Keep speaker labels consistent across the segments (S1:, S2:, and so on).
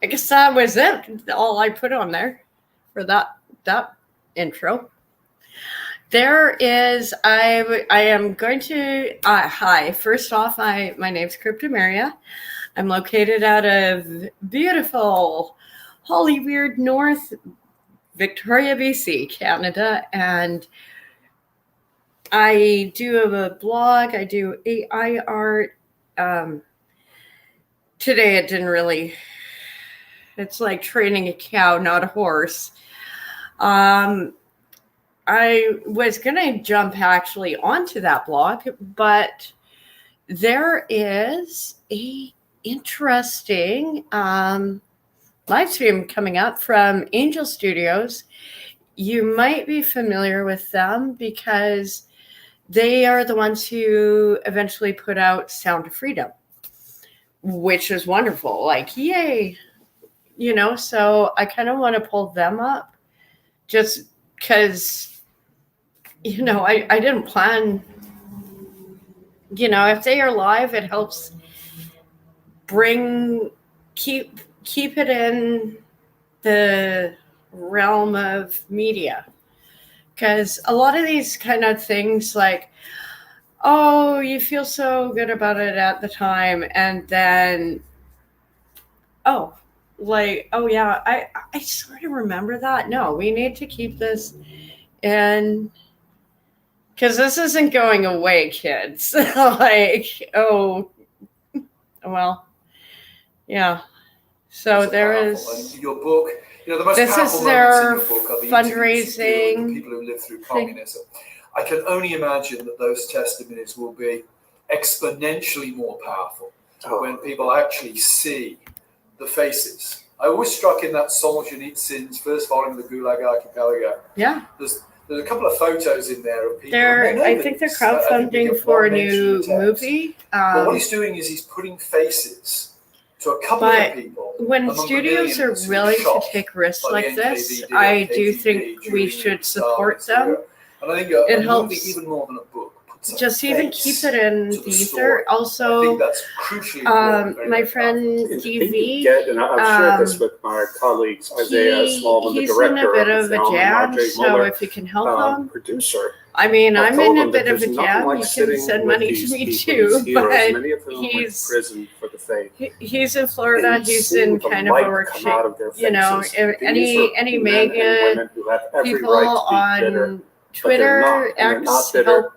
S1: I guess that was it. All I put on there for that intro. There is, I am going to, hi, first off, my name's Cryptameria. I'm located out of beautiful Hollyweird, North Victoria, BC, Canada, and I do a blog. I do AI art. Today it didn't really, it's like training a cow, not a horse. I was going to jump actually onto that blog, but there is a interesting live stream coming up from Angel Studios. You might be familiar with them because they are the ones who eventually put out Sound of Freedom, which is wonderful. Like, yay, so I kind of want to pull them up just because, I didn't plan, if they are live, it helps keep it in the realm of media. Because a lot of these kind of things, like, oh, you feel so good about it at the time, and then, oh yeah, I sort of remember that. No, we need to keep this in, because this isn't going away, kids. Like, oh, well, yeah. So there is
S2: your book. The most
S1: this
S2: powerful
S1: is their
S2: moments in your book are the
S1: fundraising.
S2: The people who live through communism. I can only imagine that those testimonies will be exponentially more powerful when people actually see the faces. I was struck in that Solzhenitsyn's first volume of the Gulag Archipelago.
S1: Yeah.
S2: There's a couple of photos in there of people.
S1: I think they're crowdfunding for a new movie.
S2: But what he's doing is he's putting faces to a couple of people.
S1: When studios are willing to take risks like this, I do think we should support them.
S2: And I think
S1: it
S2: helps
S1: movie,
S2: even more than a book.
S1: Just even keep it in the ether. Also,
S2: I think that's crucially important.
S1: My friend DV,
S3: and I've shared this with my colleagues, Isaiah Smallman, the director,
S1: he's in a bit of a jam. So if you can help him,
S3: producer.
S1: I mean, I'm in a bit of a jam. You can send money to me too, but
S3: many of whom went to prison for the faith.
S1: He's in Florida. He's in kind of a workshop. Any mega people on Twitter, X, help.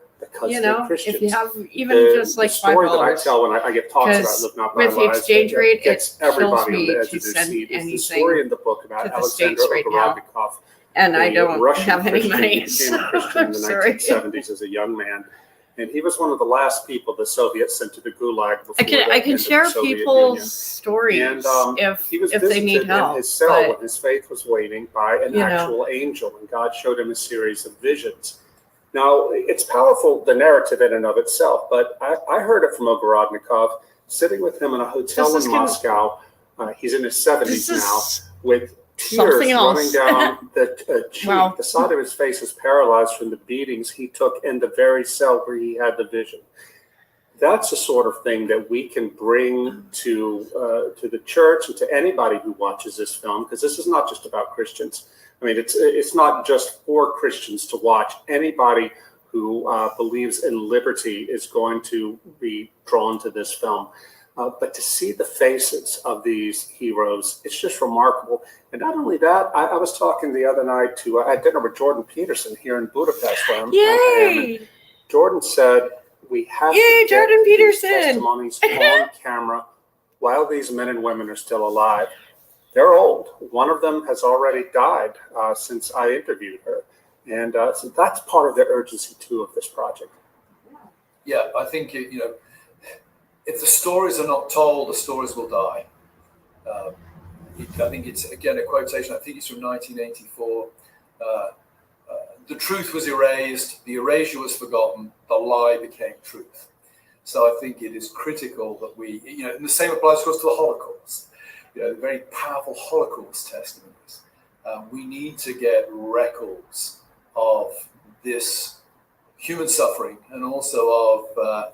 S1: If you have even just like $5,
S3: that I tell when I get talks about Live Not
S1: with the exchange rate, it kills me to send anything
S3: story in the book about
S1: to the States right now. And I don't have any money. So
S3: I'm sorry. In the 1970s as a young man. And he was one of the last people the Soviets sent to the Gulag.
S1: I can share people's stories if they need help.
S3: In his cell when his faith was waning by an actual angel, and God showed him a series of visions. Now, it's powerful, the narrative in and of itself, but I heard it from Ogorodnikov, sitting with him in a hotel in Moscow. He's in his 70s now, with tears running down the cheek. Wow. The side of his face is paralyzed from the beatings he took in the very cell where he had the vision. That's the sort of thing that we can bring to the church and to anybody who watches this film, because this is not just about Christians. I mean, it's not just for Christians to watch. Anybody who believes in liberty is going to be drawn to this film. But to see the faces of these heroes, it's just remarkable. And not only that, I was talking the other night to, I had dinner with Jordan Peterson here in Budapest. Where
S1: Yay!
S3: Jordan said, we have to get these testimonies on camera while these men and women are still alive. They're old. One of them has already died since I interviewed her. And so that's part of the urgency, too, of this project.
S2: Yeah, I think, if the stories are not told, the stories will die. I think it's, again, a quotation. I think it's from 1984. The truth was erased. The erasure was forgotten. The lie became truth. So I think it is critical that we, and the same applies, of course, to the Holocaust. The very powerful Holocaust testimonies. We need to get records of this human suffering and also of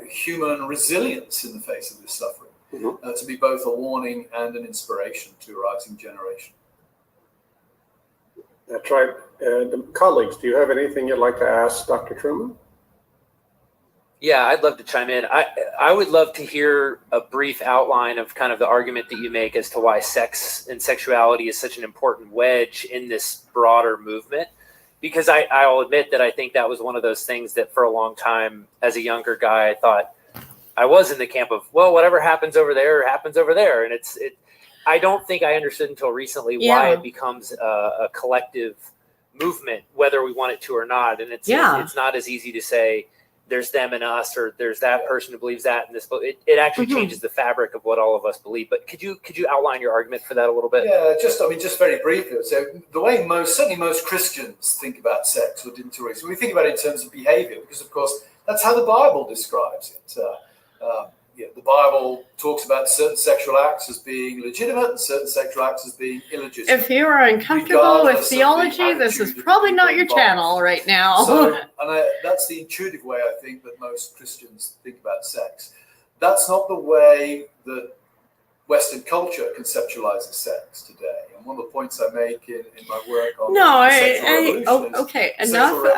S2: human resilience in the face of this suffering. to be both a warning and an inspiration to a rising generation.
S3: That's right. Colleagues, do you have anything you'd like to ask Dr. Truman?
S4: Yeah, I'd love to chime in. I would love to hear a brief outline of kind of the argument that you make as to why sex and sexuality is such an important wedge in this broader movement. Because I'll admit that I think that was one of those things that for a long time as a younger guy, I thought I was in the camp of, well, whatever happens over there happens over there. And I don't think I understood until recently why it becomes a collective movement, whether we want it to or not. And it's not as easy to say there's them and us, or there's that person who believes that and this. It actually changes the fabric of what all of us believe. But could you outline your argument for that a little bit?
S2: Yeah, just very briefly. So the way certainly most Christians think about sex or interracial, we think about it in terms of behavior, because of course that's how the Bible describes it. The Bible talks about certain sexual acts as being legitimate and certain sexual acts as being illegitimate.
S1: If you are uncomfortable with theology, this is probably not your channel right now.
S2: So, that's the intuitive way I think that most Christians think about sex. That's not the way that Western culture conceptualizes sex today. And one of the points I make in my work on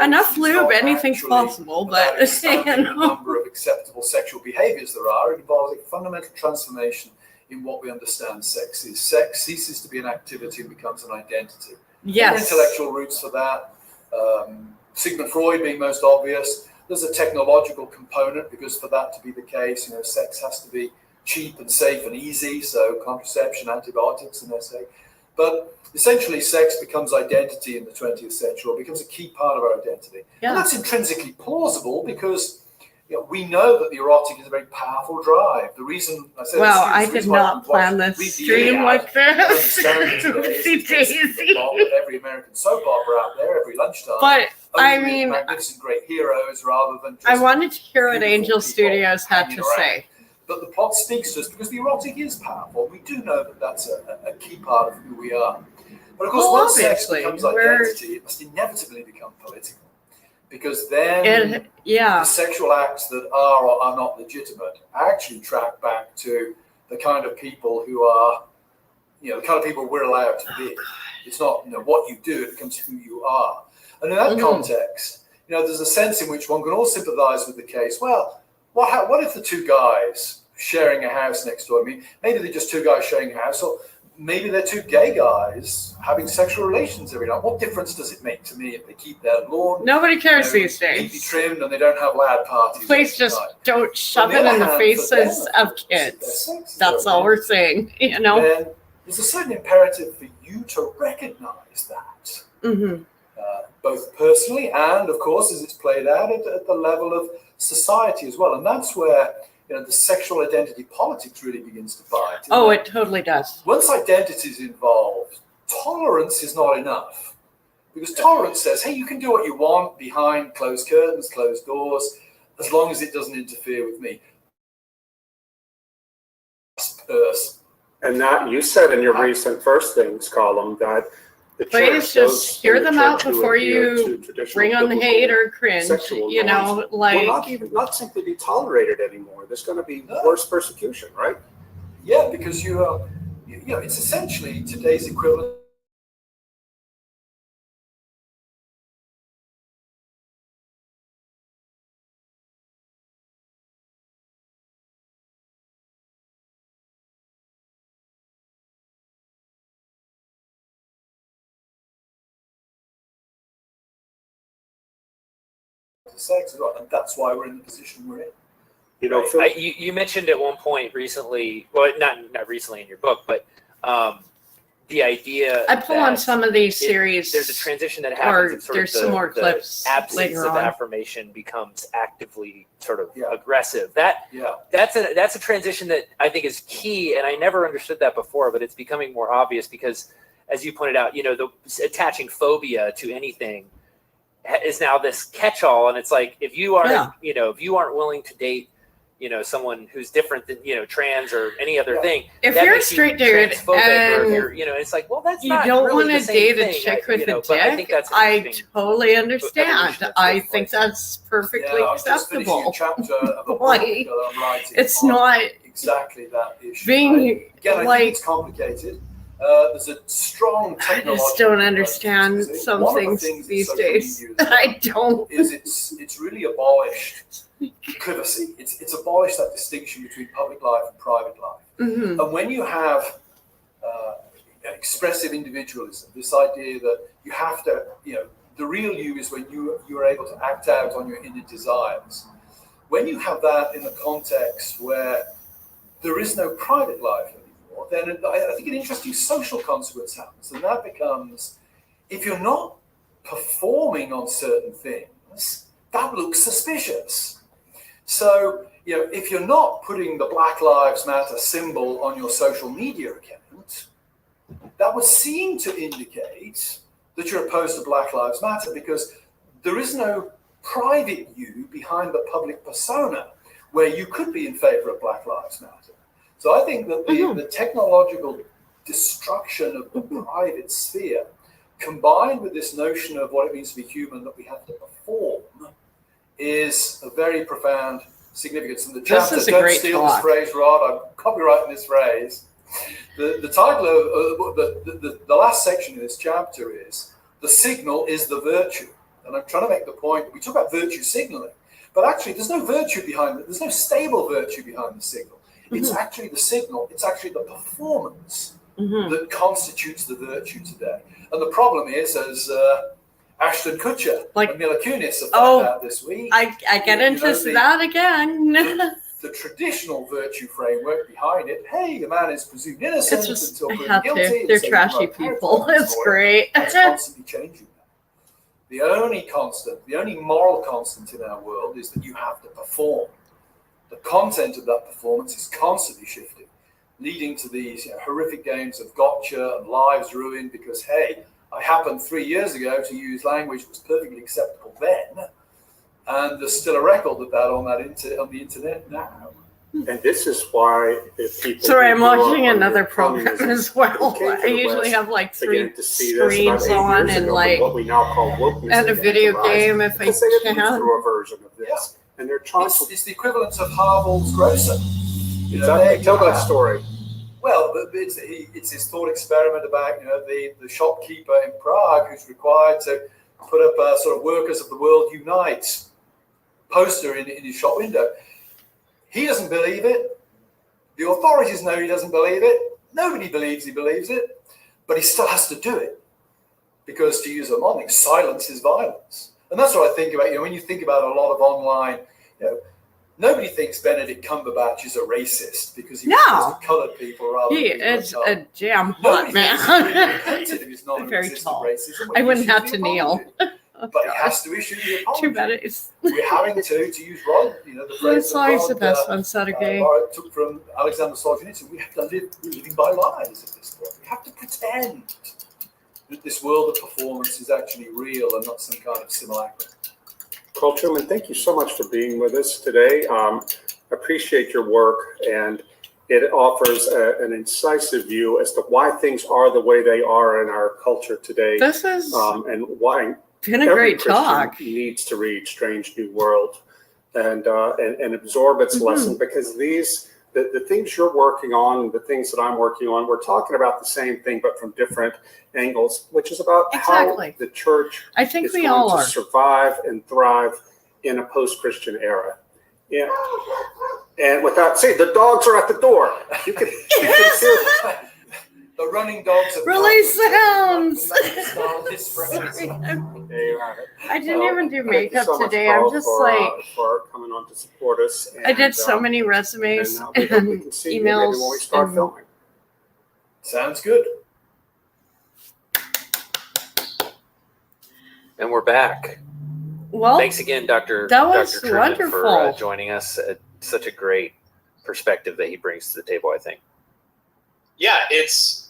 S1: enough lube, anything's possible, but
S2: the number of acceptable sexual behaviors there are. It involves a fundamental transformation in what we understand sex is. Sex ceases to be an activity and becomes an identity.
S1: Yes.
S2: There are intellectual roots for that. Sigmund Freud being most obvious. There's a technological component, because for that to be the case, sex has to be cheap and safe and easy, so contraception, antibiotics, and SA. But essentially, sex becomes identity in the 20th century, or becomes a key part of our identity. Yeah. And that's intrinsically plausible, because we know that the erotic is a very powerful drive. The reason I said,
S1: well, I did not plan this stream like this.
S2: Every American soap opera out there every lunchtime.
S1: But I mean,
S2: magnificent great heroes rather than just
S1: I wanted to hear what Angel Studios had to say.
S2: But the plot speaks to us because the erotic is powerful. We do know that that's a key part of who we are. But of course, once sex becomes identity, it must inevitably become political. Because then the sexual acts that are or are not legitimate actually track back to the kind of people who are, the kind of people we're allowed to be. It's not what you do, it becomes who you are. And in that context, there's a sense in which one can all sympathize with the case. Well, what if the two guys sharing a house next door? I mean, maybe they're just two guys sharing a house, or maybe they're two gay guys having sexual relations every night. What difference does it make to me if they keep their lawn?
S1: Nobody cares these days.
S2: Neatly trimmed, and they don't have loud parties.
S1: Please just don't shove it in the faces of kids. That's all we're saying.
S2: Then there's a certain imperative for you to recognize that.
S1: Mm-hmm.
S2: Both personally and, of course, as it's played out at the level of society as well. And that's where the sexual identity politics really begins to bite.
S1: Oh, it totally does.
S2: Once identity is involved, tolerance is not enough. Because tolerance says, hey, you can do what you want behind closed curtains, closed doors, as long as it doesn't interfere with me.
S3: And that you said in your recent First Things column that
S1: please just hear them out before you bring on the hate or cringe.
S3: Not simply be tolerated anymore. There's going to be worse persecution, right?
S2: Yeah, because it's essentially today's equivalent. Sex, and that's why we're in the position we're in.
S4: You mentioned at one point recently, well, not recently in your book, but the idea
S1: I pull on some of these series.
S4: There's a transition that happens.
S1: Or there's some more clips.
S4: Absence of affirmation becomes actively sort of aggressive. That's a transition that I think is key, and I never understood that before, but it's becoming more obvious because, as you pointed out, the attaching phobia to anything is now this catch-all, and it's like if you aren't willing to date someone who's different than trans or any other thing,
S1: if you're a straight dude and
S4: it's like, well, that's
S1: you
S4: not
S1: don't
S4: really
S1: want to date a chick with a dick. I totally understand. I think that's perfectly acceptable.
S2: Chapter of a book I'm writing
S1: it's not
S2: exactly that issue.
S1: Being
S2: Again, I
S1: like,
S2: think it's complicated. There's a strong
S1: I
S2: technological.
S1: just don't understand some
S2: one of the
S1: things
S2: that
S1: these
S2: social
S1: days.
S2: media has done
S1: I don't.
S2: Is it's really abolished privacy. It's abolished that distinction between public life and private life.
S1: Mm-hmm.
S2: And when you have expressive individualism, this idea that you have to, the real you is when you're able to act out on your inner desires. When you have that in a context where there is no private life anymore, then I think an interesting social consequence happens. And that becomes, if you're not performing on certain things, that looks suspicious. So, if you're not putting the Black Lives Matter symbol on your social media account, that would seem to indicate that you're opposed to Black Lives Matter, because there is no private you behind the public persona where you could be in favor of Black Lives Matter. So I think that the technological destruction of the private sphere, combined with this notion of what it means to be human, that we have to perform, is a very profound significance. And the chapter,
S1: This is a
S2: don't
S1: great
S2: steal
S1: talk.
S2: this phrase, Rod, I'm copyrighting this phrase. The title of the last section of this chapter is "The Signal is the Virtue." And I'm trying to make the point, we talk about virtue signaling, but actually there's no virtue behind it. There's no stable virtue behind the signal. It's actually the signal, it's actually the performance that constitutes the virtue today. And the problem is, as Ashton Kutcher and Mila Kunis have found out this week.
S1: I get into that again.
S2: The traditional virtue framework behind it, hey, the man is presumed innocent until proven guilty.
S1: They're trashy people. It's great.
S2: That's constantly changing. The only constant, the only moral constant in our world is that you have to perform. The content of that performance is constantly shifting, leading to these horrific games of gotcha and lives ruined because, hey, I happened 3 years ago to use language that was perfectly acceptable then, and there's still a record of that on the internet now.
S3: And this is why if people.
S1: Sorry, I'm watching another program as well. I usually have like 3 screens on and like
S3: what we now call wokeness,
S1: and a video game if I
S3: can.
S1: can.
S3: Through a version of this, and they're trying to.
S2: It's the equivalent of Harvard's grocer.
S3: Exactly. Tell that story.
S2: Well, it's his thought experiment about the shopkeeper in Prague who's required to put up a sort of "Workers of the World Unite" poster in his shop window. He doesn't believe it. The authorities know he doesn't believe it. Nobody believes he believes it, but he still has to do it because, to use a modern thing, silence is violence. And that's what I think about. When you think about a lot of online, nobody thinks Benedict Cumberbatch is a racist because he refers to colored people rather than
S1: it's a damn hot man. Very tall.
S2: Racism
S1: I wouldn't have to kneel.
S2: But he has to issue the apology.
S1: Too bad it's.
S2: We're having to use Rod, the phrase that
S1: Rod, the best one, Saturday.
S2: Took from Alexander Solzhenitsyn. We have to live living by lies at this point. We have to pretend that this world of performance is actually real and not some kind of simulacrum.
S3: Well, Truman, thank you so much for being with us today. Appreciate your work, and it offers an incisive view as to why things are the way they are in our culture today.
S1: This is
S3: and why
S1: been a great
S3: Christian
S1: talk.
S3: Needs to read Strange New World and absorb its lesson, because the things you're working on, the things that I'm working on, we're talking about the same thing but from different angles, which is about how the church is going to survive and thrive in a post-Christian era. Yeah. And with that, see, the dogs are at the door. You can hear
S2: the running dogs.
S1: Release sounds. I didn't even do makeup today. I'm just
S3: for coming on to support us.
S1: I did so many resumes and emails.
S3: When we start filming.
S2: Sounds good.
S4: And we're back.
S1: Well,
S4: thanks again, Dr. Truman,
S1: wonderful
S4: for joining us. Such a great perspective that he brings to the table, I think.
S5: Yeah, it's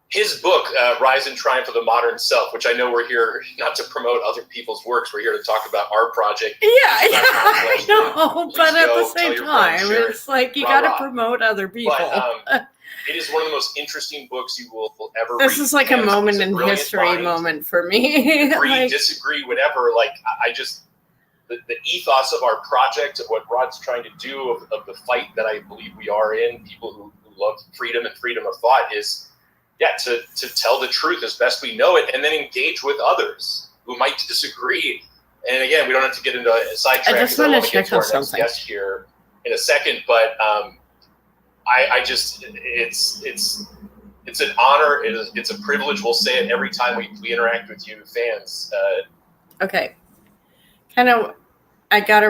S5: his book, Rise and Triumph of the Modern Self, which I know we're here not to promote other people's works. We're here to talk about our project.
S1: Yeah, I know, but at the same time, it's like you got to promote other people.
S5: But, it is one of the most interesting books you will ever read.
S1: This is like a moment in history moment for me.
S5: Agree, disagree, whatever. the ethos of our project, of what Rod's trying to do, of the fight that I believe we are in, people who love freedom and freedom of thought, is to tell the truth as best we know it, and then engage with others who might disagree. And again, we don't have to get into a sidetrack.
S1: I just want to check on something.
S5: Guest here in a second, but I just it's an honor. It's a privilege. We'll say it every time we interact with you fans.
S1: Okay, kind of. I gotta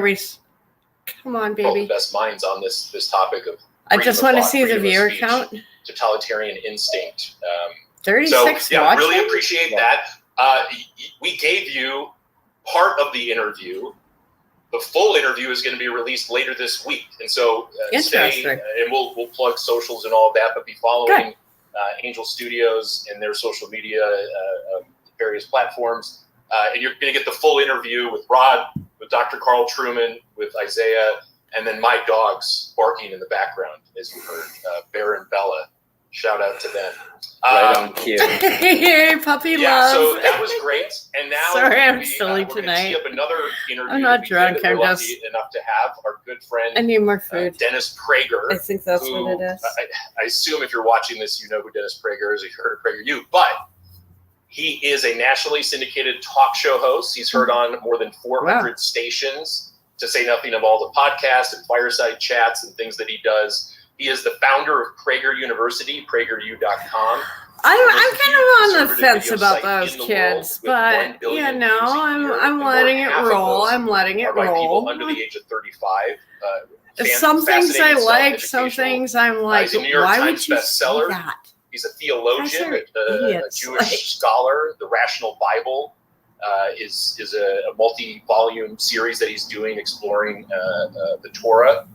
S1: come on, baby.
S5: All the best minds on this topic of.
S1: I just want to see the viewer count.
S5: Totalitarian instinct.
S1: 36.
S5: So yeah,
S1: watching?
S5: really appreciate that. We gave you part of the interview. The full interview is going to be released later this week, and so stay. And we'll plug socials and all of that, but be following Angel Studios and their social media, various platforms, and you're going to get the full interview with Rod, with Dr. Carl Trueman, with Isaiah. And then my dogs barking in the background, as you heard, Bear and Bella. Shout out to them.
S4: Right on cue.
S1: Hey, puppy love.
S5: Yeah, so that was great. And now
S1: sorry, I'm silly
S5: we're
S1: tonight.
S5: Tee up another interview.
S1: I'm not drunk.
S5: We're
S1: I'm
S5: lucky
S1: just
S5: enough to have our good friend.
S1: I need more food.
S5: Dennis Prager.
S1: I think that's
S5: who,
S1: what it is.
S5: I assume if you're watching this, you know who Dennis Prager is. You've heard of PragerU, but he is a nationally syndicated talk show host. He's heard on more than 400 stations. To say nothing of all the podcasts and fireside chats and things that he does. He is the founder of Prager University, prageru.com.
S1: I'm kind of on the fence about those kids, but I'm letting it roll. I'm letting it roll.
S5: Under the age of 35.
S1: Some things I like, some things I'm like,
S5: he's a New York
S1: why
S5: Times
S1: would you
S5: bestseller.
S1: say that?
S5: He's a theologian, a Jewish scholar. The Rational Bible is a multi-volume series that he's doing exploring the Torah.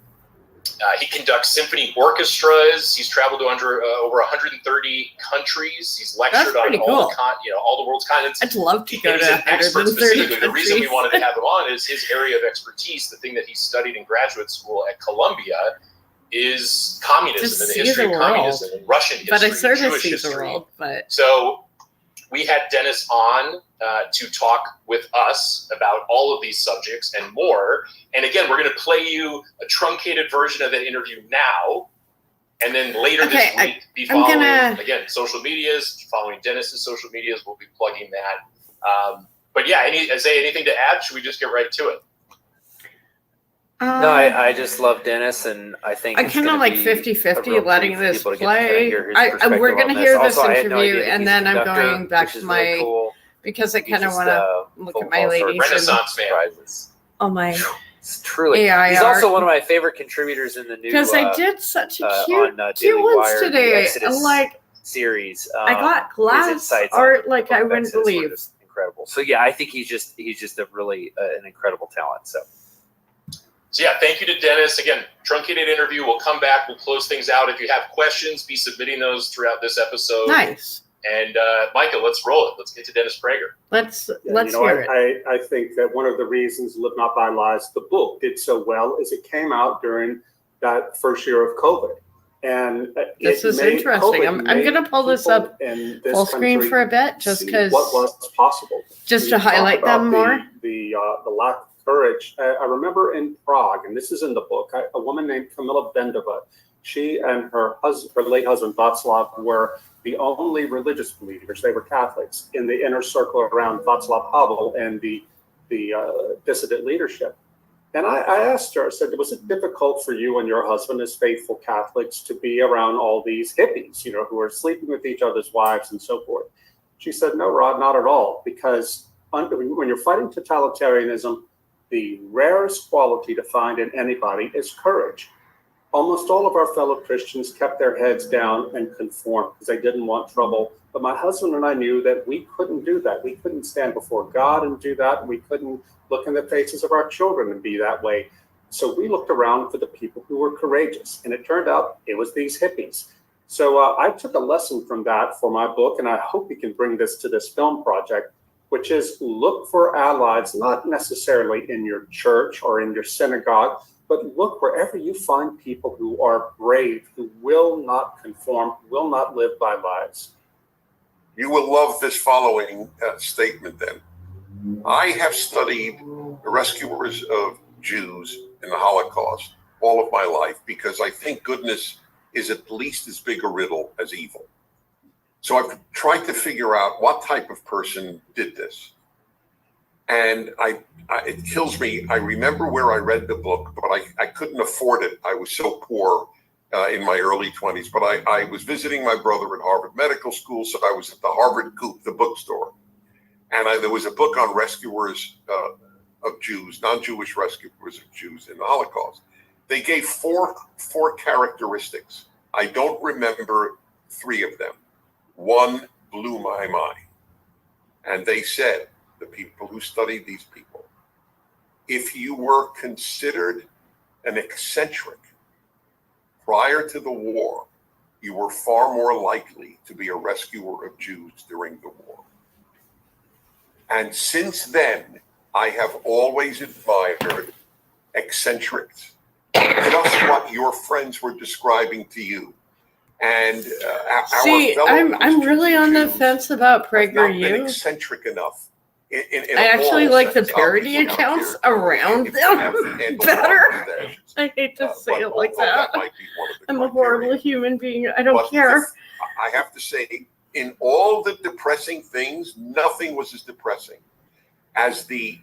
S5: He conducts symphony orchestras. He's traveled to over 130 countries. He's lectured on all the world's continents.
S1: I'd love to go to
S5: an expert
S1: 130
S5: specifically.
S1: countries.
S5: The reason we wanted to have him on is his area of expertise. The thing that he studied in graduate school at Columbia is communism and the history of communism and Russian history,
S1: but I sort of
S5: Jewish
S1: see
S5: history.
S1: the world. But
S5: so we had Dennis on to talk with us about all of these subjects and more. And again, we're going to play you a truncated version of that interview now. And then later this week, be following, again, social medias, following Dennis's social medias. We'll be plugging that. But yeah, anything to add? Should we just get right to it?
S4: No, I just love Dennis, and I think
S1: I kind of like 50-50 letting this play. We're going to hear this interview, and then I'm going back to my, really cool. Because I kind of want to look at my ladies.
S5: Renaissance man.
S1: Oh my.
S4: It's truly.
S1: AIR.
S4: He's also one of my favorite contributors in the new.
S1: Because I did such a cute ones
S4: Wire,
S1: today. Like
S4: series.
S1: I got glass art like I wouldn't believe.
S4: Incredible. So yeah, I think he's just a really an incredible talent. So
S5: yeah, thank you to Dennis. Again, truncated interview. We'll come back. We'll close things out. If you have questions, be submitting those throughout this episode.
S1: Nice.
S5: And Micah, let's roll it. Let's get to Dennis Prager.
S1: Let's hear it.
S3: I think that one of the reasons Live Not by Lies, the book, did so well is it came out during that first year of COVID. And
S1: this is interesting. I'm going to pull this up full screen for a bit just because
S3: what was possible.
S1: Just to highlight them more.
S3: The lack of courage. I remember in Prague, and this is in the book, a woman named Kamila Bendova. She and her late husband Václav were the only religious believers. They were Catholics in the inner circle around Václav Havel and the dissident leadership. And I asked her, I said, was it difficult for you and your husband as faithful Catholics to be around all these hippies, who are sleeping with each other's wives and so forth? She said, no, Rod, not at all. Because when you're fighting totalitarianism, the rarest quality to find in anybody is courage. Almost all of our fellow Christians kept their heads down and conformed because they didn't want trouble. But my husband and I knew that we couldn't do that. We couldn't stand before God and do that. We couldn't look in the faces of our children and be that way. So we looked around for the people who were courageous. And it turned out it was these hippies. So I took a lesson from that for my book, and I hope we can bring this to this film project, which is look for allies, not necessarily in your church or in your synagogue, but look wherever you find people who are brave, who will not conform, will not live by lies.
S6: You will love this following statement then. I have studied the rescuers of Jews in the Holocaust all of my life because I think goodness is at least as big a riddle as evil. So I've tried to figure out what type of person did this. And it kills me. I remember where I read the book, but I couldn't afford it. I was so poor in my early 20s. But I was visiting my brother at Harvard Medical School, so I was at the Harvard Coop, the bookstore. And there was a book on rescuers of Jews, non-Jewish rescuers of Jews in the Holocaust. They gave four characteristics. I don't remember three of them. One blew my mind. And they said, the people who studied these people, if you were considered an eccentric prior to the war, you were far more likely to be a rescuer of Jews during the war. And since then, I have always admired eccentrics, just what your friends were describing to you. And
S1: see, I'm really on the fence about PragerU.
S6: Been eccentric enough. In
S1: I actually like the parody accounts around them better. I hate to say it like that. I'm a horrible human being. I don't care.
S6: I have to say, in all the depressing things, nothing was as depressing as the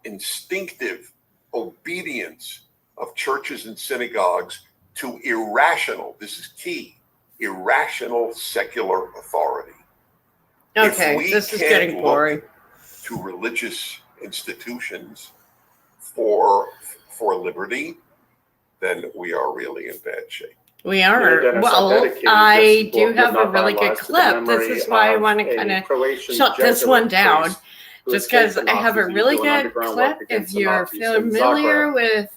S6: instinctive obedience of churches and synagogues to irrational, this is key, irrational secular authority.
S1: Okay, this is getting boring.
S6: To religious institutions for liberty, then we are really in bad shape.
S1: We are.
S3: Dennis,
S1: well, I do have a really good clip. This is why I want to kind of shut this one down. Just because I have a really good clip. If you're familiar with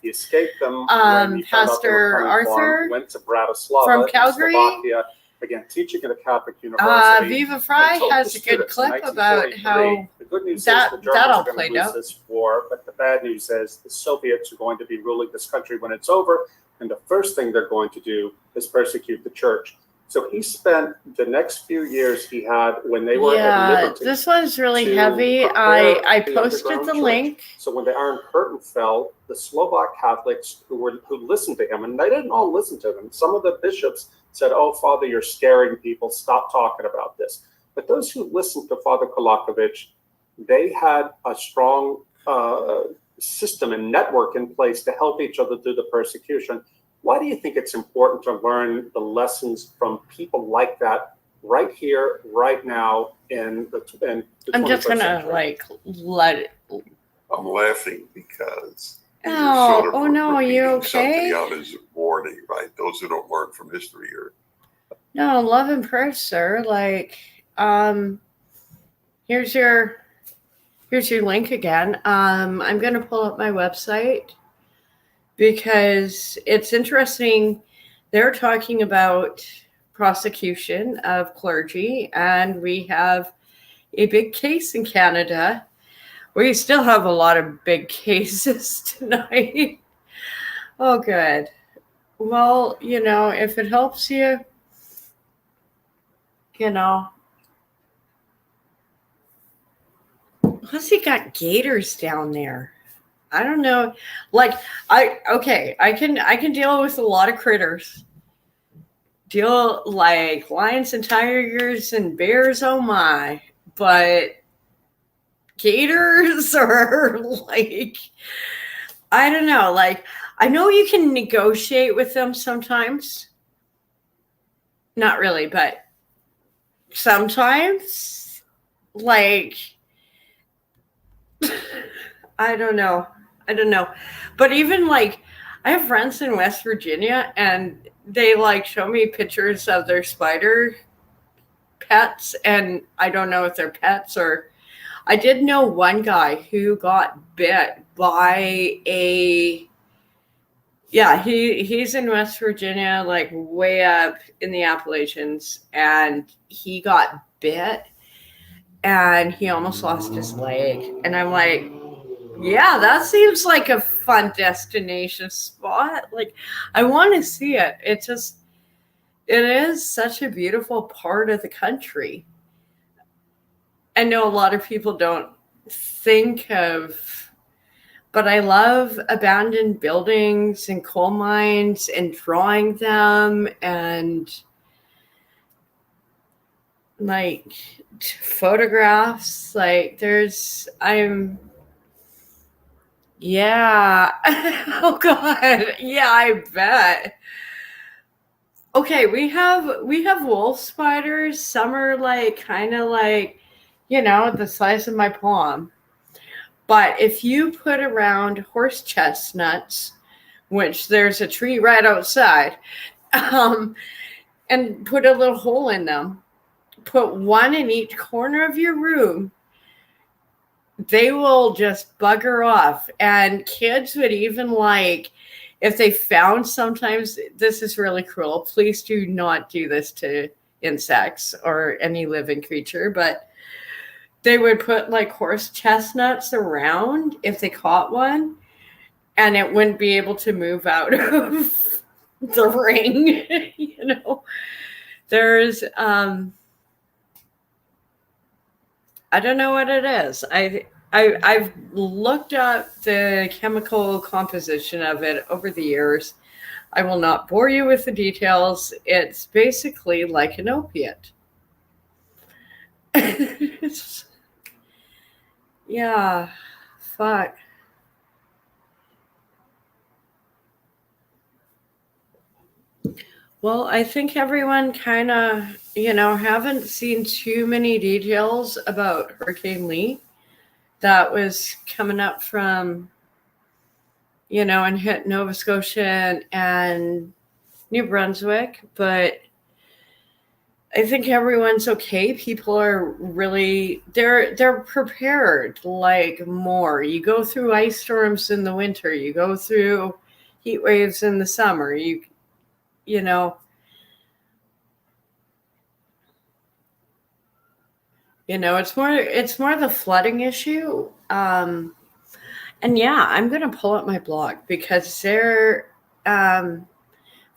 S1: Pastor Arthur
S3: went to Bratislava,
S1: from Calgary,
S3: Slovakia, again, teaching at a Catholic university.
S1: Viva Fry has a good clip about how
S3: the good news
S1: that
S3: is the Germans
S1: all
S3: are going
S1: played
S3: to lose
S1: out.
S3: this war, but the bad news is the Soviets are going to be ruling this country when it's over, and the first thing they're going to do is persecute the church. So he spent the next few years he had when they were at liberty.
S1: This one's really heavy. I posted the link.
S3: So when the Iron Curtain fell, the Slovak Catholics who listened to him, and they didn't all listen to him. Some of the bishops said, "Oh, Father, you're scaring people. Stop talking about this." But those who listened to Father Kolakovich, they had a strong system and network in place to help each other through the persecution. Why do you think it's important to learn the lessons from people like that right here, right now, in the 21st
S1: I'm just gonna
S3: century?
S1: let it.
S6: I'm laughing because
S1: Oh no, you okay?
S6: Something out as a warning, right? Those who don't learn from history are.
S1: No, love and prayer, sir. Like, here's your link again. I'm gonna pull up my website because it's interesting. They're talking about prosecution of clergy, and we have a big case in Canada. We still have a lot of big cases tonight. Oh, good. Well, if it helps you, plus he got gators down there. I don't know. Like, I can deal with a lot of critters. Deal like lions and tigers and bears, oh my. But gators are like, I don't know. Like, I know you can negotiate with them sometimes. Not really, but sometimes, like, I don't know. But even like, I have friends in West Virginia, and they like show me pictures of their spider pets, and I don't know if they're pets or. I did know one guy who got bit by he's in West Virginia, like way up in the Appalachians, and he got bit and he almost lost his leg. And I'm like, yeah, that seems like a fun destination spot. Like, I want to see it. It is such a beautiful part of the country. I know a lot of people don't think of, but I love abandoned buildings and coal mines and drawing them and like photographs. Like yeah. Oh God. Yeah, I bet. Okay, we have wolf spiders. Some are like kind of like, the size of my palm. But if you put around horse chestnuts, which there's a tree right outside, and put a little hole in them, put one in each corner of your room, they will just bugger off. And kids would even like, if they found, sometimes this is really cruel. Please do not do this to insects or any living creature, but they would put like horse chestnuts around if they caught one, and it wouldn't be able to move out of the ring. There's I don't know what it is. I've looked up the chemical composition of it over the years. I will not bore you with the details. It's basically like an opiate. Yeah, fuck. Well, I think everyone kind of, haven't seen too many details about Hurricane Lee. That was coming up from, and hit Nova Scotia and New Brunswick. But I think everyone's okay. People are really, they're prepared like more. You go through ice storms in the winter. You go through heat waves in the summer. It's more the flooding issue. And yeah, I'm going to pull up my blog because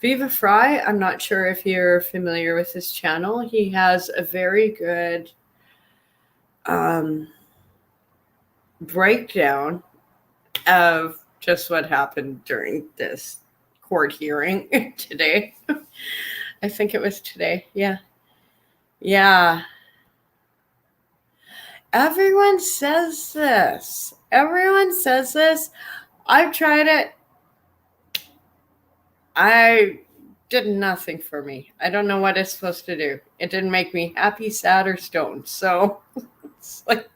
S1: Viva Fry, I'm not sure if you're familiar with his channel. He has a very good breakdown of just what happened during this court hearing today. I think it was today. Yeah. Yeah. Everyone says this. I've tried it. I did nothing for me. I don't know what it's supposed to do. It didn't make me happy, sad, or stoned. So it's like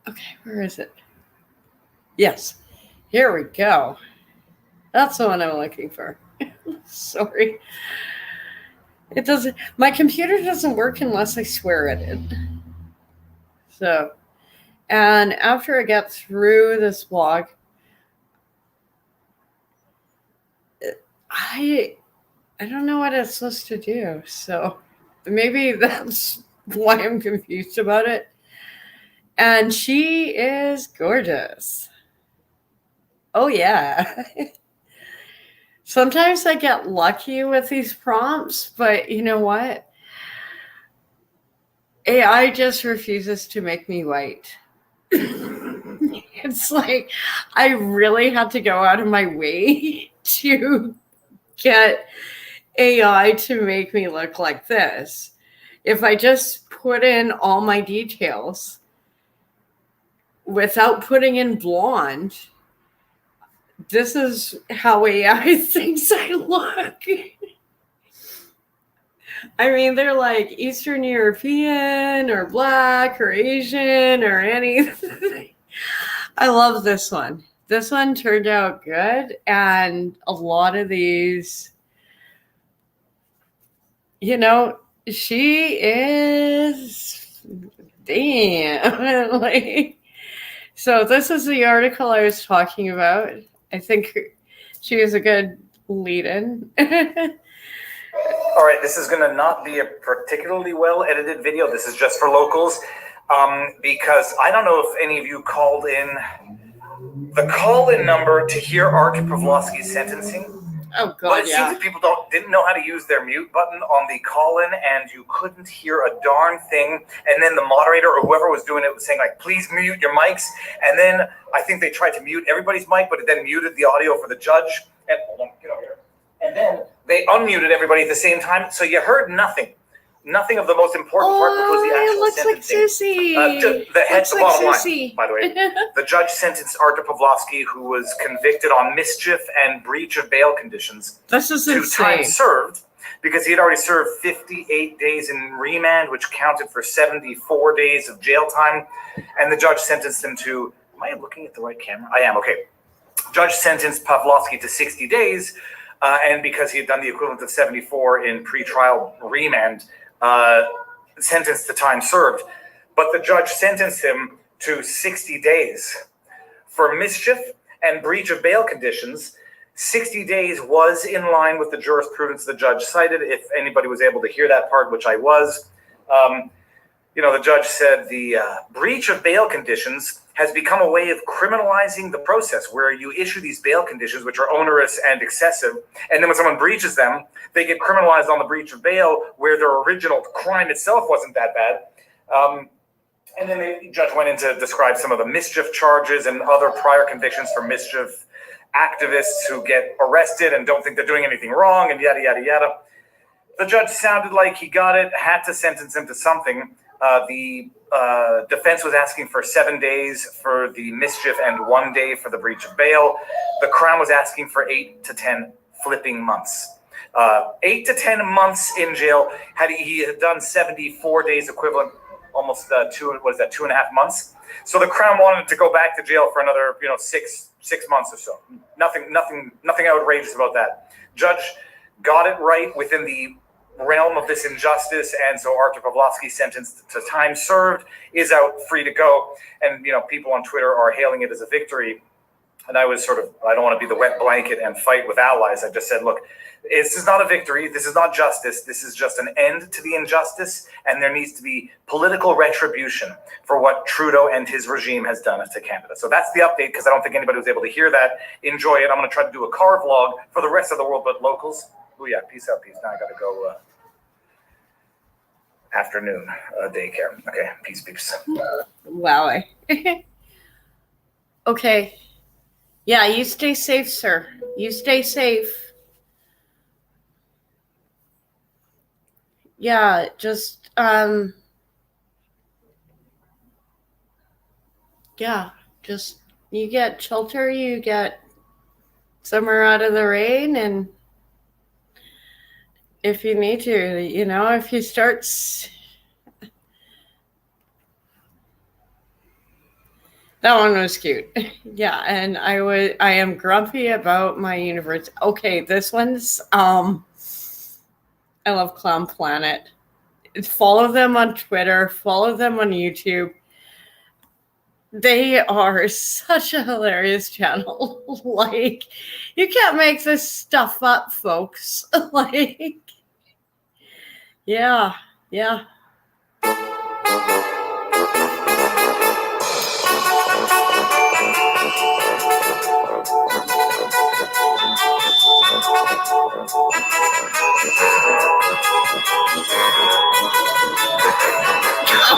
S1: okay, where is it? Yes. Here we go. That's the one I'm looking for. Sorry. It doesn't, my computer doesn't work unless I swear at it. So, and after I get through this blog, I don't know what it's supposed to do. So maybe that's why I'm confused about it. And she is gorgeous. Oh, yeah. Sometimes I get lucky with these prompts, but you know what? AI just refuses to make me white. It's like I really had to go out of my way to get AI to make me look like this. If I just put in all my details without putting in blonde, this is how AI thinks I look. I mean, they're like Eastern European or Black or Asian or anything. I love this one. This one turned out good. And a lot of these, she is, damn. So this is the article I was talking about. I think she is a good lead-in.
S7: All right, this is going to not be a particularly well-edited video. This is just for locals because I don't know if any of you called in the call-in number to hear Art Pawlowski's sentencing
S1: Oh, God,
S7: But it seems that people didn't know how to use their mute button on the call-in, and you couldn't hear a darn thing. And then the moderator or whoever was doing it was saying, like, please mute your mics. And then I think they tried to mute everybody's mic, but it then muted the audio for the judge. And hold on, get over here. And then they unmuted everybody at the same time, so you heard nothing. Nothing of the most important part, which was the actual
S1: looks
S7: sentencing.
S1: like Susie.
S7: The head's the bottom
S1: Susie.
S7: line, by the way. The judge sentenced Artur Pawlowski, who was convicted on mischief and breach of bail conditions,
S1: this is
S7: to
S1: insane.
S7: time served, because he had already served 58 days in remand, which counted for 74 days of jail time. And the judge sentenced him to, am I looking at the right camera? I am, okay. Judge sentenced Pawlowski to 60 days, and because he had done the equivalent of 74 in pretrial remand, sentenced to time served. But the judge sentenced him to 60 days. For mischief and breach of bail conditions, 60 days was in line with the jurisprudence the judge cited, if anybody was able to hear that part, which I was. The judge said the breach of bail conditions has become a way of criminalizing the process, where you issue these bail conditions, which are onerous and excessive, and then when someone breaches them, they get criminalized on the breach of bail, where their original crime itself wasn't that bad. And then the judge went in to describe some of the mischief charges and other prior convictions for mischief activists who get arrested and don't think they're doing anything wrong, and yada, yada, yada. The judge sounded like he got it, had to sentence him to something. The defense was asking for 7 days for the mischief and 1 day for the breach of bail. The Crown was asking for 8 to 10 flipping months. 8 to 10 months in jail. Had he had done 74 days equivalent, almost 2.5 months. So the Crown wanted to go back to jail for another, 6 months or so. Nothing outrageous about that. Judge got it right within the realm of this injustice, and so Artur Pawlowski, sentenced to time served, is out free to go. And people on Twitter are hailing it as a victory. And I was I don't want to be the wet blanket and fight with allies. I just said, look, this is not a victory. This is not justice. This is just an end to the injustice, and there needs to be political retribution for what Trudeau and his regime has done to Canada. So that's the update, because I don't think anybody was able to hear that. Enjoy it. I'm going to try to do a car vlog for the rest of the world, but locals. Oh yeah, peace out, peace. Now I got to go afternoon daycare. Okay, peace, peace.
S1: Wow. Okay. Yeah, you stay safe, sir. You stay safe. Yeah, just you get shelter, you get somewhere out of the rain, and if you need to, if you start that one was cute. Yeah, and I am grumpy about my universe. Okay, this one's I love Clown Planet. Follow them on Twitter, follow them on YouTube. They are such a hilarious channel. Like, you can't make this stuff up, folks. Like, yeah.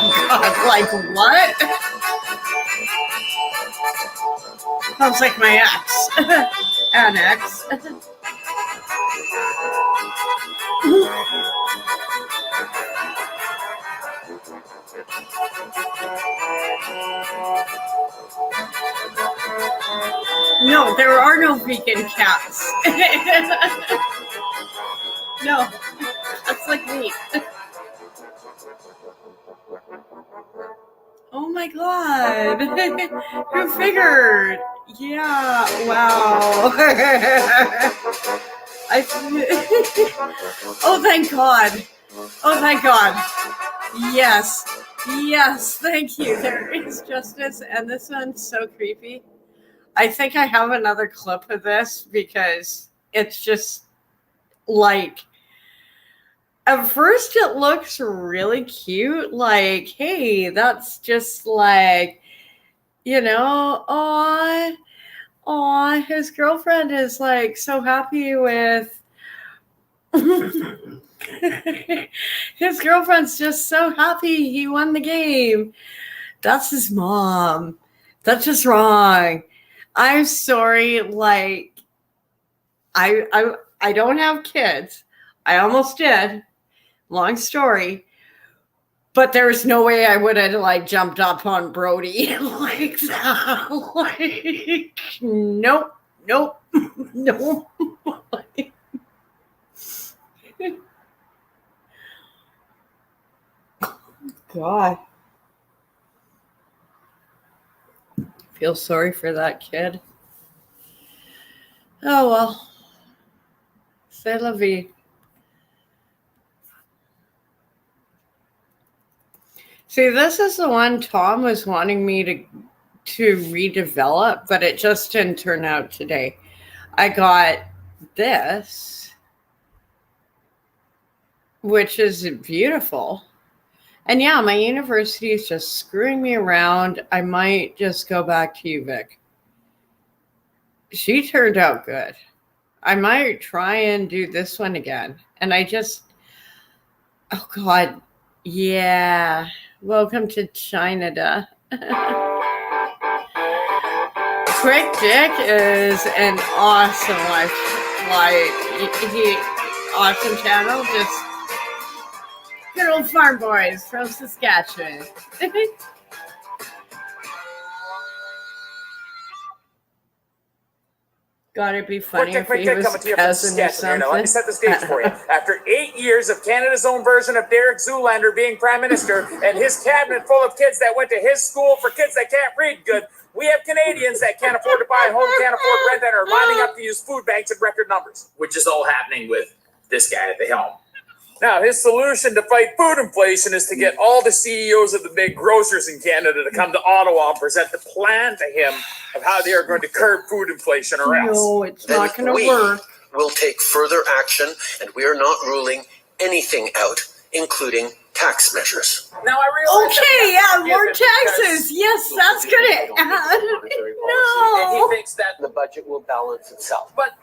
S1: Oh God, like what? Sounds like my ex. An ex. No, there are no vegan cats. No, that's like me. Oh my God. Who figured? Yeah, wow. Oh, thank God. Oh, thank God. Yes, thank you. There is justice, and this one's so creepy. I think I have another clip of this because it's just like, at first it looks really cute. Like, hey, that's just like, aw. Aw, his girlfriend is like so happy with. His girlfriend's just so happy he won the game. That's his mom. That's just wrong. I'm sorry. Like, I don't have kids. I almost did. Long story. But there's no way I would have like jumped up on Brody like that. Like, nope, nope, nope. God. Feel sorry for that kid. Oh well. C'est la vie. See, this is the one Tom was wanting me to redevelop, but it just didn't turn out today. I got this, which is beautiful. And yeah, my university is just screwing me around. I might just go back to you, Vic. She turned out good. I might try and do this one again. And I just, oh God, yeah. Welcome to China. Quick Dick is an awesome awesome channel. Just good old farm boys from Saskatchewan. Gotta be funny if he was cousin or something.
S8: Now, let me set the stage for you. After 8 years of Canada's own version of Derek Zoolander being Prime Minister and his cabinet full of kids that went to his school for kids that can't read good, we have Canadians that can't afford to buy a home, can't afford rent, and are lining up to use food banks in record numbers, which is all happening with this guy at the helm. Now, his solution to fight food inflation is to get all the CEOs of the big grocers in Canada to come to Ottawa and present the plan to him of how they are going to curb food inflation or else.
S1: No, it's not going to work.
S9: We'll take further action, and we are not ruling anything out, including tax measures.
S8: Now, I realize
S1: more taxes. Yes, that's going to add.
S9: And he thinks that the budget will balance itself.
S8: But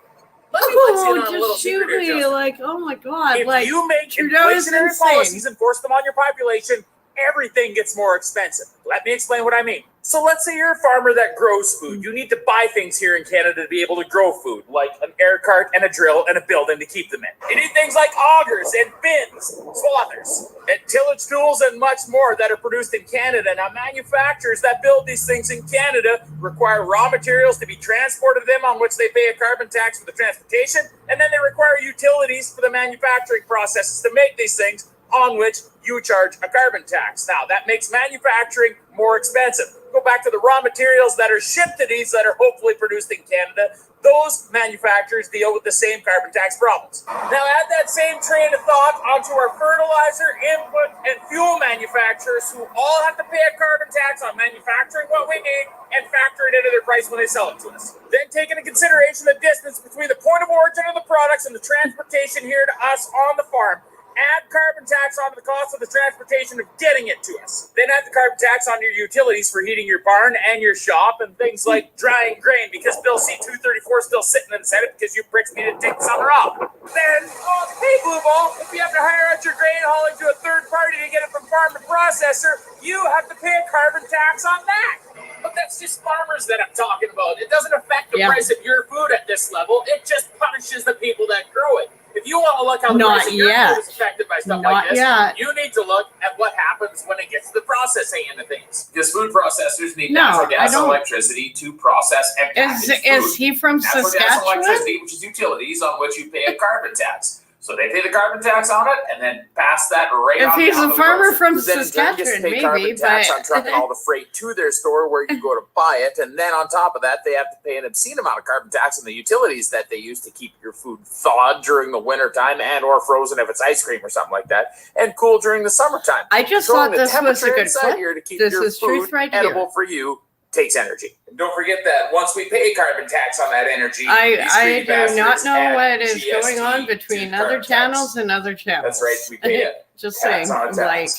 S8: let me let you in on a little
S1: just shoot
S8: secret here,
S1: me.
S8: Justin.
S1: Like, oh my God.
S8: If
S1: like,
S8: you make
S1: Trudeau is
S8: inflationary
S1: insane.
S8: policies and force them on your population, everything gets more expensive. Let me explain what I mean. So let's say you're a farmer that grows food. You need to buy things here in Canada to be able to grow food, like an air cart and a drill and a building to keep them in. You need things like augers and bins, swathers, and tillage tools and much more that are produced in Canada. Now, manufacturers that build these things in Canada require raw materials to be transported to them, on which they pay a carbon tax for the transportation, and then they require utilities for the manufacturing processes to make these things, on which you charge a carbon tax. Now, that makes manufacturing more expensive. Go back to the raw materials that are shipped to these that are hopefully produced in Canada. Those manufacturers deal with the same carbon tax problems. Now, add that same train of thought onto our fertilizer, input, and fuel manufacturers, who all have to pay a carbon tax on manufacturing what we need and factor it into their price when they sell it to us. Then take into consideration the distance between the point of origin of the products and the transportation here to us on the farm. Add carbon tax onto the cost of the transportation of getting it to us. Then add the carbon tax on your utilities for heating your barn and your shop, and things like drying grain, because Bill C-234 is still sitting in the Senate because you pricks need to take the summer off. Then, hey, Blue Ball, if you have to hire out your grain hauling to a third party to get it from farm to processor, you have to pay a carbon tax on that. But that's just farmers that I'm talking about. It doesn't affect the price of your food at this level. It just punishes the people that grow it. If you want to look how the price of your food is affected by stuff like this, you need to look at what happens when it gets to the processing end of things. Because food processors need natural gas and electricity to process and package food.
S1: Is he from Saskatchewan?
S8: Natural gas and electricity, which is utilities, on which you pay a carbon tax. So they pay the carbon tax on it and then pass that right on down.
S1: If he's a farmer from
S8: Saskatchewan, maybe, carbon tax on trucking all the freight to their store where you go to buy it, and then on top of that, they have to pay an obscene amount of carbon tax on the utilities that they use to keep your food thawed during the winter time and or frozen if it's ice cream or something like that, and cool during the summertime.
S1: I just thought this was a good clip.
S8: Here to keep
S1: this
S8: your
S1: is
S8: food
S1: truth right
S8: edible
S1: here.
S8: for you takes energy. And don't forget that once we pay carbon tax on that energy,
S1: I do not know what is going on between other channels and other channels.
S8: That's right, we pay it.
S1: Just saying, like,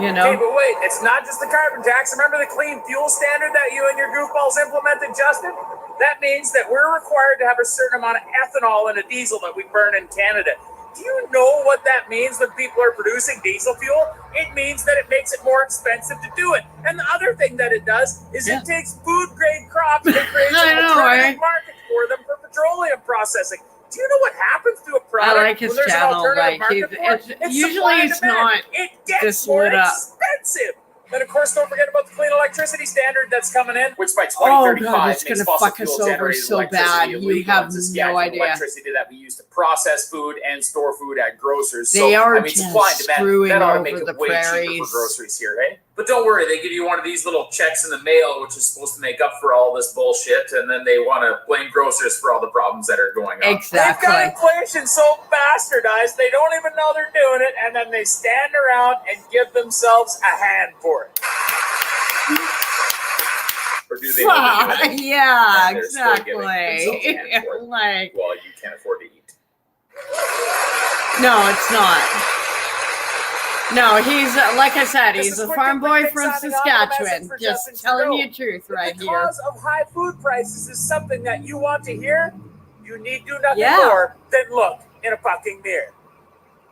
S1: You know?
S8: Okay, but wait, it's not just the carbon tax. Remember the clean fuel standard that you and your goofballs implemented, Justin? That means that we're required to have a certain amount of ethanol in a diesel that we burn in Canada. Do you know what that means when people are producing diesel fuel? It means that it makes it more expensive to do it. And the other thing that it does is it takes food-grade crops and creates an alternative market for them for petroleum processing. Do you know what happens to a product
S1: I like his
S8: when there's
S1: channel,
S8: an alternative market for it? It's
S1: usually it's not
S8: it gets more expensive. Then, of course, don't forget about the clean electricity standard that's coming in, which by 2035
S1: it's going to fuck us over so bad. You have no idea.
S8: Electricity that we use to process food and store food at grocers.
S1: They are
S8: just screwing
S1: over
S8: make it
S1: the
S8: way
S1: prairies.
S8: cheaper for groceries here, eh? But don't worry, they give you one of these little checks in the mail, which is supposed to make up for all this bullshit, and then they want to blame grocers for all the problems that are going on.
S1: Exactly.
S8: They've got inflation so bastardized, they don't even know they're doing it, and then they stand around and give themselves a hand for it. Or do they know they're doing it?
S1: Yeah,
S8: and they're still giving themselves a hand for it
S1: like,
S8: while you can't afford to eat.
S1: No, it's not. No, he's like I said, he's a farm boy from Saskatchewan. Just telling you the truth right here.
S8: The cause of high food prices is something that you want to hear. You need do nothing more than look in a fucking mirror.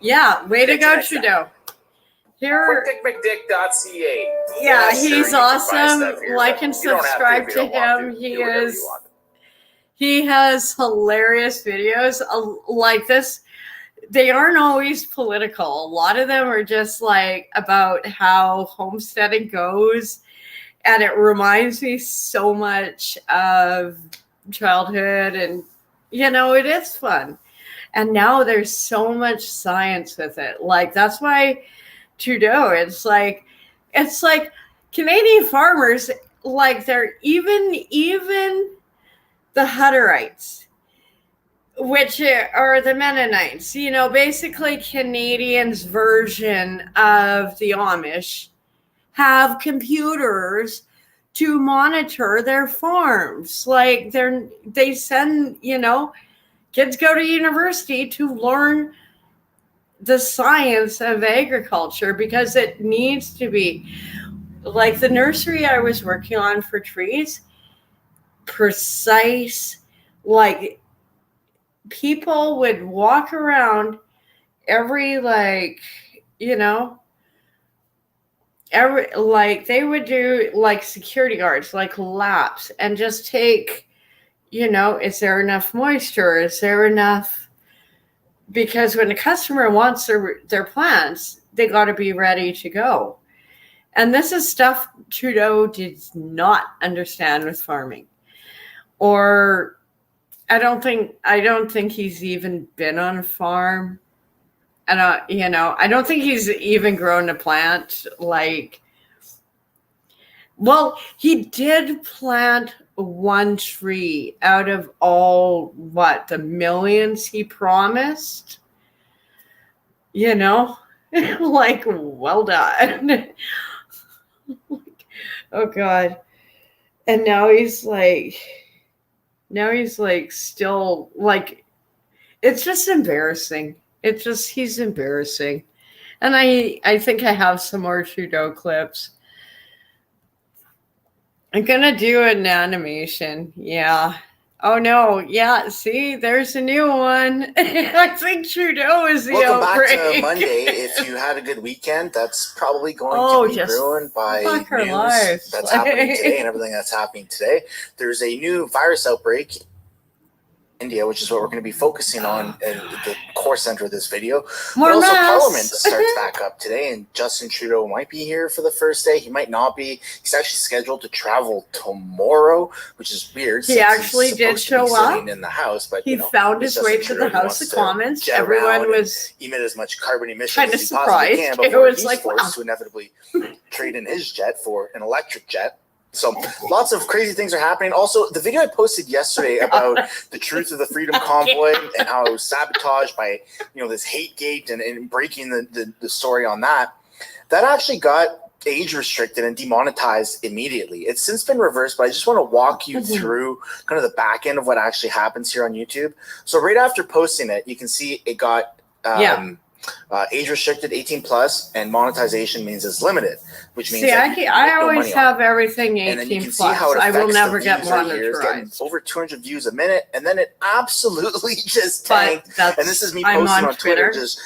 S1: Yeah, way to go, Trudeau. Here,
S8: QuickDickMcDick.ca.
S1: Yeah, he's awesome. Like and subscribe to him. He has hilarious videos like this. They aren't always political. A lot of them are just like about how homesteading goes. And it reminds me so much of childhood. And, it is fun. And now there's so much science with it. Like, that's why Trudeau, it's like Canadian farmers, like they're even the Hutterites, which are the Mennonites, basically Canadians' version of the Amish, have computers to monitor their farms. Like they send, kids go to university to learn the science of agriculture because it needs to be. Like the nursery I was working on for trees, precise, like people would walk around they would do like security guards, like laps, and just take, is there enough moisture? Is there enough? Because when a customer wants their plants, they got to be ready to go. And this is stuff Trudeau did not understand with farming. Or I don't think he's even been on a farm. And I don't think he's even grown a plant. He did plant one tree out of all the millions he promised. Like, well done. Oh God. And now he's still like, it's just embarrassing. He's embarrassing. And I think I have some more Trudeau clips. I'm gonna do an animation. Yeah. Oh no. Yeah. See, there's a new one. I think Trudeau is the outbreak.
S10: Welcome back to Monday. If you had a good weekend, that's probably going to be ruined by news that's happening today and everything that's happening today. There's a new virus outbreak in India, which is what we're going to be focusing on in the core center of this video. But also Parliament starts back up today, and Justin Trudeau might be here for the first day. He might not be. He's actually scheduled to travel tomorrow, which is weird.
S1: He actually did show up
S10: in the House, but
S1: he found his way to the House of Commons. Everyone was
S10: emit as much carbon emissions
S1: kind of
S10: as he possibly can
S1: surprised.
S10: before he's forced to inevitably trade in his jet for an electric jet. So lots of crazy things are happening. Also, the video I posted yesterday about the truth of the Freedom Convoy and how it was sabotaged by, this hate gate and breaking the story on that actually got age restricted and demonetized immediately. It's since been reversed, but I just want to walk you through kind of the back end of what actually happens here on YouTube. So right after posting it, you can see it got Age restricted, 18 plus, and monetization means it's limited, which means
S1: I always have everything 18
S10: and then you can
S1: plus.
S10: See how it
S1: I will
S10: affects
S1: never
S10: the
S1: get
S10: views right here. It's getting
S1: monetized.
S10: over 200 views a minute, and then it absolutely just tanked. And this is me posting on Twitter, just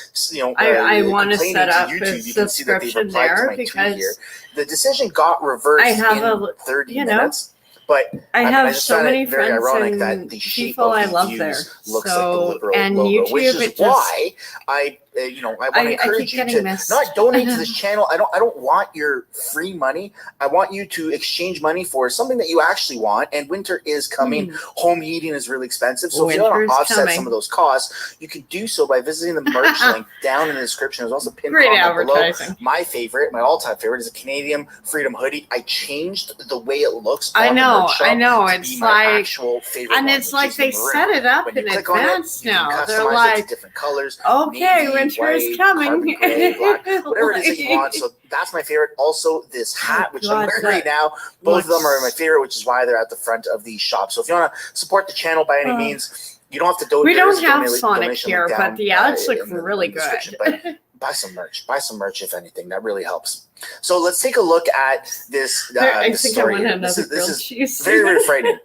S1: I want to set up
S10: YouTube.
S1: a
S10: You can see that they've
S1: subscription
S10: replied to
S1: there
S10: my tweet
S1: because
S10: here. The decision got reversed in 30 minutes. But
S1: I have
S10: I just
S1: so
S10: found
S1: many
S10: it very
S1: friends
S10: ironic
S1: and
S10: that the shape
S1: people
S10: of
S1: I
S10: the
S1: love
S10: views
S1: there.
S10: looks like the liberal
S1: and
S10: logo,
S1: YouTube,
S10: which is why I want to encourage you to not donate to this channel. I don't want your free money. I want you to exchange money for something that you actually want. And winter is coming. Home heating is really expensive. So if you want to offset some of those costs, you can do so by visiting the merch link down in the description. There's also a pinned comment below. My favorite, my all-time favorite, is a Canadian Freedom hoodie. I changed the way it looks.
S1: I know.
S10: It's like actual favorite
S1: and
S10: one,
S1: it's like they set it up in advance now. They're like
S10: different colors.
S1: Okay, winter is coming.
S10: Gray, black, whatever it is that you want. So that's my favorite. Also, this hat, which I'm wearing right now. Both of them are my favorite, which is why they're at the front of the shop. So if you want to support the channel by any means, you don't have to donate.
S1: We don't have Sonic here, but the ads look really good.
S10: But buy some merch. Buy some merch, if anything. That really helps. So let's take a look at this, this story. This is very, very frightening.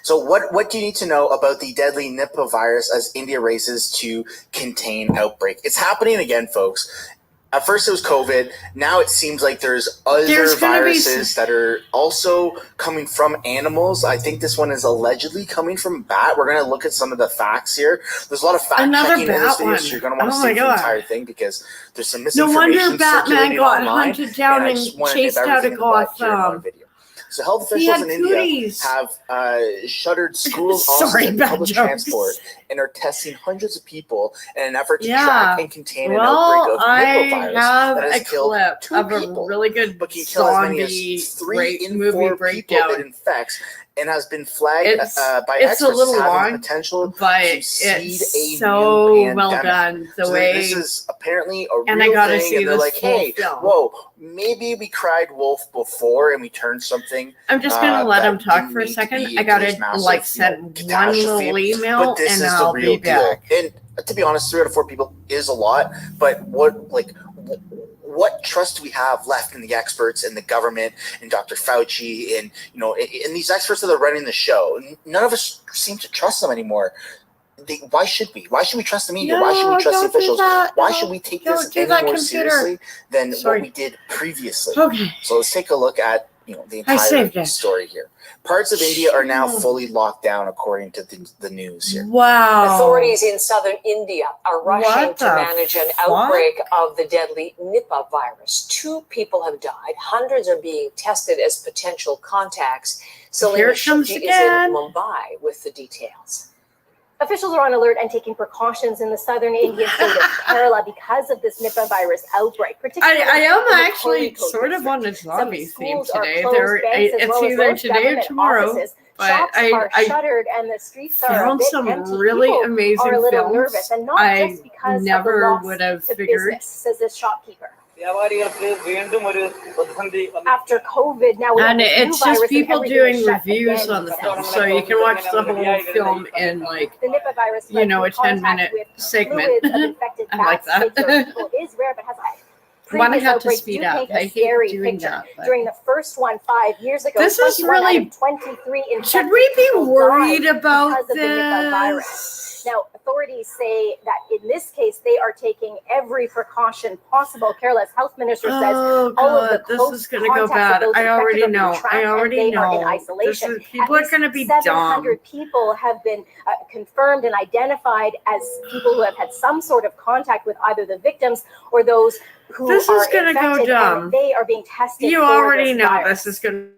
S10: So what do you need to know about the deadly Nipah virus as India races to contain outbreak? It's happening again, folks. At first it was COVID. Now it seems like there's other viruses that are also coming from animals. I think this one is allegedly coming from bat. We're going to look at some of the facts here. There's a lot of fact checking in this video, so you're going to want to see the entire thing because there's some misinformation.
S1: No wonder Batman got hunted down and chased out of Gotham.
S10: So health officials in India have shuttered schools, offices, and public transport and are testing hundreds of people in an effort to track and contain an outbreak of Nipah virus that has killed 2 people,
S1: really good
S10: but can kill as many as 3 in 4 people it infects, and has been flagged by experts as having the potential to seed a new pandemic.
S1: Well done. The way
S10: this is apparently a real thing, and they're like, hey, whoa, maybe we cried wolf before and we turned something.
S1: I'm just gonna let him talk for a second. I gotta send one little email, and I'll be back.
S10: And to be honest, 3 out of 4 people is a lot, but what trust do we have left in the experts and the government and Dr. Fauci and and these experts that are running the show? None of us seem to trust them anymore. Why should we? Why should we trust the media? Why should we trust the officials? Why should we take this any more seriously than what we did previously?
S1: Okay.
S10: So let's take a look at the entire story here. Parts of India are now fully locked down, according to the news here.
S1: Wow.
S11: Authorities in southern India are rushing to manage an outbreak of the deadly Nipah virus. 2 people have died. Hundreds are being tested as potential contacts. Selena Shetty is in Mumbai with the details.
S12: Officials are on alert and taking precautions in the southern Indian state of Kerala because of this Nipah virus outbreak.
S1: I am actually sort of on a zombie theme today. It's either today or tomorrow. But I
S12: shuttered and the streets
S1: found some really amazing films I never would have figured.
S12: Says this shopkeeper. After COVID, now
S1: and it's just people doing reviews on the film, so you can watch the whole film in like a 10-minute segment. I like that.
S12: Is rare, but has
S1: One have to speed up. I hate doing that.
S12: During the first one 5 years ago,
S1: this is really
S12: 23.
S1: Should we be worried about this?
S12: Now, authorities say that in this case, they are taking every precaution possible. Kerala's health minister says all of the
S1: this is going to go bad. I already know. I already know.
S12: In isolation.
S1: People are going to be dumb.
S12: 700 people have been confirmed and identified as people who have had some sort of contact with either the victims or those who
S1: this
S12: are
S1: is going to go dumb.
S12: They are being tested.
S1: You already know this is going to.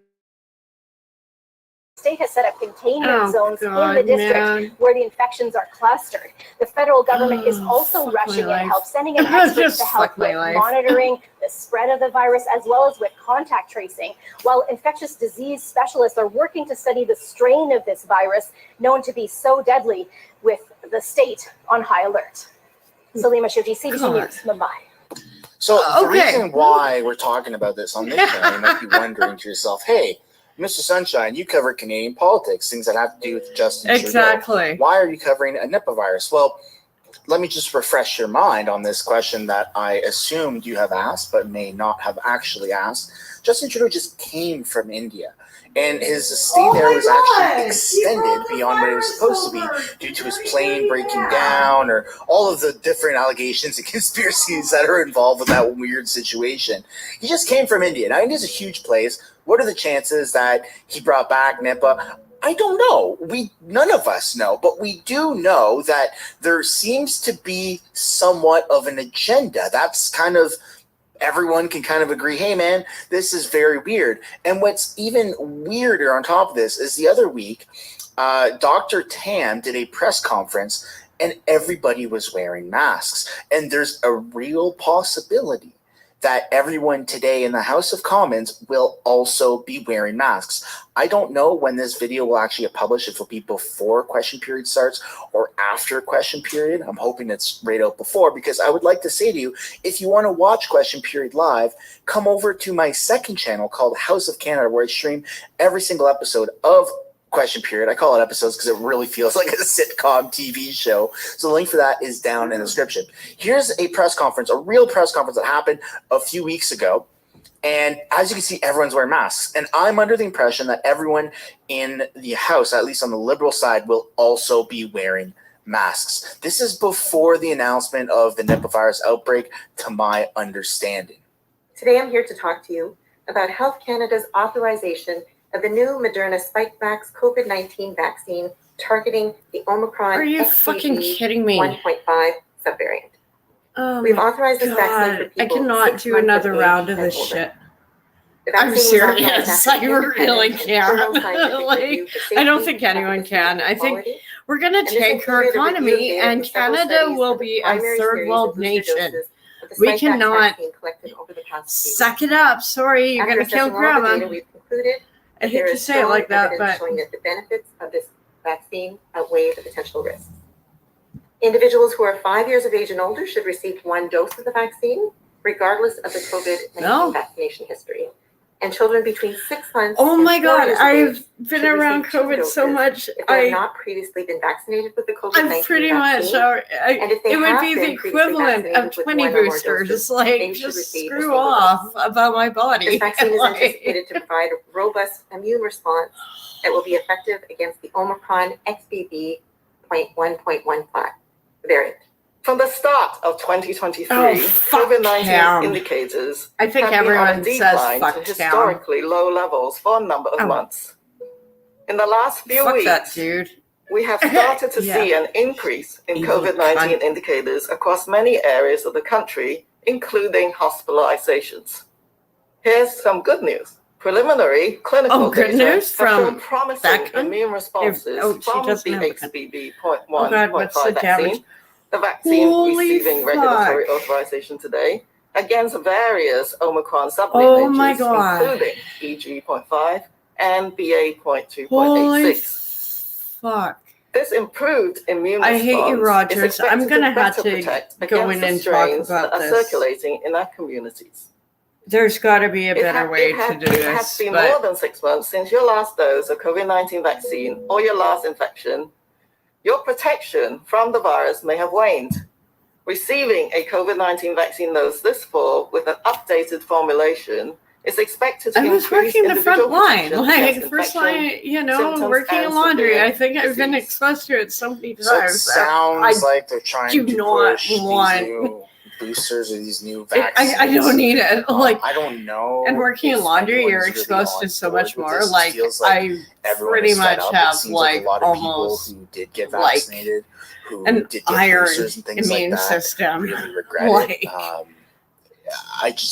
S12: State has set up containment zones in the district where the infections are clustered. The federal government is also rushing in help, sending in experts to help with monitoring the spread of the virus as well as with contact tracing, while infectious disease specialists are working to study the strain of this virus known to be so deadly, with the state on high alert. Salima Shetty, CBC News, Mumbai.
S10: So the reason why we're talking about this on this channel, you might be wondering to yourself, hey, Mr. Sunshine, you cover Canadian politics, things that have to do with Justin Trudeau.
S1: Exactly.
S10: Why are you covering a Nipah virus? Well, let me just refresh your mind on this question that I assumed you have asked, but may not have actually asked. Justin Trudeau just came from India, and his stay there was actually extended beyond what it was supposed to be due to his plane breaking down or all of the different allegations and conspiracies that are involved with that weird situation. He just came from India. Now, India's a huge place. What are the chances that he brought back Nipah? I don't know. None of us know, but we do know that there seems to be somewhat of an agenda. That's kind of, everyone can kind of agree, hey man, this is very weird. And what's even weirder on top of this is the other week, Dr. Tam did a press conference and everybody was wearing masks. And there's a real possibility that everyone today in the House of Commons will also be wearing masks. I don't know when this video will actually get published, if it'll be before question period starts or after question period. I'm hoping it's right out before, because I would like to say to you, if you want to watch question period live, come over to my second channel called House of Canada, where I stream every single episode of question period. I call it episodes because it really feels like a sitcom TV show. So the link for that is down in the description. Here's a press conference, a real press conference that happened a few weeks ago. And as you can see, everyone's wearing masks. And I'm under the impression that everyone in the House, at least on the Liberal side, will also be wearing masks. This is before the announcement of the Nipah virus outbreak, to my understanding.
S13: Today I'm here to talk to you about Health Canada's authorization of the new Moderna Spikevax COVID-19 vaccine targeting the Omicron
S1: Are you fucking kidding me?
S13: 1.5 subvariant.
S1: Oh
S13: We've authorized this vaccine for people
S1: I cannot
S13: 6
S1: do
S13: months
S1: another
S13: of
S1: round of
S13: age
S1: this
S13: and older.
S1: shit.
S13: The
S1: I'm
S13: vaccine was authorized
S1: serious.
S13: after
S1: I really
S13: independent and thorough
S1: can't.
S13: scientific
S1: Like,
S13: review for
S1: I don't
S13: safety,
S1: think anyone
S13: efficacy,
S1: can.
S13: and
S1: I think
S13: quality.
S1: we're going to
S13: And this
S1: tank our
S13: included a review of
S1: economy,
S13: data
S1: and
S13: from several
S1: Canada
S13: studies
S1: will
S13: of the
S1: be a
S13: primary
S1: third
S13: series
S1: world
S13: of booster
S1: nation.
S13: doses of the
S1: We
S13: Spikevax
S1: cannot
S13: vaccine collected over the past few
S1: suck it up. Sorry, you're going to
S13: After
S1: kill
S13: assessing all the
S1: grandma.
S13: data, we've concluded
S1: I
S13: that
S1: hate
S13: there
S1: to
S13: is
S1: say it
S13: strong
S1: like that,
S13: evidence
S1: but
S13: showing that the benefits of this vaccine outweigh the potential risks. Individuals who are 5 years of age and older should receive 1 dose of the vaccine, regardless of the COVID-19 vaccination history. And children between 6 months
S1: oh
S13: and
S1: my
S13: 4
S1: God,
S13: years of age
S1: I've been
S13: should
S1: around
S13: receive 2
S1: COVID so
S13: doses
S1: much.
S13: if they have not previously been vaccinated with the COVID-19
S1: I'm pretty much,
S13: vaccine. And if they
S1: it would
S13: have
S1: be the
S13: been previously
S1: equivalent of
S13: vaccinated with
S1: 20
S13: 1 or more
S1: boosters.
S13: doses,
S1: It's like,
S13: they should
S1: just
S13: receive a
S1: screw
S13: single
S1: off
S13: dose.
S1: about my body.
S13: This vaccine is
S1: Like-
S13: anticipated to provide a robust immune response that will be effective against the Omicron XBB.1.15 variant.
S14: From the start of 2023, COVID-19 indicators
S1: I think
S14: have been on
S1: everyone
S14: a
S1: says
S14: decline
S1: fuck
S14: to
S1: town.
S14: historically low levels for a number of months. In the last few
S1: Fuck
S14: weeks,
S1: that dude.
S14: we have started to
S1: Yeah.
S14: see an increase in
S1: Evil
S14: COVID-19
S1: cunt.
S14: indicators across many areas of the country, including hospitalizations. Here's some good news. Preliminary clinical
S1: good
S14: data
S1: news
S14: have shown
S1: from
S14: promising
S1: that cunt?
S14: immune responses
S1: she
S14: from
S1: doesn't
S14: the
S1: have a cunt.
S14: XBB.1.5
S1: what's the damage?
S14: vaccine, the vaccine
S1: Holy
S14: receiving regulatory
S1: fuck.
S14: authorization today, against various Omicron
S1: Oh my
S14: sublineages,
S1: God.
S14: including EG.5 and BA.2.86.
S1: Holy fuck.
S14: This improved immune
S1: I
S14: response
S1: hate you,
S14: is
S1: Rogers.
S14: expected
S1: I'm going to have
S14: better
S1: to
S14: protect
S1: go
S14: against
S1: in
S14: the
S1: and talk
S14: strains
S1: about
S14: that are
S1: this.
S14: circulating in our communities.
S1: There's got to be a better way to do
S14: It has
S1: this.
S14: been
S1: But
S14: more than 6 months since your last dose of COVID-19 vaccine or your last infection. Your protection from the virus may have waned. Receiving a COVID-19 vaccine dose this fall with an updated formulation is expected to
S1: I was
S14: increase
S1: working the front
S14: individual
S1: line,
S14: protection
S1: like
S14: against
S1: first
S14: infection,
S1: line,
S14: symptoms,
S1: working in
S14: and
S1: laundry.
S14: severe
S1: I think I've been
S14: disease.
S1: exposed to it so many times.
S10: So it sounds like they're trying
S1: do
S10: to
S1: not
S10: push these
S1: want-
S10: new boosters or these new vaccines.
S1: I don't need it. Like
S10: I don't know.
S1: And working in
S10: if
S1: laundry,
S10: anyone's
S1: you're
S10: really
S1: exposed to
S10: on
S1: so
S10: board
S1: much
S10: with
S1: more.
S10: this. It
S1: Like
S10: feels
S1: I
S10: everyone
S1: pretty
S10: is fed
S1: much
S10: up.
S1: have
S10: It seems like a lot of
S1: almost
S10: people who did get
S1: like
S10: vaccinated, who
S1: an
S10: did get
S1: iron
S10: boosters and things
S1: immune
S10: like that,
S1: system.
S10: really regret
S1: Like-
S10: it.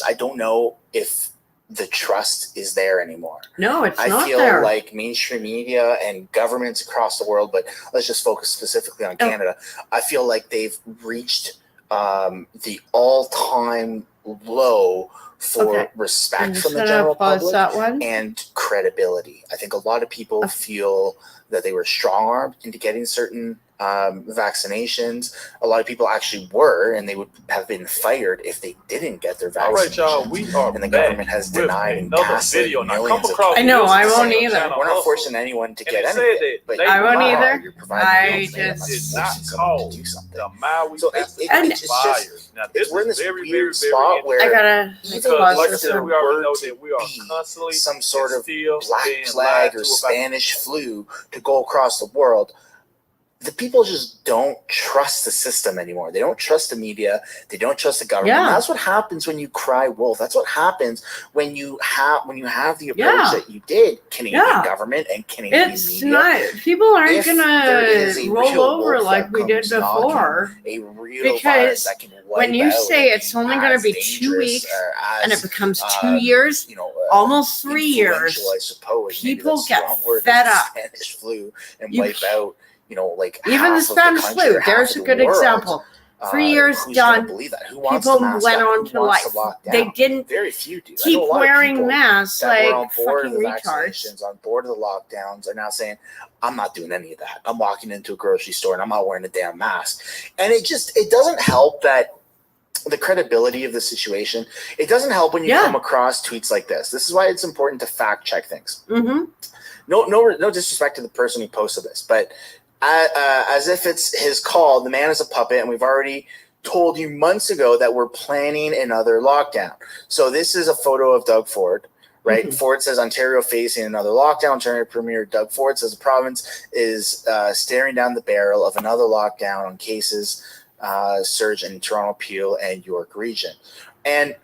S10: I don't know if the trust is there anymore.
S1: No, it's
S10: I
S1: not
S10: feel
S1: there.
S10: like mainstream media and governments across the world, but let's just focus specifically on Canada. I feel like they've reached the all-time low for respect from the general public and credibility. I think a lot of people feel that they were strong-armed into getting certain vaccinations. A lot of people actually were, and they would have been fired if they didn't get their vaccinations.
S15: All right, y'all, we are
S10: and the government has denied and gaslit millions of people.
S1: I know, I won't either.
S10: We're not forcing anyone to get anything, but
S1: I won't either.
S10: I
S15: just not call
S10: to do something.
S15: The Maui
S10: so it's just
S15: now this
S10: we're in this
S15: very,
S10: weird spot where
S1: I gotta
S15: because like I said, we already know that we are constantly
S10: some sort of black plague or Spanish flu to go across the world. The people just don't trust the system anymore. They don't trust the media. They don't trust the government.
S1: Yeah.
S10: That's what happens when you cry wolf. That's what happens when you have the approach that you did, Canadian government and Canadian media.
S1: Not people aren't gonna roll over like we did before.
S10: A real
S1: because
S10: that can
S1: when you say it's only going to be 2 weeks and it becomes 2 years, almost 3 years,
S10: I suppose,
S1: people get fed up.
S10: Spanish flu and wipe out. Like
S1: even the Spanish flu. There's a good example. 3 years done. People went on to life. They didn't.
S10: Very few do.
S1: Keep wearing masks like fucking retards.
S10: On board of the lockdowns are now saying, "I'm not doing any of that. I'm walking into a grocery store and I'm not wearing a damn mask." And it doesn't help that the credibility of the situation. It doesn't help when you come across tweets like this. This is why it's important to fact check things.
S1: Mm-hmm.
S10: No disrespect to the person who posted this, but. As if it's his call, the man is a puppet, and we've already told you months ago that we're planning another lockdown. So this is a photo of Doug Ford, right? Mm-hmm. Ford says Ontario facing another lockdown. Ontario Premier Doug Ford says the province is staring down the barrel of another lockdown on cases surge in Toronto, Peel, and York region. And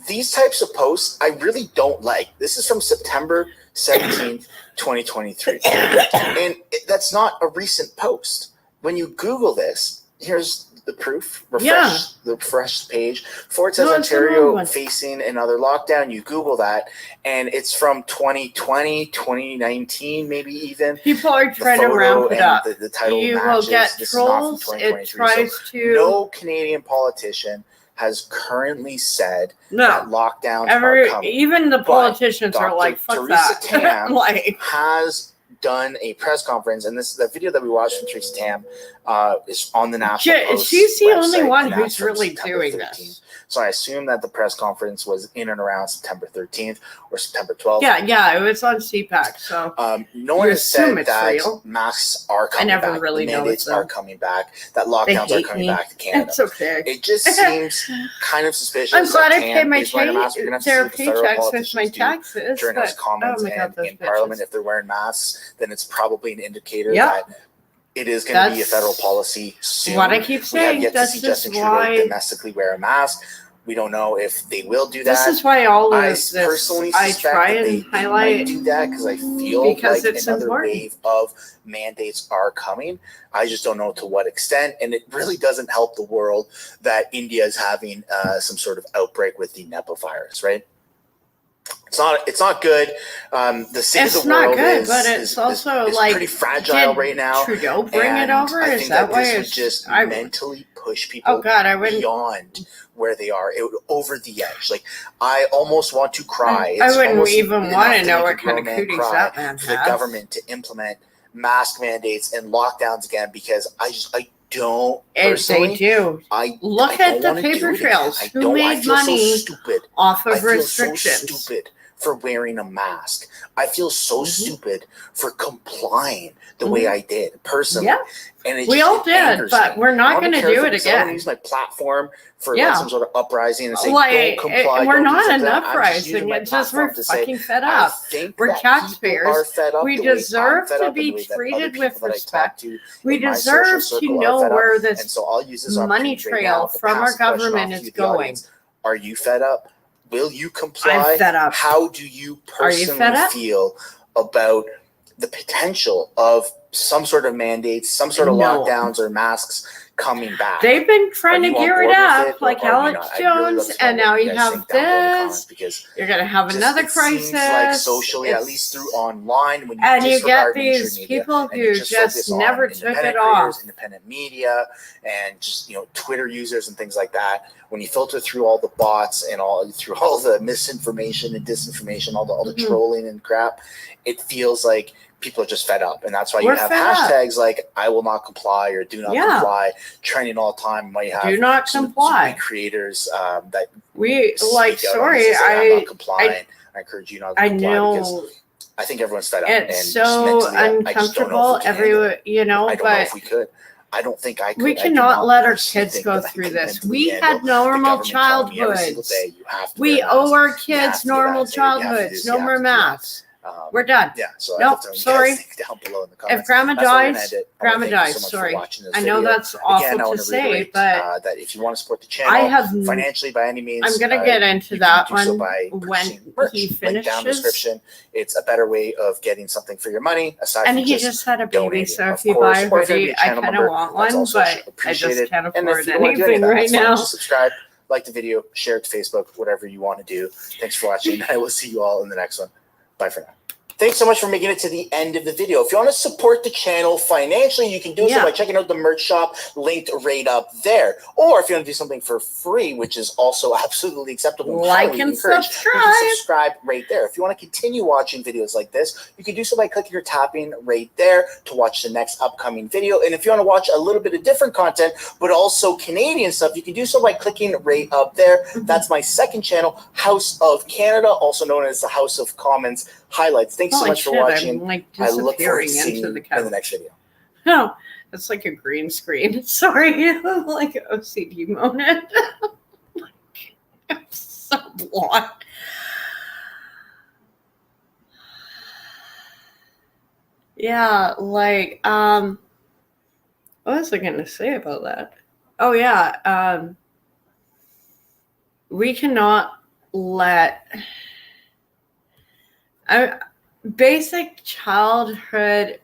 S10: these types of posts I really don't like. This is from September 17th, 2023. And that's not a recent post. When you Google this, here's the proof. The refresh page. Ford says Ontario facing another lockdown. You Google that, and it's from 2020, 2019, maybe even.
S1: People are trying to ramp it up.
S10: The title
S1: you
S10: matches.
S1: will get
S10: this
S1: trolls.
S10: Is not from 2023.
S1: It tries to.
S10: No Canadian politician has currently said that lockdowns are coming.
S1: Even the politicians are like, fuck
S10: Theresa
S1: that.
S10: Tam
S1: like,
S10: has done a press conference, and this is the video that we watched from Theresa Tam is on the National Post.
S1: She's the only
S10: website,
S1: one
S10: and
S1: who's
S10: from
S1: really
S10: September
S1: doing
S10: 13th.
S1: this.
S10: So I assume that the press conference was in and around September 13th or September 12th.
S1: Yeah, it was on CPAC. So
S10: no one has said that
S1: real.
S10: Masks are coming back.
S1: I never really know
S10: mandates are coming back. That lockdowns are coming back to Canada.
S1: It's okay.
S10: It just seems kind of suspicious.
S1: I'm glad I pay my
S10: their
S1: paychecks with my taxes.
S10: During those comments in Parliament, if they're wearing masks, then it's probably an indicator that it is going to be a federal policy soon.
S1: What I keep saying.
S10: We have yet to see Justin Trudeau domestically wear a mask. We don't know if they will do that.
S1: This is why all of
S10: this I
S1: try and highlight
S10: do that because I feel like another wave of mandates are coming. I just don't know to what extent, and it really doesn't help the world that India is having some sort of outbreak with the Nipah virus, right? It's not good. The state of the world is
S1: also
S10: pretty fragile right now.
S1: Trudeau bring it over?
S10: I think
S1: is that why
S10: this would just mentally push people beyond where they are. It would over the edge. Like I almost want to cry.
S1: I wouldn't even want to know what kind of cooties that man
S10: has. For the government to implement mask mandates and lockdowns again because I don't personally.
S1: They do. Look at the paper trails. Who made money off of restrictions?
S10: So stupid for wearing a mask. I feel so stupid for complying the way I did personally.
S1: Yeah.
S10: And
S1: we all did, but we're not going to do it again.
S10: I use my platform for some sort of uprising and say, don't comply.
S1: We're not an uprising. It's just we're fucking fed up. We're taxpayers. We deserve to be treated with respect. We deserve to know where this money trail from our government is going.
S10: Are you fed up? Will you comply?
S1: I'm fed up.
S10: How do you personally feel about the potential of some sort of mandates, some sort of lockdowns or masks coming back.
S1: They've been trying to gear it up, like Alex Jones, and now you have this.
S10: Because
S1: you're going to have another crisis.
S10: Seems like socially, at least through online, when you
S1: and you get
S10: disregard
S1: these
S10: media
S1: people who just never took it off.
S10: Independent media and just Twitter users and things like that. When you filter through all the bots and through all the misinformation and disinformation, all the trolling and crap, it feels like people are just fed up, and that's why you have hashtags like "I will not comply" or "Do not comply" trending all the time. Why you have
S1: do not comply
S10: creators that
S1: we like. Sorry,
S10: I'm not complying. I encourage you not to comply.
S1: I know.
S10: Because I think everyone's fed up.
S1: It's so uncomfortable everywhere,
S10: I don't know if we could. I don't think I could.
S1: We cannot let our kids go through this. We had normal childhoods. We owe our kids normal childhoods. No more masks. We're done.
S10: Yeah. So
S1: sorry.
S10: Down below in the comments.
S1: If grandma dies, grandma dies. Sorry. I know that's awful to say, but
S10: that if you want to support the channel,
S1: I have
S10: financially by any means,
S1: I'm going to get into that one
S10: when
S1: he finishes.
S10: Down description. It's a better way of getting something for your money. Aside
S1: and
S10: from
S1: he just had a baby, so if you buy a hoodie, I kind of want one, but I just can't afford anything right now.
S10: Just subscribe. Like the video, share it to Facebook, whatever you want to do. Thanks for watching. I will see you all in the next one. Bye for now. Thanks so much for making it to the end of the video. If you want to support the channel financially, you can do so by checking out the merch shop linked right up there. Or if you want to do something for free, which is also absolutely acceptable,
S1: like and subscribe.
S10: You can subscribe right there. If you want to continue watching videos like this, you can do so by clicking or tapping right there to watch the next upcoming video. And if you want to watch a little bit of different content, but also Canadian stuff, you can do so by clicking right up there. That's my second channel, House of Canada, also known as the House of Commons Highlights. Thanks so much for watching.
S1: I
S10: look forward to seeing you in the next video.
S1: No, it's like a green screen. Sorry, like an OCD moment. I'm so blonde. Yeah, like, what was I going to say about that? Oh, yeah. We cannot let basic childhood,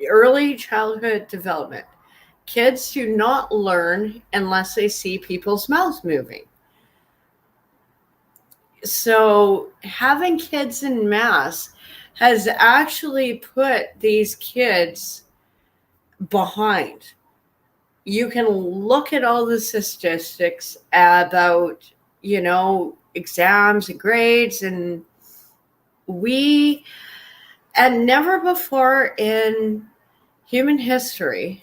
S1: early childhood development. Kids do not learn unless they see people's mouths moving. So having kids in mass has actually put these kids behind. You can look at all the statistics about, exams and grades, and never before in human history,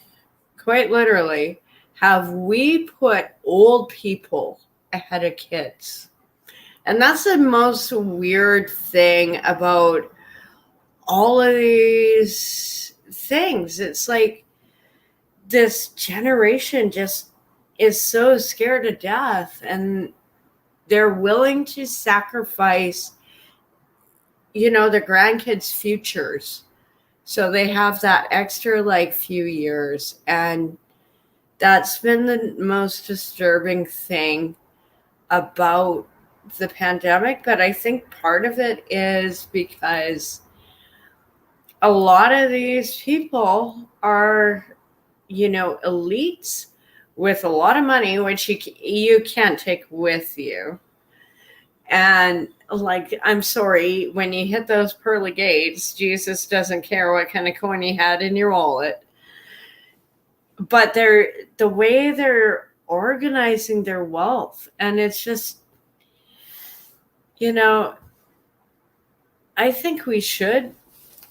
S1: quite literally, have we put old people ahead of kids. And that's the most weird thing about all of these things. It's like this generation just is so scared to death, and they're willing to sacrifice their grandkids' futures. So they have that extra few years. And that's been the most disturbing thing about the pandemic. But I think part of it is because a lot of these people are, elites with a lot of money, which you can't take with you. And I'm sorry, when you hit those pearly gates, Jesus doesn't care what kind of coin you had in your wallet. But the way they're organizing their wealth, and it's just, I think we should,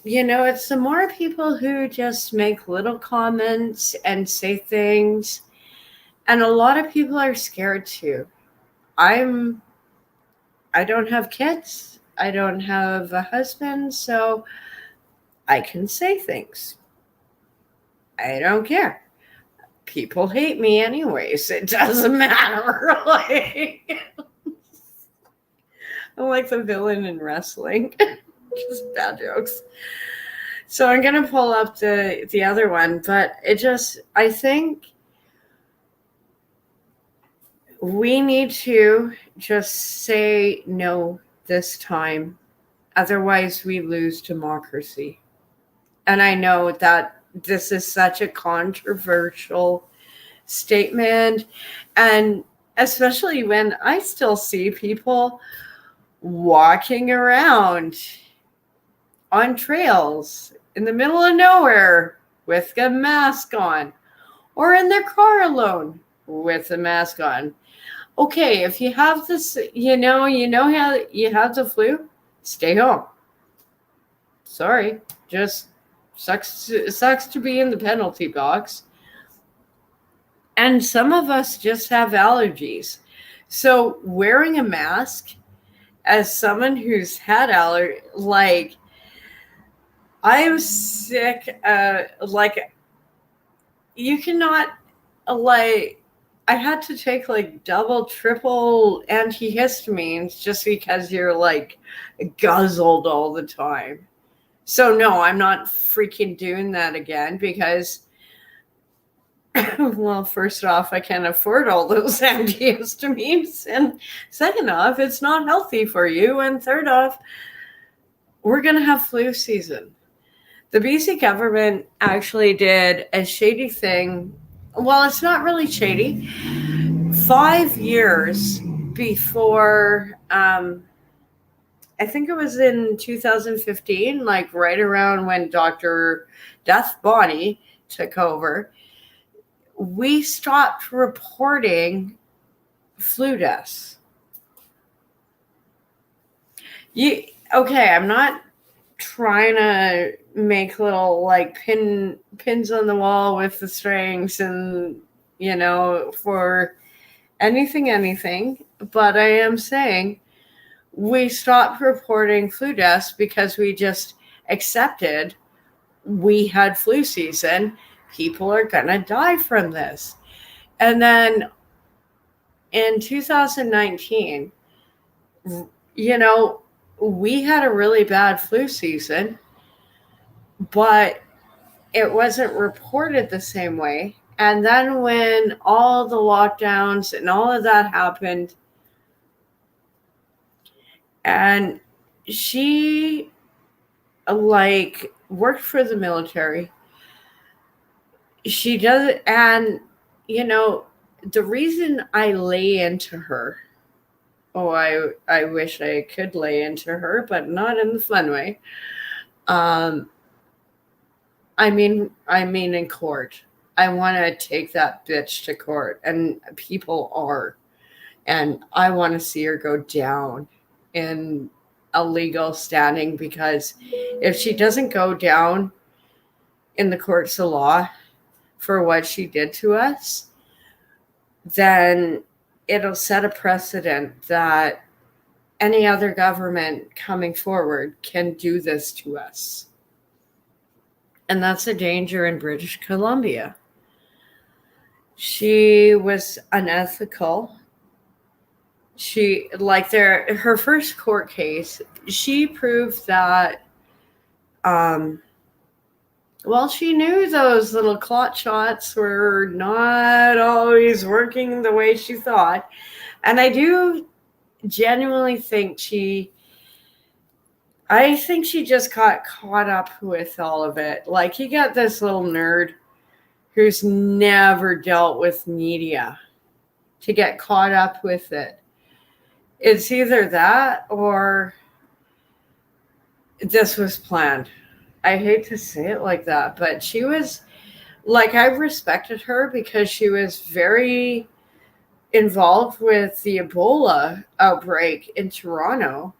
S1: it's the more people who just make little comments and say things. And a lot of people are scared too. I don't have kids. I don't have a husband, so I can say things. I don't care. People hate me anyways. It doesn't matter. I'm like the villain in wrestling. Just bad jokes. So I'm going to pull up the other one, but I think we need to just say no this time. Otherwise, we lose democracy. And I know that this is such a controversial statement. And especially when I still see people walking around on trails in the middle of nowhere with a mask on, or in their car alone with a mask on. Okay, if you have this, you know how you have the flu, stay home. Sorry, just sucks to be in the penalty box. And some of us just have allergies. So wearing a mask, as someone who's had allergies, like, I'm sick, like, you cannot, like, I had to take like double, triple antihistamines just because you're like guzzled all the time. So no, I'm not freaking doing that again because, well, first off, I can't afford all those antihistamines. And second off, it's not healthy for you. And third off, we're going to have flu season. The BC government actually did a shady thing. Well, it's not really shady. 5 years before, I think it was in 2015, like right around when Dr. Death Bonnie took over, we stopped reporting flu deaths. Okay, I'm not trying to make little like pins on the wall with the strings and, for anything, but I am saying we stopped reporting flu deaths because we just accepted we had flu season. People are going to die from this. And then in 2019, we had a really bad flu season, but it wasn't reported the same way. And then when all the lockdowns and all of that happened, and she like worked for the military. She does, and the reason I lay into her, I wish I could lay into her, but not in the fun way. I mean in court. I want to take that bitch to court, and people are, and I want to see her go down in a legal standing, because if she doesn't go down in the courts of law for what she did to us, then it'll set a precedent that any other government coming forward can do this to us. And that's a danger in British Columbia. She was unethical. Her first court case, she proved that, she knew those little clot shots were not always working the way she thought. And I do genuinely think I think she just got caught up with all of it. Like, you got this little nerd who's never dealt with media to get caught up with it. It's either that or this was planned. I hate to say it like that, but she was, like, I respected her because she was very involved with the Ebola outbreak in Toronto.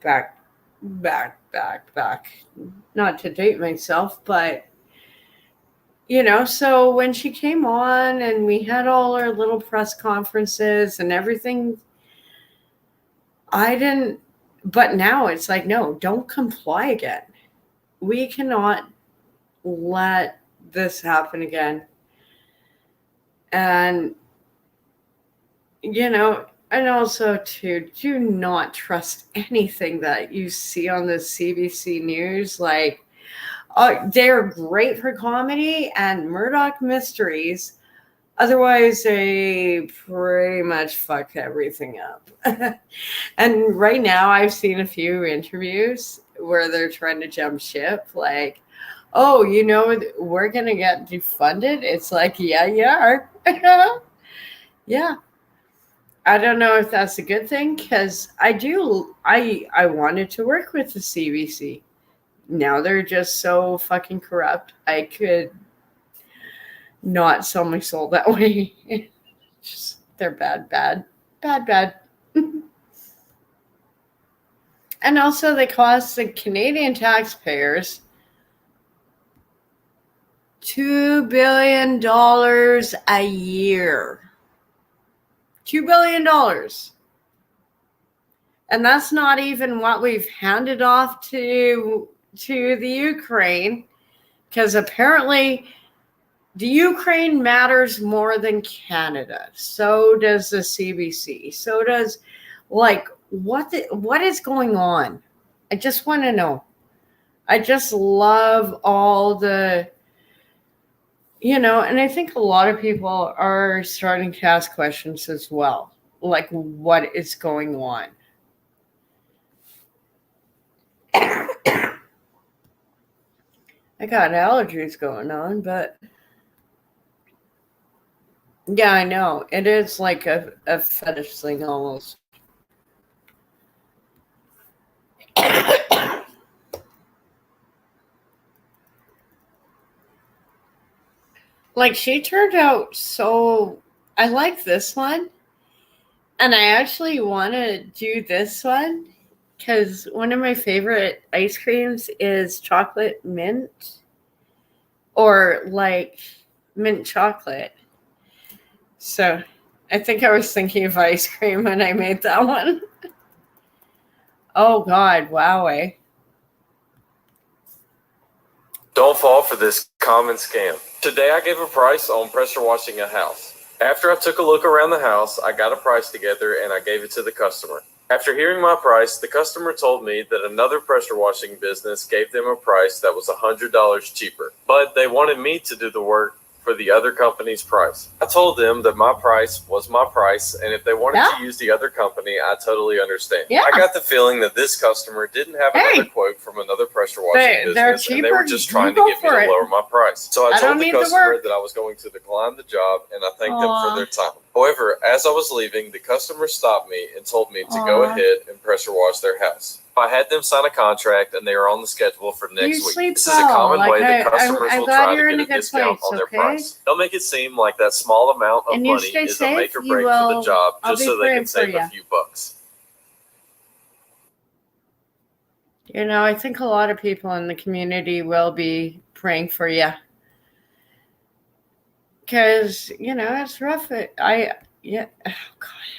S1: Back, not to date myself, but, so when she came on and we had all our little press conferences and everything, but now it's like, no, don't comply again. We cannot let this happen again. And, and also, too, do not trust anything that you see on the CBC News. Like, they're great for comedy and Murdoch mysteries. Otherwise, they pretty much fuck everything up. And right now, I've seen a few interviews where they're trying to jump ship. Like, oh, we're going to get defunded. It's like, yeah, you are. Yeah. I don't know if that's a good thing because I wanted to work with the CBC. Now they're just so fucking corrupt. I could not sell my soul that way. Just, they're bad. And also they cost the Canadian taxpayers $2 billion a year. $2 billion. And that's not even what we've handed off to the Ukraine, because apparently the Ukraine matters more than Canada. So does the CBC. So does, like, what is going on? I just want to know. I just love all the, and I think a lot of people are starting to ask questions as well. Like, what is going on? I got allergies going on, but yeah, I know. It is like a fetish thing almost. Like, she turned out so... I like this one. And I actually want to do this one because one of my favorite ice creams is chocolate mint, or like mint chocolate. So I think I was thinking of ice cream when I made that one. Oh God, wow.
S16: Don't fall for this common scam. Today I gave a price on pressure washing a house. After I took a look around the house, I got a price together and I gave it to the customer. After hearing my price, the customer told me that another pressure washing business gave them a price that was $100 cheaper, but they wanted me to do the work for the other company's price. I told them that my price was my price, and if they wanted to use the other company, I totally understand. I got the feeling that this customer didn't have another quote from another pressure washing business, and they were just trying to get me to lower my price. So I told the customer that I was going to decline the job, and I thanked them for their time. However, as I was leaving, the customer stopped me and told me to go ahead and pressure wash their house. I had them sign a contract, and they are on the schedule for next week. This is a common way that customers will try to get a discount on their price. They'll make it seem like that small amount of money is a make or break for the job, just so they can save a few bucks.
S1: I think a lot of people in the community will be praying for you. Because, it's rough. Oh God, I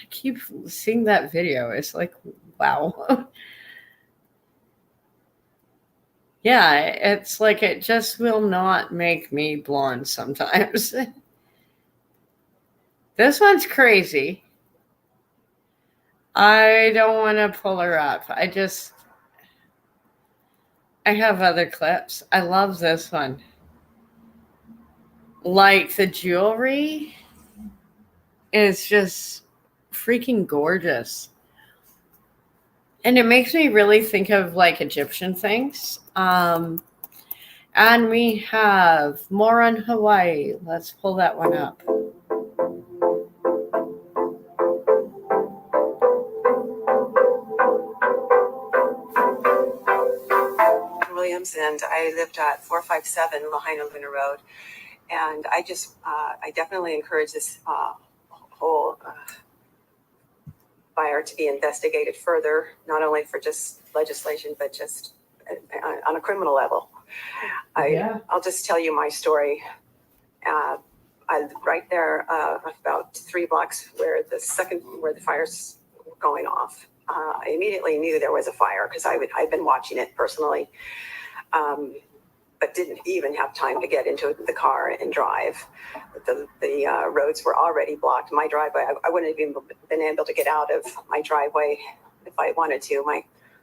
S1: keep seeing that video. It's like, wow. Yeah, it's like it just will not make me blonde sometimes. This one's crazy. I don't want to pull her up. I have other clips. I love this one. Like, the jewelry is just freaking gorgeous. And it makes me really think of like Egyptian things. And we have more on Hawaii. Let's pull that one up.
S17: Williams, and I lived at 457 Lahaina Luna Road. And I definitely encourage this whole fire to be investigated further, not only for just legislation, but just on a criminal level. I'll just tell you my story. I right there, about 3 blocks where the fire's going off. I immediately knew there was a fire because I'd been watching it personally, but didn't even have time to get into the car and drive. The roads were already blocked. My driveway, I wouldn't have even been able to get out of my driveway if I wanted to.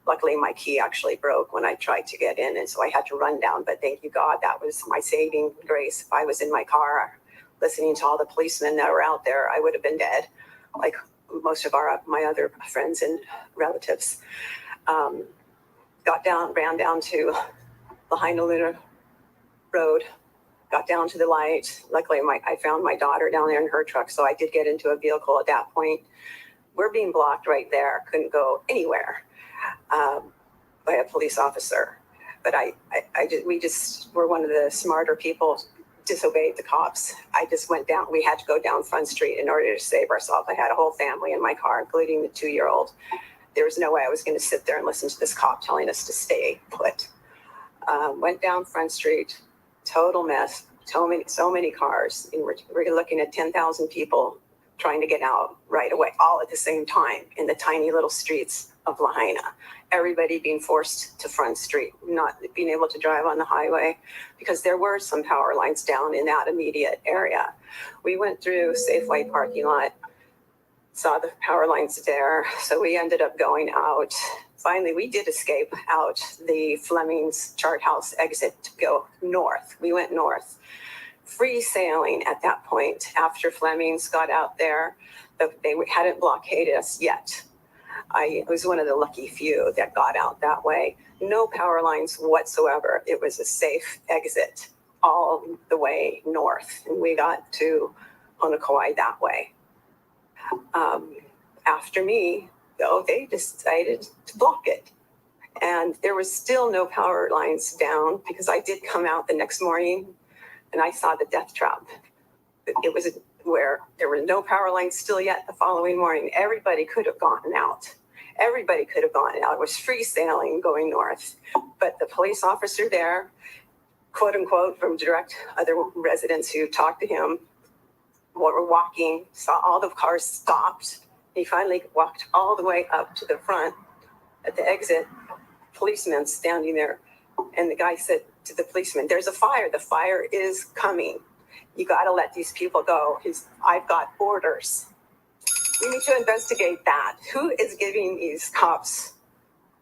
S17: Luckily, my key actually broke when I tried to get in, and so I had to run down. But thank you, God, that was my saving grace. If I was in my car listening to all the policemen that were out there, I would have been dead, like most of my other friends and relatives. Ran down to Lahaina Luna road, got down to the light. Luckily, I found my daughter down there in her truck, so I did get into a vehicle at that point. We're being blocked right there. Couldn't go anywhere by a police officer. But we were one of the smarter people, disobeyed the cops. I just went down. We had to go down Front Street in order to save ourselves. I had a whole family in my car, including the 2-year-old. There was no way I was going to sit there and listen to this cop telling us to stay put. Went down Front Street, total mess, so many cars. And we're looking at 10,000 people trying to get out right away, all at the same time in the tiny little streets of Lahaina. Everybody being forced to Front Street, not being able to drive on the highway because there were some power lines down in that immediate area. We went through Safeway parking lot, saw the power lines there, so we ended up going out. Finally, we did escape out the Fleming's Chart House exit to go north. We went north. Free sailing at that point after Fleming's got out there. They hadn't blockaded us yet. I was one of the lucky few that got out that way. No power lines whatsoever. It was a safe exit all the way north. And we got to Honokawai that way. After me, though, they decided to block it. And there was still no power lines down because I did come out the next morning and I saw the death trap. It was where there were no power lines still yet the following morning. Everybody could have gone out. Everybody could have gone out. It was free sailing going north. But the police officer there, quote unquote, from direct other residents who talked to him, were walking, saw all the cars stopped. He finally walked all the way up to the front at the exit, policeman standing there. And the guy said to the policeman, "There's a fire. The fire is coming. You got to let these people go. I've got orders." We need to investigate that. Who is giving these cops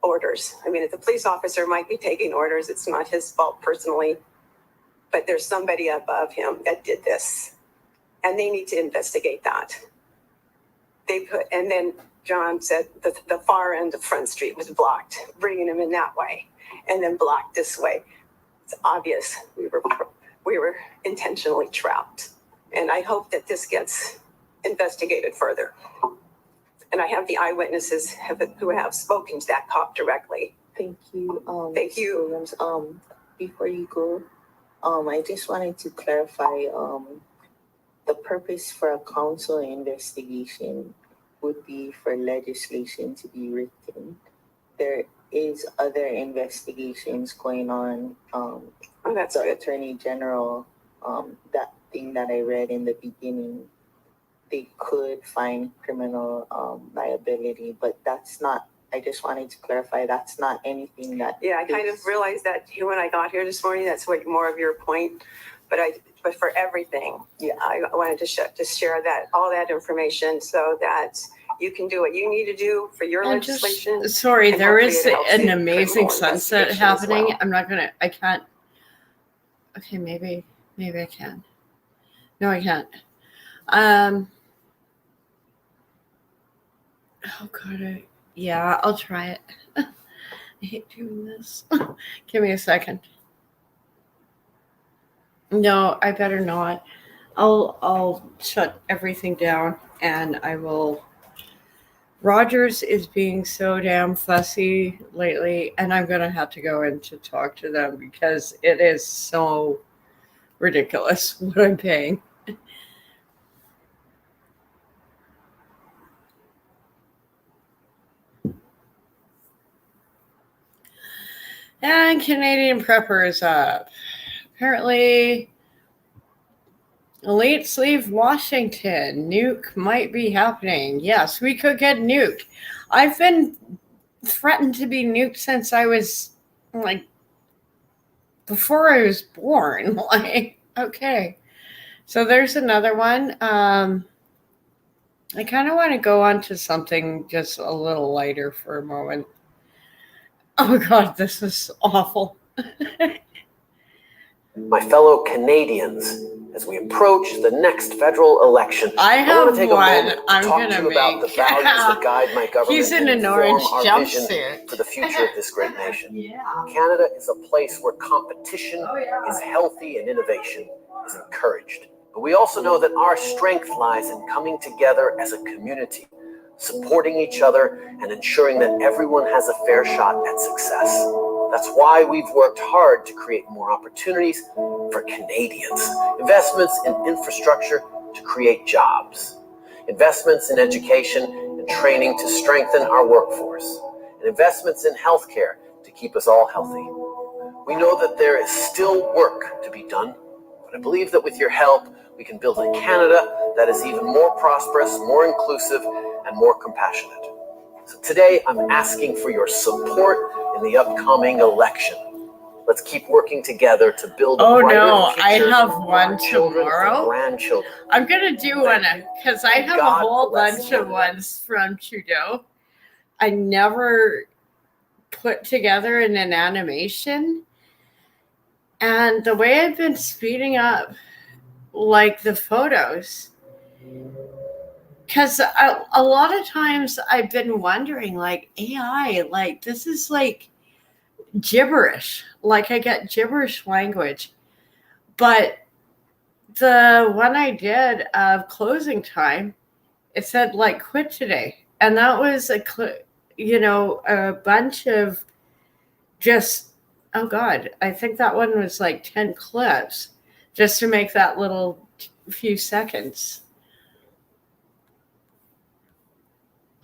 S17: orders? I mean, if the police officer might be taking orders, it's not his fault personally, but there's somebody above him that did this, and they need to investigate that. And then John said the far end of Front Street was blocked, bringing him in that way, and then blocked this way. It's obvious we were intentionally trapped, and I hope that this gets investigated further. And I have the eyewitnesses who have spoken to that cop directly.
S18: Thank you.
S17: Thank you.
S18: Williams. Before you go, I just wanted to clarify the purpose for a council investigation would be for legislation to be written. There is other investigations going on.
S17: That's
S18: the
S17: good.
S18: Attorney General, that thing that I read in the beginning, they could find criminal liability, but that's not, I just wanted to clarify, that's not anything that...
S17: Yeah, I kind of realized that when I got here this morning, that's what more of your point, but for everything, yeah, I wanted to share that, all that information so that you can do what you need to do for your legislation.
S1: Sorry, there is an amazing sunset happening. Well. I'm not gonna, I can't. Okay, maybe I can. No, I can't. Oh God, yeah, I'll try it. I hate doing this. Give me a second. No, I better not. I'll shut everything down and I will. Rogers is being so damn fussy lately, and I'm going to have to go in to talk to them because it is so ridiculous what I'm paying. And Canadian Prepper is up. Apparently, Elite Sleeve Washington. Nuke might be happening. Yes, we could get nuked. I've been threatened to be nuked since I was, before I was born. Okay. So there's another one. I kind of want to go on to something just a little lighter for a moment. Oh, God, this is awful.
S9: My fellow Canadians, as we approach the next federal election.
S1: I want to take
S9: one.
S1: A moment
S9: to talk to you about the values that guide my government.
S1: He's in an orange
S9: jumpsuit for the future of this great nation. Canada is a place where competition is healthy and innovation is encouraged. But we also know that our strength lies in coming together as a community, supporting each other and ensuring that everyone has a fair shot at success. That's why we've worked hard to create more opportunities for Canadians. Investments in infrastructure to create jobs. Investments in education and training to strengthen our workforce. And investments in healthcare to keep us all healthy. We know that there is still work to be done, but I believe that with your help, we can build a Canada that is even more prosperous, more inclusive, and more compassionate. So today, I'm asking for your support in the upcoming election. Let's keep working together to build a brighter future.
S1: I have one tomorrow.
S9: Grandchildren.
S1: I'm gonna do one because I have a whole bunch of ones from Trudeau. I never put together in an animation, and the way I've been speeding up, like the photos. Because a lot of times I've been wondering, like, AI, like, this is like gibberish. Like, I get gibberish language. But the one I did of closing time, it said, like, quit today. And that was a bunch of just, oh, God, I think that one was like 10 clips just to make that little few seconds.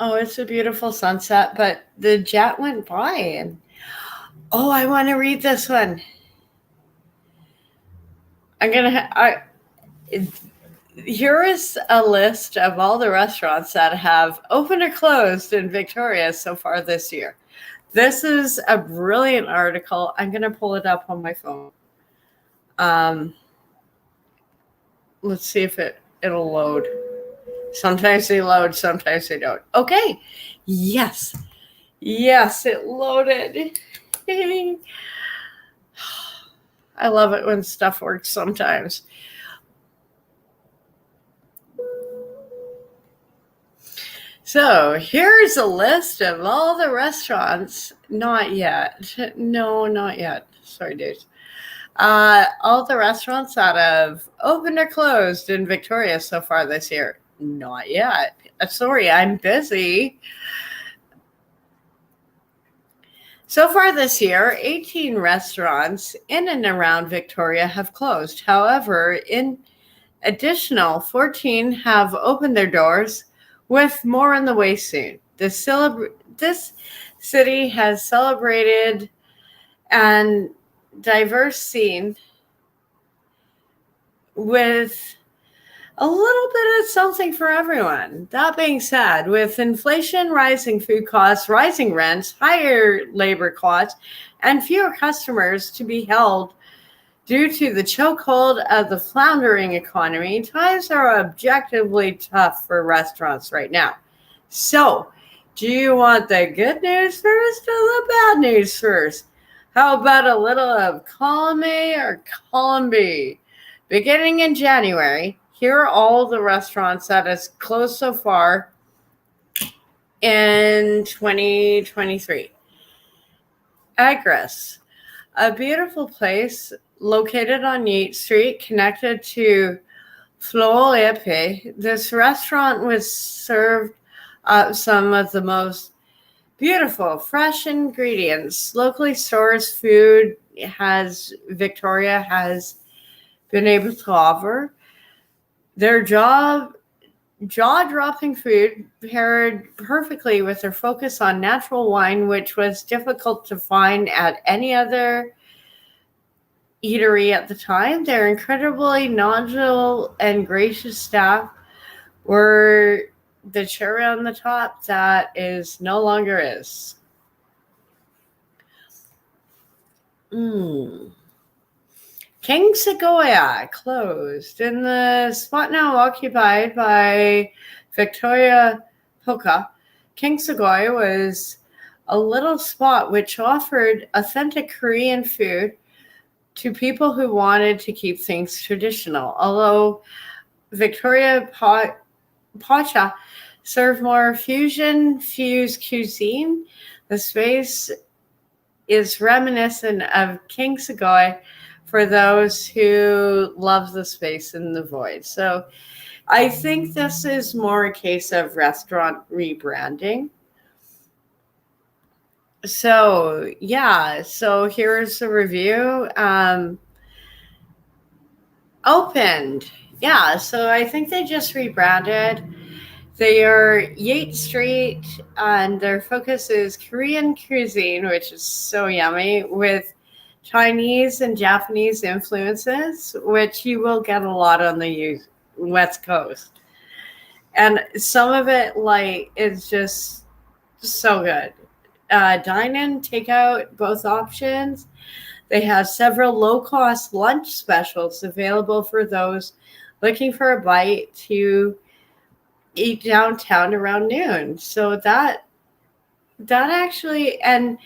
S1: Oh, it's a beautiful sunset, but the jet went by and I want to read this one. Here is a list of all the restaurants that have opened or closed in Victoria so far this year. This is a brilliant article. I'm going to pull it up on my phone. Let's see if it'll load. Sometimes they load, sometimes they don't. Okay. Yes, it loaded. I love it when stuff works sometimes. So here's a list of all the restaurants. Not yet. No, not yet. Sorry, dudes. All the restaurants that have opened or closed in Victoria so far this year. Not yet. Sorry, I'm busy. So far this year, 18 restaurants in and around Victoria have closed. However, in additional 14 have opened their doors, with more on the way soon. This city has celebrated a diverse scene with a little bit of something for everyone. That being said, with inflation, rising food costs, rising rents, higher labor costs, and fewer customers to be held due to the chokehold of the floundering economy, times are objectively tough for restaurants right now. So, do you want the good news first or the bad news first? How about a little of column A or column B? Beginning in January, here are all the restaurants that has closed so far in 2023. Agres, a beautiful place located on Yeat Street, connected to Fleur-Épée. This restaurant was served some of the most beautiful, fresh ingredients, locally sourced food Victoria has been able to offer. Their jaw-dropping food paired perfectly with their focus on natural wine, which was difficult to find at any other eatery at the time. Their incredibly knowledgeable and gracious staff were the cherry on the top that is no longer is. King Segoya closed, and the spot now occupied by Victoria Hoka. King Segoya was a little spot which offered authentic Korean food to people who wanted to keep things traditional. Although Victoria Pacha served more fused cuisine, the space is reminiscent of King Sugoi for those who love the space and the void. So I think this is more a case of restaurant rebranding. So yeah, so here's a review. Opened. Yeah, so I think they just rebranded. They are Yates Street, and their focus is Korean cuisine, which is so yummy, with Chinese and Japanese influences, which you will get a lot on the West Coast. And some of it, like, is just so good. Dine-in, takeout, both options. They have several low-cost lunch specials available for those looking for a bite to eat downtown around noon. So that actually, and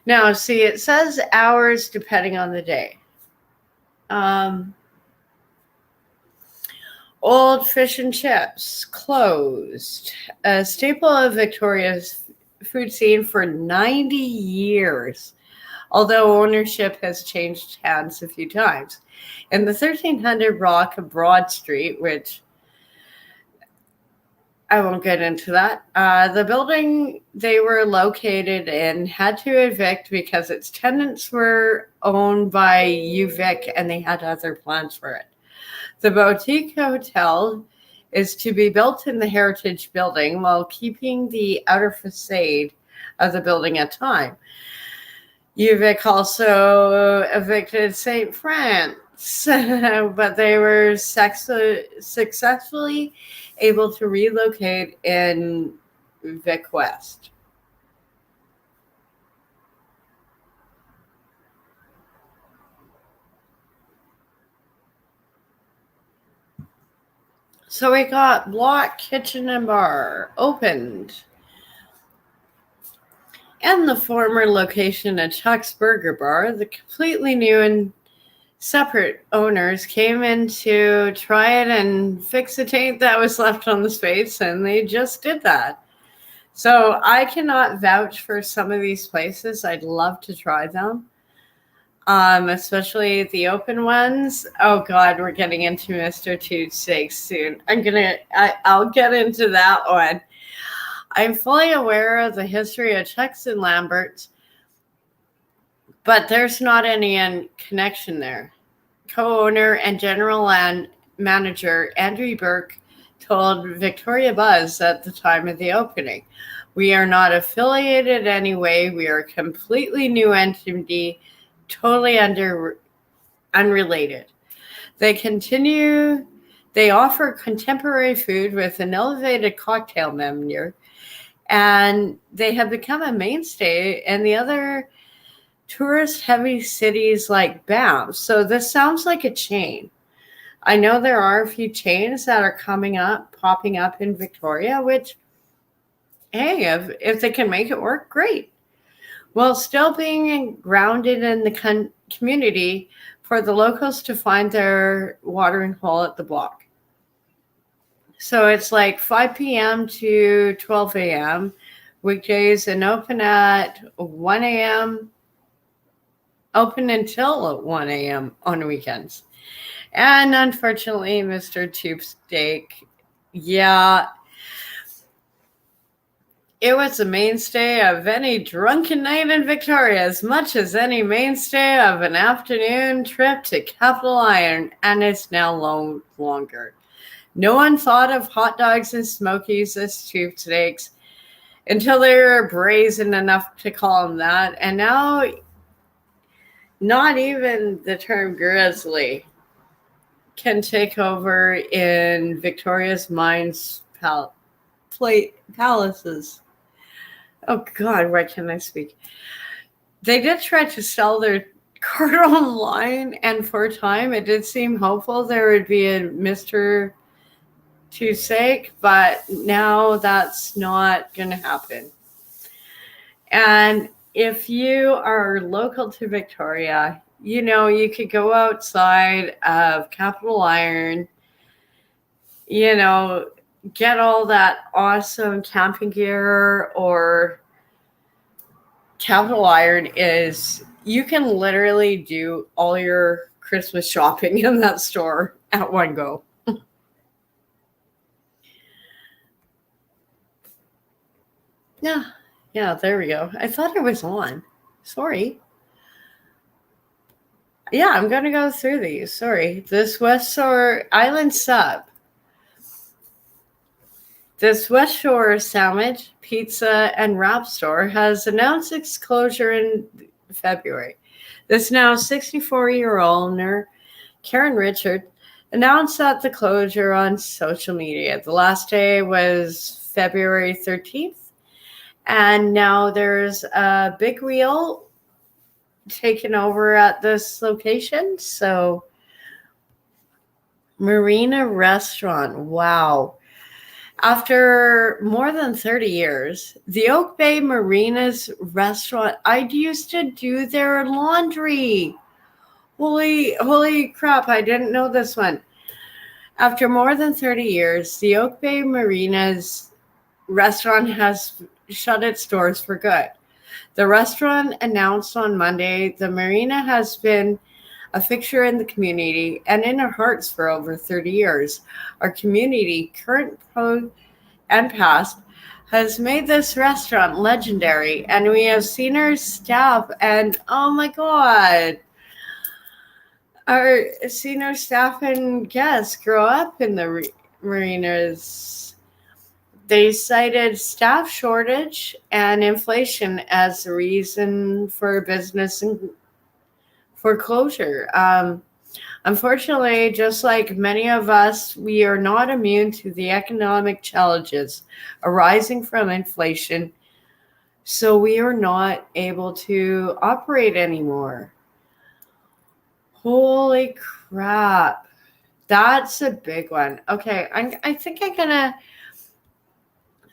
S1: now see, it says hours depending on the day. Old Fish and Chips closed, a staple of Victoria's food scene for 90 years, although ownership has changed hands a few times. In the 1300 block of Broad Street, which I won't get into that. The building they were located in had to evict because its tenants were owned by UVic and they had other plans for it. The boutique hotel is to be built in the Heritage Building while keeping the outer facade of the building at time. UVic also evicted St. France, but they were successfully able to relocate in Vic West. So we got Block Kitchen and Bar opened. And the former location of Chuck's Burger Bar, the completely new and separate owners came in to try it and fix the taint that was left on the space, and they just did that. So I cannot vouch for some of these places. I'd love to try them, especially the open ones. Oh God, we're getting into Mr. Two Steaks soon. I'll get into that one. I'm fully aware of the history of Chuck's and Lambert's, but there's not any connection there. Co-owner and general land manager Andrew Burke told Victoria Buzz at the time of the opening, "We are not affiliated anyway. We are a completely new entity, totally unrelated. They offer contemporary food with an elevated cocktail menu, and they have become a mainstay in the other tourist-heavy cities like Banff." So this sounds like a chain. I know there are a few chains that are popping up in Victoria, which, hey, if they can make it work, great. While still being grounded in the community for the locals to find their watering hole at the block. So it's like 5 p.m. to 12 a.m. weekdays and open at 1 a.m. Open until 1 a.m. on weekends. And unfortunately, Mr. Tube Steak, yeah, it was a mainstay of any drunken night in Victoria, as much as any mainstay of an afternoon trip to Capital Iron, and it's now no longer. No one thought of hot dogs and smokies as tube steaks until they were brazen enough to call them that, and now not even the term grizzly can take over in Victoria's Mines palaces. Oh God, why can't I speak? They did try to sell their card online, and for a time it did seem hopeful there would be a Mr. Two-sake, but now that's not going to happen. And if you are local to Victoria, you could go outside of Capital Iron, get all that awesome camping gear. Or Capital Iron you can literally do all your Christmas shopping in that store at one go. Yeah, there we go. I thought it was on. Sorry. Yeah, I'm going to go through these. Sorry. This West Shore Island Sub. This West Shore sandwich, pizza, and wrap store has announced its closure in February. This now 64-year-old owner, Karen Richard, announced that the closure on social media. The last day was February 13th. And now there's a big wheel taken over at this location. So, Marina Restaurant. Wow. After more than 30 years, the Oak Bay Marina's restaurant, I used to do their laundry. Holy crap, I didn't know this one. After more than 30 years, the Oak Bay Marina's restaurant has shut its doors for good. The restaurant announced on Monday the marina has been a fixture in the community and in our hearts for over 30 years. Our community, current and past, has made this restaurant legendary, and we have seen our staff, and oh my God, seen our staff and guests grow up in the marinas. They cited staff shortage and inflation as the reason for business and foreclosure. Unfortunately, just like many of us, we are not immune to the economic challenges arising from inflation, so we are not able to operate anymore. Holy crap. That's a big one. Okay, I think I'm going to...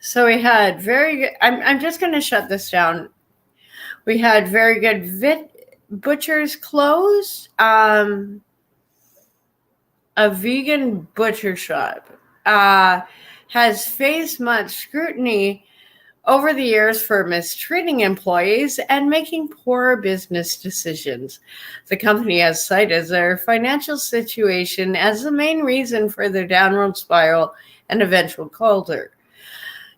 S1: So we had very good... I'm just going to shut this down. We had very good butchers closed. A vegan butcher shop has faced much scrutiny over the years for mistreating employees and making poor business decisions. The company has cited their financial situation as the main reason for their downward spiral and eventual closure.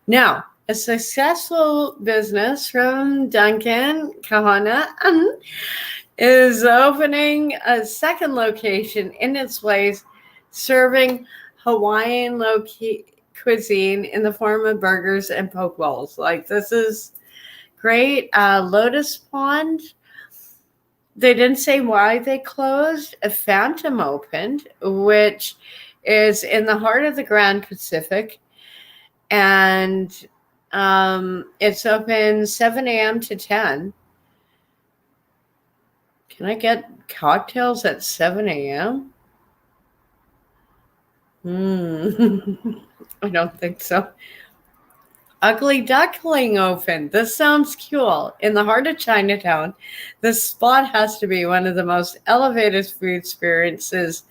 S1: Now, a successful business from Duncan Kahana is opening a second location in its place, serving Hawaiian cuisine in the form of burgers and poke bowls. Like, this is great. Lotus Pond, they didn't say why they closed. A Phantom opened, which is in the heart of the Grand Pacific, and it's open 7 a.m. to 10. Can I get cocktails at 7 a.m.? I don't think so. Ugly Duckling open. This sounds cool. In the heart of Chinatown, this spot has to be one of the most elevated food experiences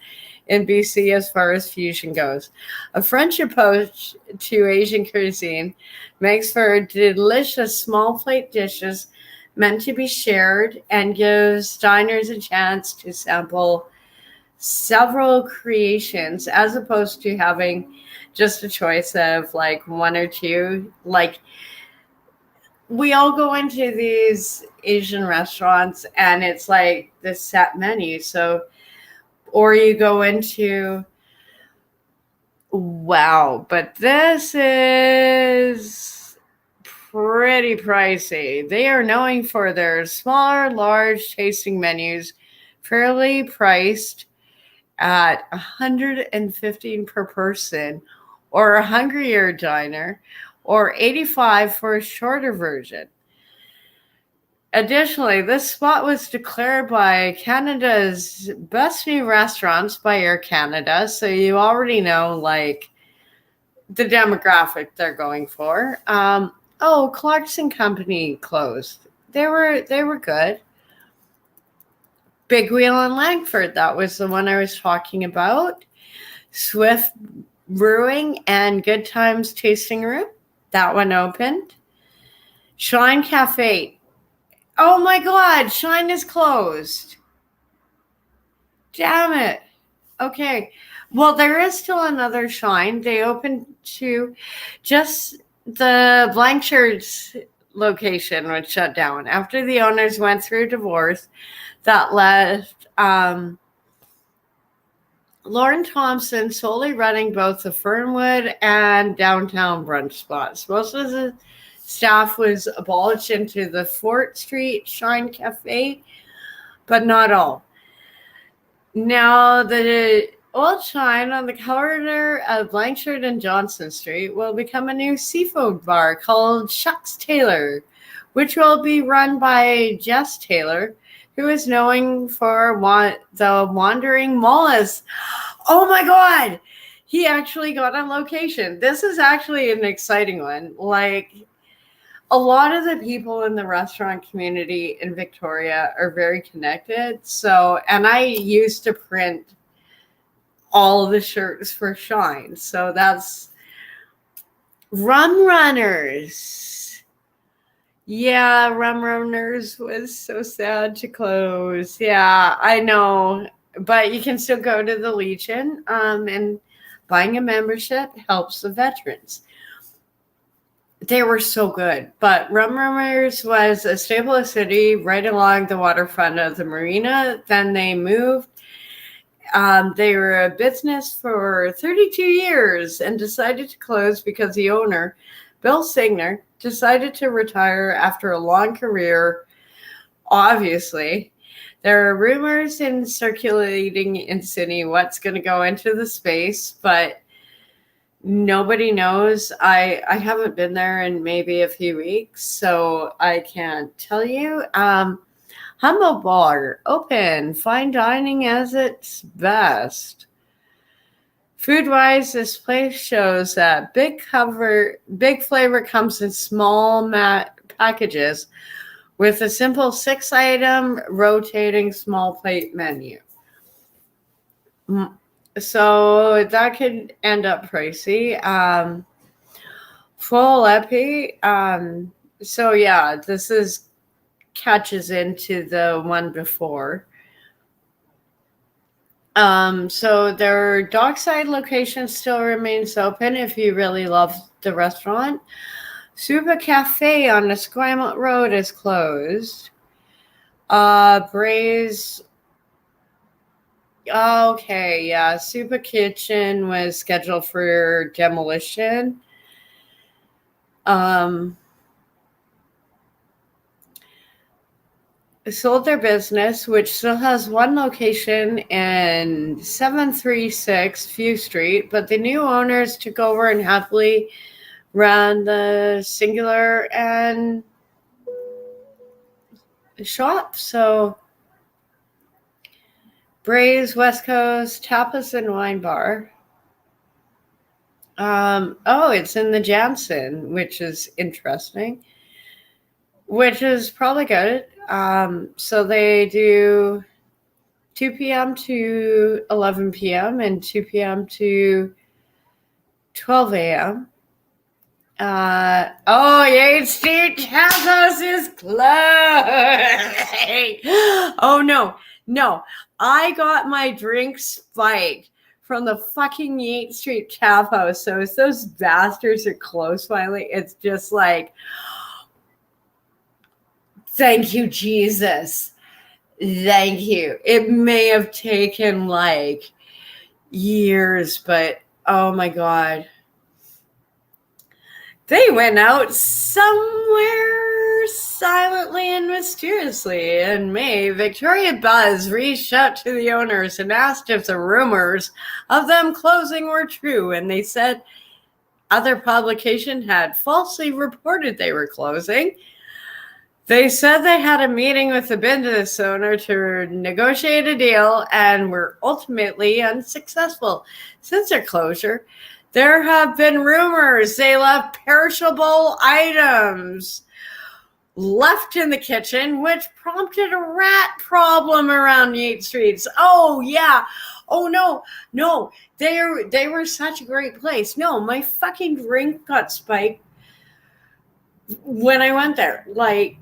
S1: in BC as far as fusion goes. A French approach to Asian cuisine makes for delicious small plate dishes meant to be shared and gives diners a chance to sample several creations as opposed to having just a choice of like one or two. Like, we all go into these Asian restaurants and it's like the set menu. So, or you go into, wow, but this is pretty pricey. They are known for their smaller, large tasting menus, fairly priced at $115 per person, or a hungrier diner, or $85 for a shorter version. Additionally, this spot was declared by Canada's Best New Restaurants by Air Canada, so you already know, like, the demographic they're going for. Clarkson Company closed. they were good. Big Wheel in Langford, that was the one I was talking about. Swift Brewing and Good Times Tasting Room, that one opened. Shine Cafe. Oh my God, Shine is closed. Damn it. Okay. Well, there is still another Shine. They opened to just the Blanchard's location was shut down after the owners went through divorce. That left Lauren Thompson solely running both the Fernwood and downtown brunch spots. Most of the staff was abolished into the Fort Street Shine Cafe, but not all. Now, the old Shine on the corner of Blanchard and Johnson Street will become a new seafood bar called Shucks Taylor, which will be run by Jess Taylor, who is known for the Wandering Mollusk. Oh my God! He actually got on location. This is actually an exciting one. Like, a lot of the people in the restaurant community in Victoria are very connected. So, and I used to print all the shirts for Shine. So that's Rum Runners. Yeah, Rum Runners was so sad to close. Yeah, I know. But you can still go to the Legion, and buying a membership helps the veterans. They were so good. But Rum Runners was a staple of the city right along the waterfront of the marina. Then they moved. They were a business for 32 years and decided to close because the owner, Bill Signer, decided to retire after a long career. Obviously, there are rumors circulating in Sydney what's going to go into the space, but nobody knows. I haven't been there in maybe a few weeks, so I can't tell you. Humble Bar, open, fine dining as its best. Food-wise, this place shows that Big Flavor comes in small packages with a simple 6-item rotating small plate menu. So that could end up pricey. Full epi. So yeah, this catches into the one before. So their dockside location still remains open if you really love the restaurant. Super Cafe on Esquimalt Road is closed. Bray's. Okay, yeah. Super Kitchen was scheduled for demolition. Sold their business, which still has one location in 736 View Street, but the new owners took over and happily ran the singular and shop. So Bray's West Coast Tapas and Wine Bar. It's in the Jansen, which is interesting, which is probably good. So they do 2 p.m. to 11 p.m. and 2 p.m. to 12 a.m. Yates Street House is closed. Oh, no. I got my drink spiked from the fucking Yates Street Tap House. So if those bastards are closed finally, it's just like, thank you, Jesus. Thank you. It may have taken like years, but oh my God. They went out somewhere silently and mysteriously. In May, Victoria Buzz reached out to the owners and asked if the rumors of them closing were true, and they said other publication had falsely reported they were closing. They said they had a meeting with the business owner to negotiate a deal and were ultimately unsuccessful. Since their closure, there have been rumors they left perishable items left in the kitchen, which prompted a rat problem around Yates Streets. Oh yeah. Oh no. They were such a great place. No, my fucking drink got spiked when I went there. Like,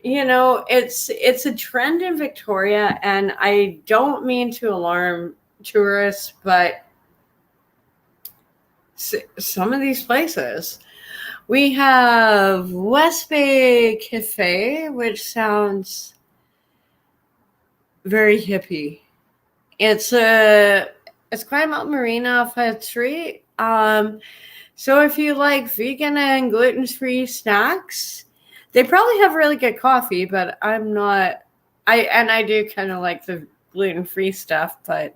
S1: you know, it's a trend in Victoria, and I don't mean to alarm tourists, but some of these places. We have West Bay Cafe, which sounds very hippie. It's quite out Marina off Head Street. So if you like vegan and gluten-free snacks, they probably have really good coffee, but I'm not. I do kind of like the gluten-free stuff, but.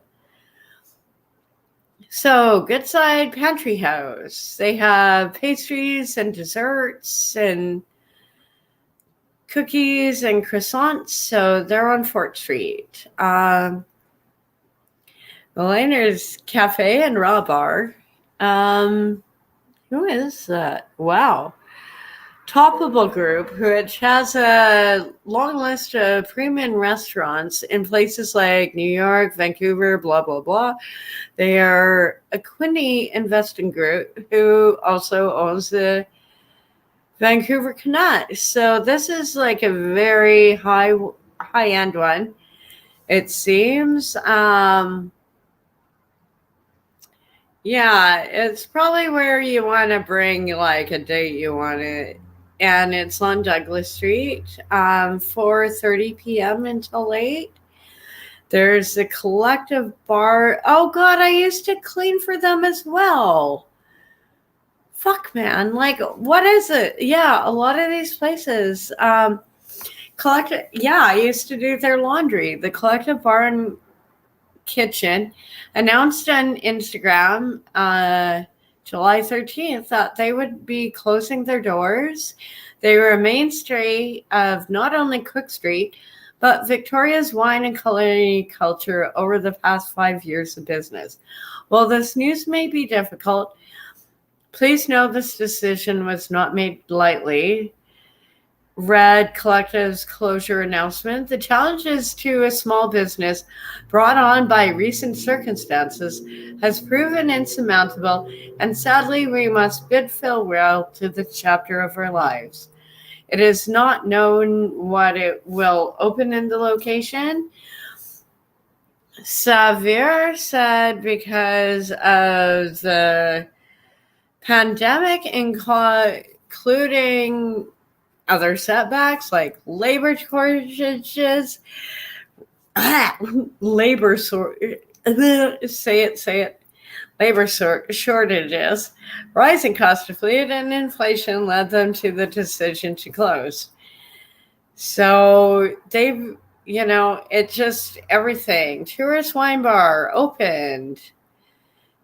S1: So, Goodside Pantry House. They have pastries and desserts and cookies and croissants. So, they're on Fort Street. Milena's Cafe and Raw Bar. Who is that? Wow. Toppable Group, which has a long list of premium restaurants in places like New York, Vancouver, blah, blah, blah. They are a Quinny investing group who also owns the Vancouver Canucks. So this is like a very high-end one, it seems. Yeah, it's probably where you want to bring like a date you want to, and it's on Douglas Street, 4:30 p.m. until late. There's the Collective Bar. Oh God, I used to clean for them as well. Fuck, man, like what is it? Yeah, a lot of these places, Collective. Yeah, I used to do their laundry. The Collective Bar and Kitchen announced on Instagram July 13th that they would be closing their doors. They were a mainstay of not only Cook Street, but Victoria's wine and culinary culture over the past 5 years of business. While this news may be difficult, please know this decision was not made lightly. Read Collective's closure announcement. The challenges to a small business brought on by recent circumstances has proven insurmountable, and sadly we must bid farewell to this chapter of our lives. It is not known what it will open in the location. Xavier said because of the pandemic, including other setbacks like labor shortages, labor shortages, rising cost of food, and inflation led them to the decision to close. So they've, it just everything. Tourist Wine Bar opened.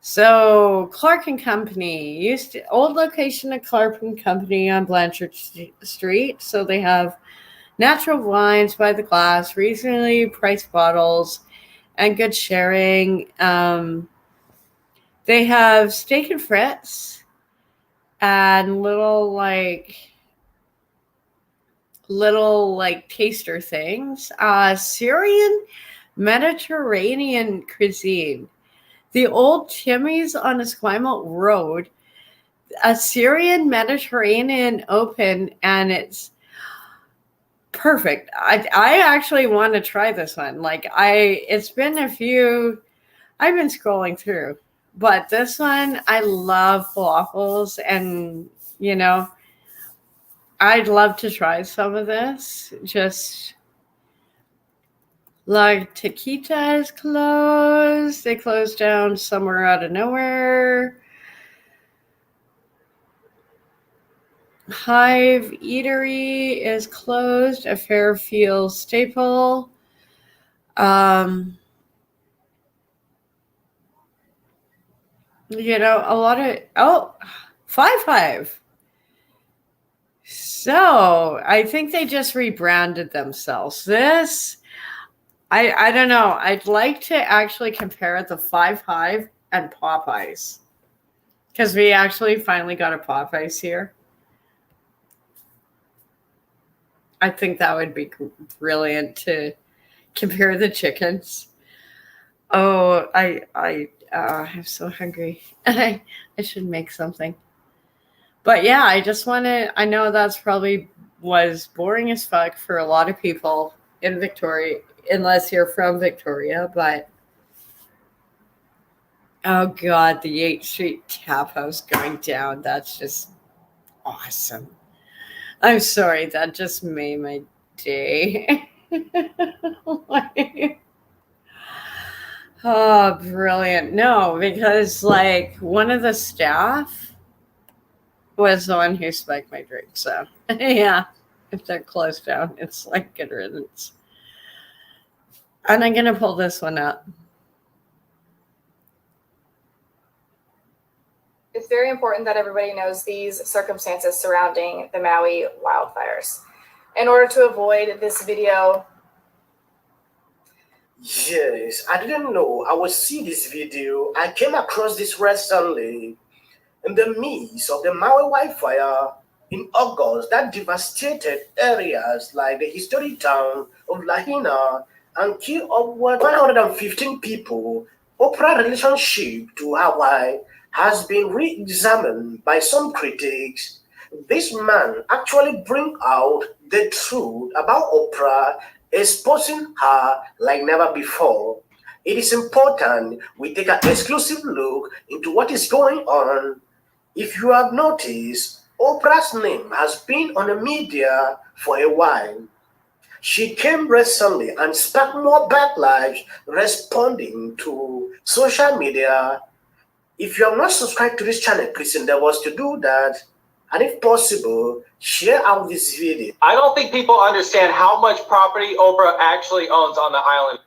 S1: So Clark and Company old location of Clark and Company on Blanchard Street. So they have natural wines by the glass, reasonably priced bottles, and good sharing. They have steak and frites and little taster things. Syrian Mediterranean cuisine. The old Timmy's on Esquimalt Road, a Syrian Mediterranean open, and it's perfect. I actually want to try this one. It's been I've been scrolling through, but this one, I love falafels, and I'd love to try some of this. Just La Taquita is closed. They closed down somewhere out of nowhere. Hive Eatery is closed, a Fairfield staple. A lot of Five. So I think they just rebranded themselves. This, I don't know. I'd like to actually compare the Five Hive and Popeyes, because we actually finally got a Popeyes here. I think that would be brilliant to compare the chickens. Oh, I'm so hungry. I should make something. But yeah, I just want to. I know that's probably was boring as fuck for a lot of people in Victoria, unless you're from Victoria. But oh god, the 8th Street Tap House going down. That's just awesome. I'm sorry, that just made my day. Oh, brilliant. No, because like one of the staff was the one who spiked my drink. So yeah, if they're closed down, it's like good riddance. And I'm gonna pull this one up.
S19: It's very important that everybody knows these circumstances surrounding the Maui wildfires. In order to avoid this video.
S20: Yes, I didn't know I would see this video. I came across this recently in the midst of the Maui wildfire in August that devastated areas like the historic town of Lahaina and killed upward 115 people. Oprah's relationship to Hawaii has been re-examined by some critics. This man actually brings out the truth about Oprah, exposing her like never before. It is important we take an exclusive look into what is going on. If you have noticed, Oprah's name has been on the media for a while. She came recently and sparked more backlash responding to social media. If you have not subscribed to this channel, please endeavor to do that. And if possible, share out this video.
S21: I don't think people understand how much property Oprah actually owns on the island.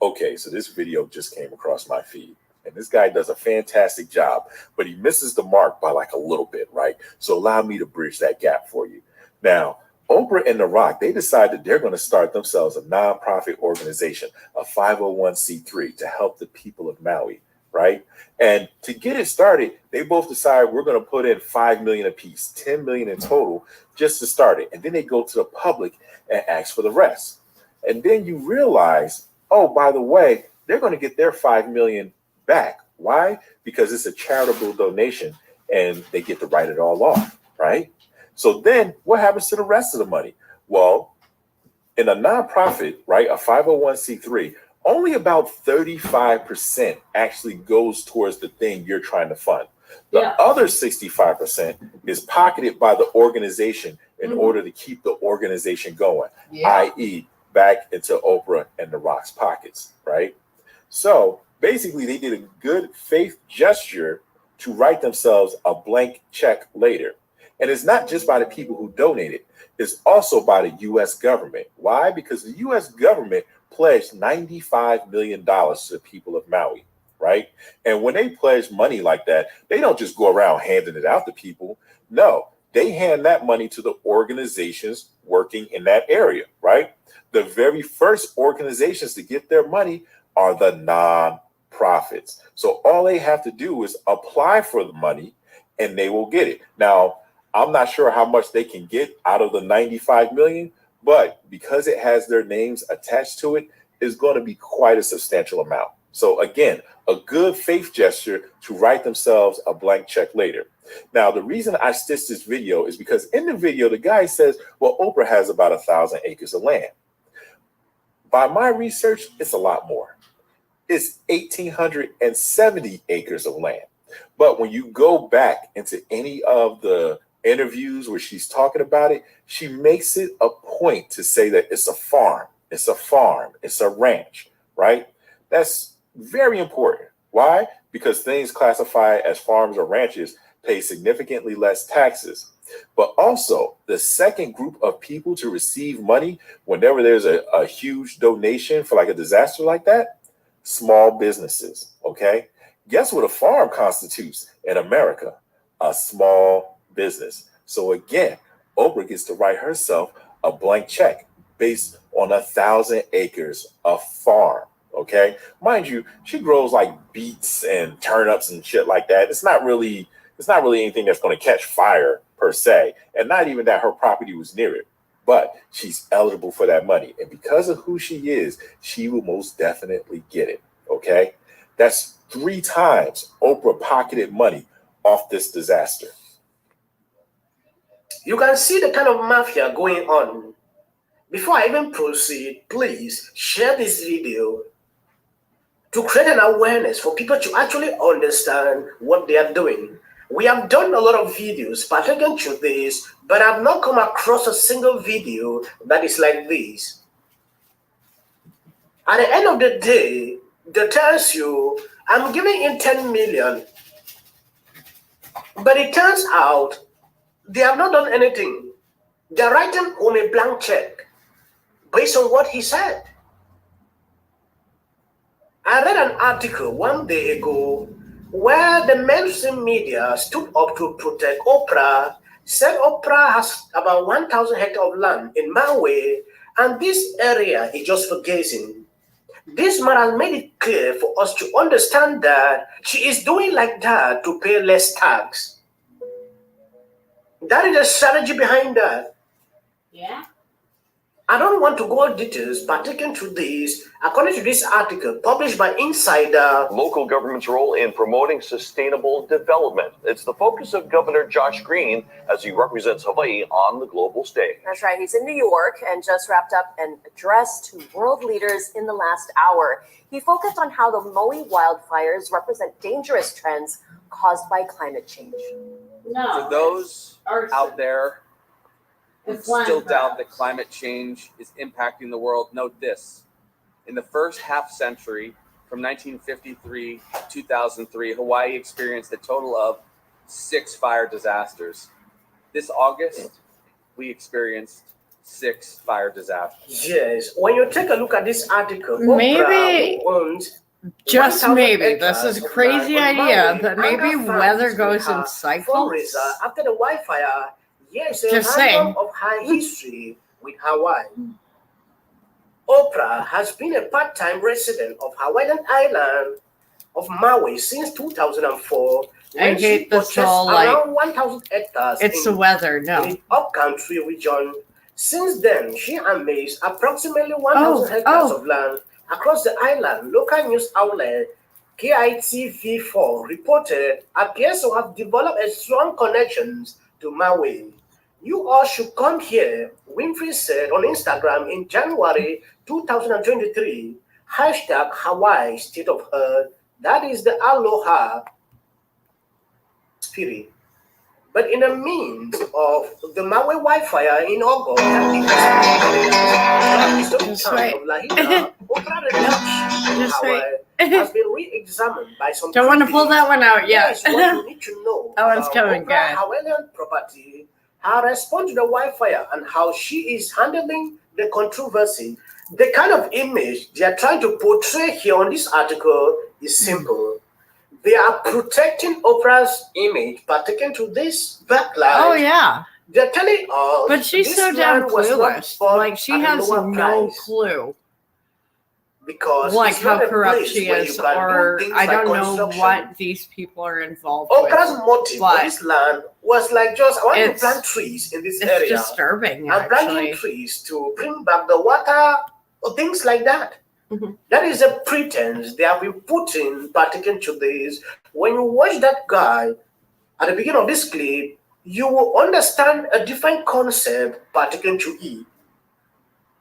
S22: Okay, so this video just came across my feed. And this guy does a fantastic job, but he misses the mark by like a little bit, right? So allow me to bridge that gap for you. Now, Oprah and The Rock, they decided they're going to start themselves a nonprofit organization, a 501c3 to help the people of Maui, right? And to get it started, they both decided we're going to put in $5 million apiece, $10 million in total, just to start it. And then they go to the public and ask for the rest. And then you realize, oh, by the way, they're going to get their $5 million back. Why? Because it's a charitable donation and they get to write it all off, right? So then what happens to the rest of the money? Well, in a nonprofit, right, a 501c3, only about 35% actually goes towards the thing you're trying to fund. The other 65% is pocketed by the organization in order to keep the organization going, i.e. back into Oprah and The Rock's pockets, right? So basically they did a good faith gesture to write themselves a blank check later. And it's not just by the people who donated, it's also by the U.S. government. Why? Because the U.S. government pledged $95 million to the people of Maui, right? And when they pledge money like that, they don't just go around handing it out to people. No, they hand that money to the organizations working in that area, right? The very first organizations to get their money are the non-profits. So all they have to do is apply for the money and they will get it. Now, I'm not sure how much they can get out of the 95 million, but because it has their names attached to it, it's going to be quite a substantial amount. So again, a good faith gesture to write themselves a blank check later. Now, the reason I stitched this video is because in the video, the guy says, well, Oprah has about 1,000 acres of land. By my research, it's a lot more. It's 1,870 acres of land. But when you go back into any of the interviews where she's talking about it, she makes it a point to say that it's a farm, it's a ranch, right? That's very important. Why? Because things classified as farms or ranches pay significantly less taxes. But also, the second group of people to receive money whenever there's a huge donation for like a disaster like that, small businesses, okay? Guess what a farm constitutes in America? A small business. So again, Oprah gets to write herself a blank check based on 1,000 acres of farm. Okay, mind you, she grows like beets and turnips and shit like that. It's not really anything that's going to catch fire per se, and not even that her property was near it. but she's eligible for that money. And because of who she is, she will most definitely get it. Okay? That's 3 times Oprah pocketed money off this disaster.
S20: You can see the kind of mafia going on. Before I even proceed, please share this video to create an awareness for people to actually understand what they are doing. We have done a lot of videos pertaining to this, but I've not come across a single video that is like this. At the end of the day, they tells you, I'm giving in 10 million, but it turns out they have not done anything. They're writing on a blank check based on what he said. I read an article one day ago where the mainstream media stood up to protect Oprah, said Oprah has about 1,000 hectares of land in Maui, and this area is just for grazing. This man has made it clear for us to understand that she is doing like that to pay less tax. That is the strategy behind that.
S1: Yeah.
S20: I don't want to go into details pertaining to this. According to this article published by Insider,
S2: local government's role in promoting sustainable development. It's the focus of Governor Josh Green as he represents Hawaii on the global stage.
S11: That's right. He's in New York and just wrapped up an address to world leaders in the last hour. He focused on how the Maui wildfires represent dangerous trends caused by climate change.
S4: For those out there who still doubt that climate change is impacting the world, note this. In the first half century, from 1953 to 2003, Hawaii experienced a total of 6 fire disasters. This August, we experienced 6 fire disasters.
S20: Yes, when you take a look at this article,
S1: maybe,
S20: owns
S1: just maybe, this is a crazy idea, but maybe weather goes in cycles.
S20: After the wildfire, yes,
S1: just saying.
S20: Of high history with Hawaii. Oprah has been a part-time resident of Hawaiian island of Maui since 2004.
S1: I hate this all,
S20: around 1,000 hectares.
S1: It's the weather, no.
S20: In the upcountry region. Since then, she amassed approximately 1,000 hectares of land across the island. Local news outlet KITV4 reported appears to have developed a strong connections to Maui. You all should come here, Winfrey said on Instagram in January 2023. Hashtag Hawaii State of Earth. That is the aloha spirit. But in the means of the Maui wildfire in August, has been re-examined by some.
S1: Don't want to pull that one out yet.
S20: Yes, what you need to know.
S1: That one's coming good.
S20: Hawaiian property, her response to the wildfire, and how she is handling the controversy. The kind of image they are trying to portray here on this article is simple. They are protecting Oprah's image, particularly to this backlash.
S1: Oh, yeah.
S20: They're telling us.
S1: But she's so damn clueless. Like, she has no clue.
S20: Because
S1: like how corrupt she is, or I don't know what these people are involved with.
S20: Oprah's motive for this land was like just, I want to plant trees in this area.
S1: It's disturbing,
S20: and planting trees to bring back the water, or things like that. Mm-hmm. That is a pretense they have been putting particularly to this. When you watch that guy at the beginning of this clip, you will understand a different concept particularly to it.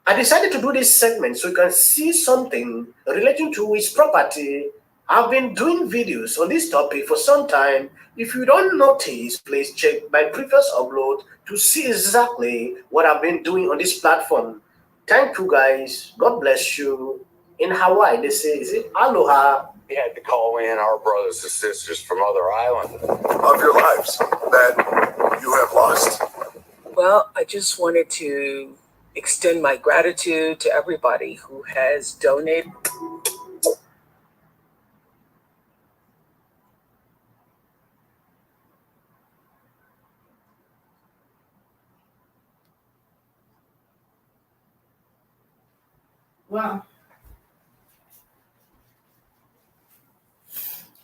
S20: I decided to do this segment so you can see something relating to his property. I've been doing videos on this topic for some time. If you don't notice, please check my previous upload to see exactly what I've been doing on this platform. Thank you guys. God bless you. In Hawaii, they say, is it aloha?
S23: We had to call in our brothers and sisters from other islands
S24: of your lives that you have lost.
S25: Well, I just wanted to extend my gratitude to everybody who has donated.
S1: Wow.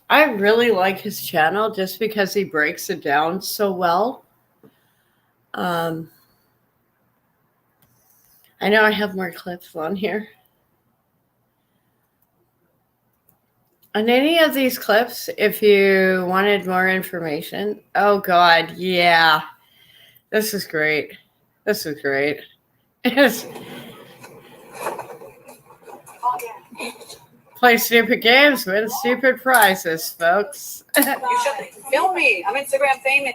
S1: I really like his channel just because he breaks it down so well. I know I have more clips on here. On any of these clips, if you wanted more information, oh God, yeah. This is great. This is great. Play stupid games, win stupid prizes, folks.
S11: You should film me. I'm Instagram famous.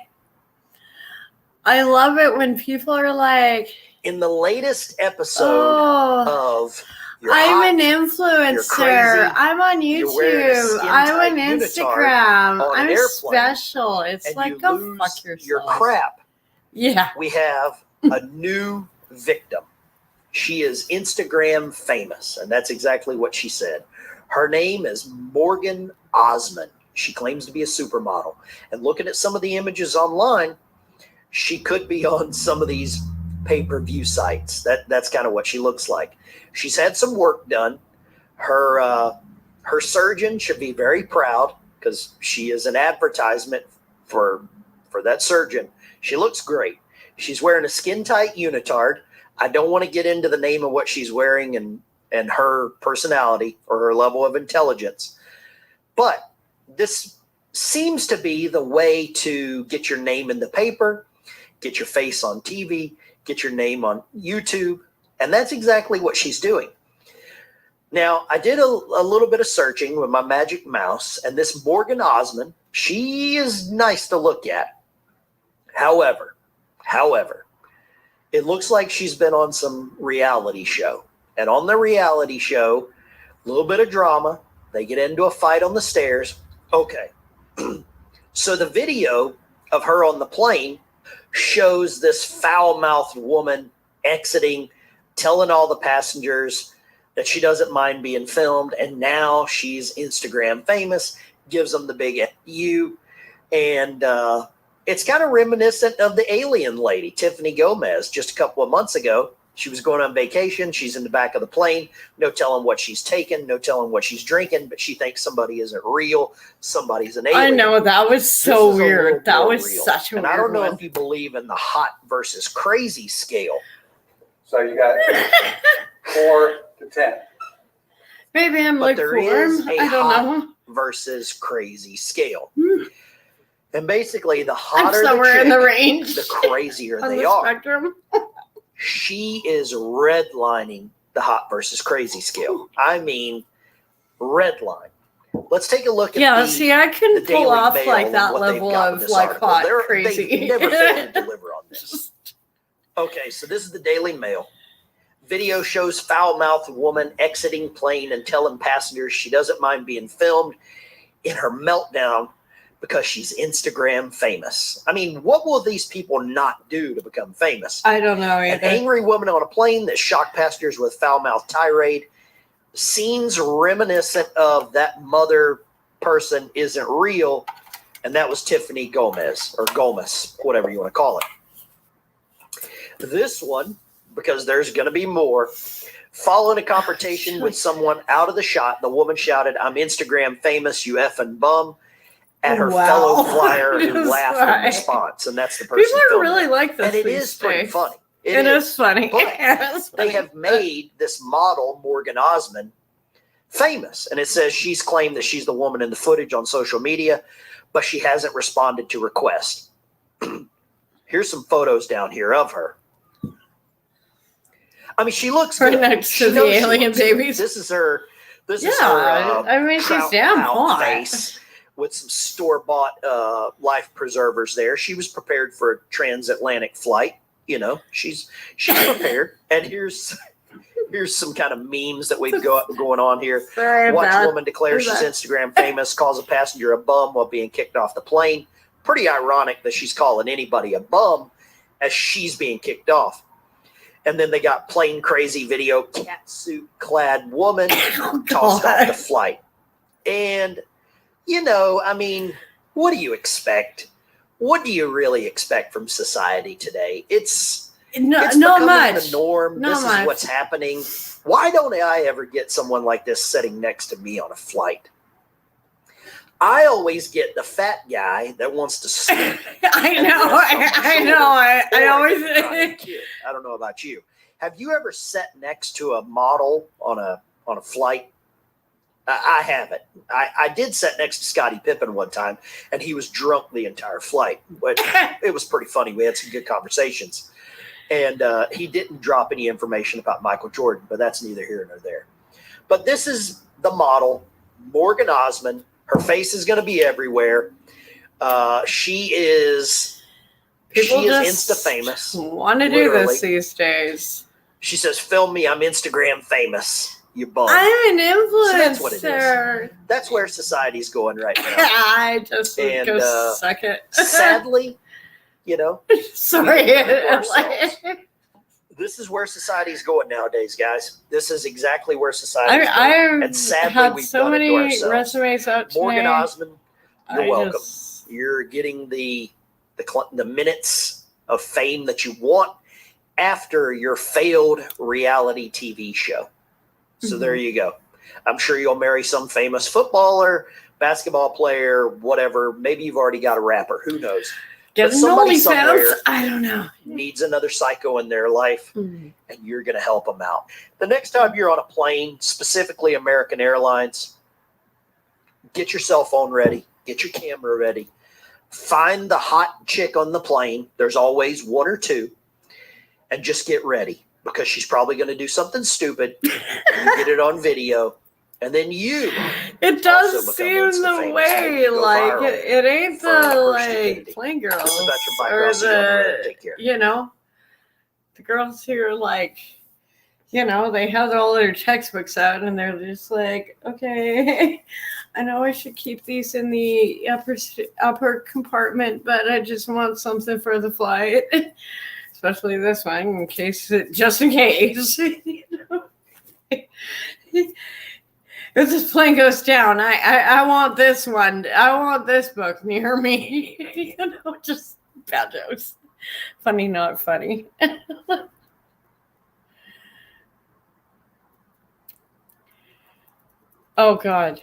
S1: I love it when people are like,
S3: in the latest episode of
S1: I'm an influencer. I'm on YouTube. I'm on Instagram. I'm special. It's like, go fuck yourself.
S3: Your crap.
S1: Yeah.
S3: We have a new victim. She is Instagram famous, and that's exactly what she said. Her name is Morgan Osmond. She claims to be a supermodel. And looking at some of the images online, she could be on some of these pay-per-view sites. That's kind of what she looks like. She's had some work done. Her surgeon should be very proud because she is an advertisement for that surgeon. She looks great. She's wearing a skin-tight unitard. I don't want to get into the name of what she's wearing and her personality or her level of intelligence. But this seems to be the way to get your name in the paper, get your face on TV, get your name on YouTube. And that's exactly what she's doing. Now, I did a little bit of searching with my magic mouse, and this Morgan Osmond, she is nice to look at. However, it looks like she's been on some reality show. And on the reality show, a little bit of drama. They get into a fight on the stairs. Okay. So the video of her on the plane shows this foul-mouthed woman exiting, telling all the passengers that she doesn't mind being filmed. And now she's Instagram famous, gives them the big U. And it's kind of reminiscent of the alien lady, Tiffany Gomez, just a couple of months ago. She was going on vacation. She's in the back of the plane. No telling what she's taking. No telling what she's drinking. But she thinks somebody isn't real. Somebody's an alien.
S1: I know. That was so weird. That was real. Such a weird
S3: And I don't know
S1: one.
S3: if you believe in the hot versus crazy scale.
S4: So you got 4 to 10.
S1: Maybe I'm
S3: But
S1: like
S3: there is
S1: form.
S3: a
S1: I don't
S3: hot
S1: know.
S3: versus crazy scale. And basically, the
S1: I'm
S3: hotter the
S1: somewhere
S3: chick,
S1: in the range.
S3: the crazier
S1: On
S3: they
S1: the
S3: are.
S1: spectrum.
S3: She is redlining the hot versus crazy scale. I mean, redline. Let's take a look at
S1: Yeah,
S3: the,
S1: see, I couldn't
S3: the
S1: pull
S3: Daily
S1: off
S3: Mail
S1: like
S3: and
S1: that
S3: what they've
S1: level
S3: got in
S1: of
S3: this
S1: like
S3: article.
S1: hot
S3: They've
S1: crazy.
S3: never failed to deliver on this. Okay, so this is the Daily Mail. Video shows foul-mouthed woman exiting plane and telling passengers she doesn't mind being filmed in her meltdown because she's Instagram famous. I mean, what will these people not do to become famous?
S1: I don't know
S3: An
S1: either.
S3: angry woman on a plane that shocked passengers with foul-mouthed tirade. Scenes reminiscent of that mother person isn't real, and that was Tiffany Gomez, or Gomez, whatever you want to call it. This one, because there's going to be more, following a confrontation with someone out of the shot, the woman shouted, "I'm Instagram famous, you effing bum," at her fellow flyer who laughed in response. And that's the person
S1: People are
S3: filming
S1: really
S3: it.
S1: like this.
S3: And it
S1: these
S3: is pretty
S1: days.
S3: funny.
S1: It is funny.
S3: But
S1: It is
S3: they
S1: funny.
S3: have made this model, Morgan Osmond, famous. And it says she's claimed that she's the woman in the footage on social media, but she hasn't responded to requests. Here's some photos down here of her. I mean, she looks
S1: Right
S3: good.
S1: next
S3: She
S1: to the
S3: knows she
S1: alien
S3: looks good.
S1: babies.
S3: This is her. This is
S1: Yeah,
S3: her.
S1: I mean, she's
S3: trout
S1: damn
S3: mouth
S1: hot.
S3: face with some store-bought life preservers there. She was prepared for a transatlantic flight. You know, she's prepared. And here's some kind of memes that we've got going on here.
S1: Sorry
S3: Watch
S1: about
S3: woman declares she's
S1: that.
S3: Instagram famous, calls a passenger a bum while being kicked off the plane. Pretty ironic that she's calling anybody a bum as she's being kicked off. And then they got plane crazy video, catsuit clad woman tossed off the flight. And, you know, I mean, what do you expect? What do you really expect from society today? It's
S1: not
S3: becoming
S1: much.
S3: the norm.
S1: Not
S3: This
S1: much.
S3: is what's happening. Why don't I ever get someone like this sitting next to me on a flight? I always get the fat guy that wants to sleep.
S1: I know. I know. I always.
S3: I don't know about you. Have you ever sat next to a model on a flight? I haven't. I did sit next to Scottie Pippen one time, and he was drunk the entire flight. But it was pretty funny. We had some good conversations. And he didn't drop any information about Michael Jordan, but that's neither here nor there. But this is the model, Morgan Osmond. Her face is going to be everywhere. She is Insta famous.
S1: Want to do this these days.
S3: She says, "Film me. I'm Instagram famous. You bum."
S1: I'm an influencer.
S3: So that's what it is. That's where society's going right now.
S1: I just go suck it.
S3: Sadly,
S1: sorry.
S3: This is where society's going nowadays, guys. This is exactly where society's going.
S1: I've
S3: And sadly,
S1: had
S3: we've
S1: so
S3: done it to
S1: many
S3: ourselves.
S1: resumes out today.
S3: Morgan Osmond, you're welcome.
S1: just-
S3: You're getting the minutes of fame that you want after your failed reality TV show. So there you go. I'm sure you'll marry some famous footballer, basketball player, whatever. Maybe you've already got a rapper. Who knows?
S1: Get
S3: But somebody
S1: an
S3: somewhere
S1: OnlyFans? I don't know.
S3: needs another psycho in their life, and you're going to help them out. The next time you're on a plane, specifically American Airlines, get your cell phone ready. Get your camera ready. Find the hot chick on the plane. There's always one or two. And just get ready, because she's probably going to do something stupid. You get it on video. And then you.
S1: It does seem the way, like it ain't the plain girls or the girls who are like, they have all their textbooks out and they're just like, okay, I know I should keep these in the upper compartment, but I just want something for the flight, especially this one, just in case. If this plane goes down, I want this one. I want this book near me. Just bad jokes. Funny, not funny. Oh, God.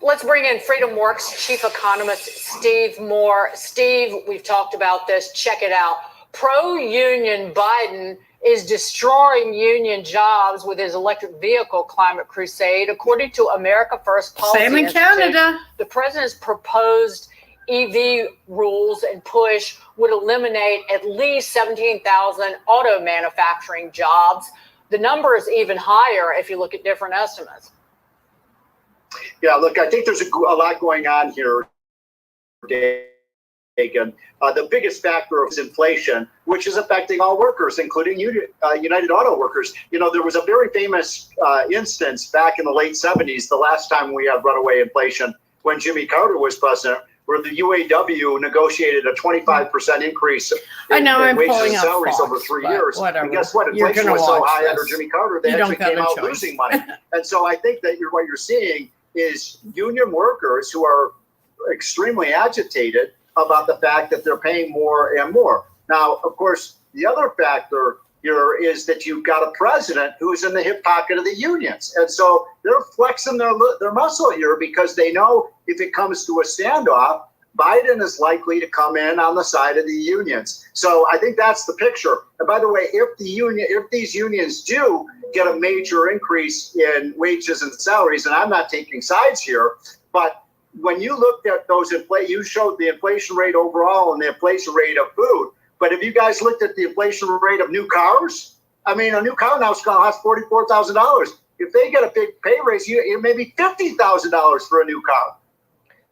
S11: Let's bring in FreedomWorks chief economist Steve Moore. Steve, we've talked about this. Check it out. Pro-union Biden is destroying union jobs with his electric vehicle climate crusade. According to America First Policy
S1: Same in
S11: Institute,
S1: Canada.
S11: the president's proposed EV rules and push would eliminate at least 17,000 auto manufacturing jobs. The number is even higher if you look at different estimates.
S5: Yeah, look, I think there's a lot going on here, Dagan. The biggest factor is inflation, which is affecting all workers, including United Auto Workers. There was a very famous instance back in the late 70s, the last time we had runaway inflation, when Jimmy Carter was president, where the UAW negotiated a 25% increase in wages and salaries over 3 years.
S1: Whatever.
S5: And guess what? Inflation was so high under Jimmy Carter, they actually came out losing money. And so I think that what you're seeing is union workers who are extremely agitated about the fact that they're paying more and more. Now, of course, the other factor here is that you've got a president who's in the hip pocket of the unions. And so they're flexing their muscle here because they know if it comes to a standoff, Biden is likely to come in on the side of the unions. So I think that's the picture. And by the way, if these unions do get a major increase in wages and salaries, and I'm not taking sides here, but when you looked at those you showed the inflation rate overall and the inflation rate of food. But if you guys looked at the inflation rate of new cars, I mean, a new car now is going to cost $44,000. If they get a big pay raise, it may be $50,000 for a new car.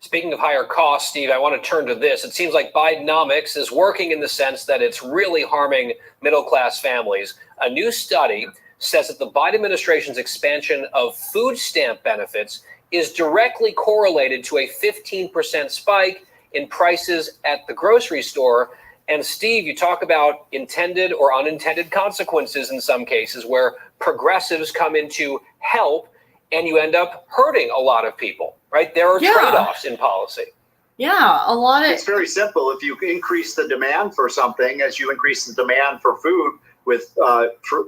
S6: Speaking of higher costs, Steve, I want to turn to this. It seems like Bidenomics is working in the sense that it's really harming middle-class families. A new study says that the Biden administration's expansion of food stamp benefits is directly correlated to a 15% spike in prices at the grocery store. And Steve, you talk about intended or unintended consequences in some cases where progressives come in to help and you end up hurting a lot of people, right? There are trade-offs in policy.
S1: Yeah, a lot of
S5: it's very simple. If you increase the demand for something, as you increase the demand for food with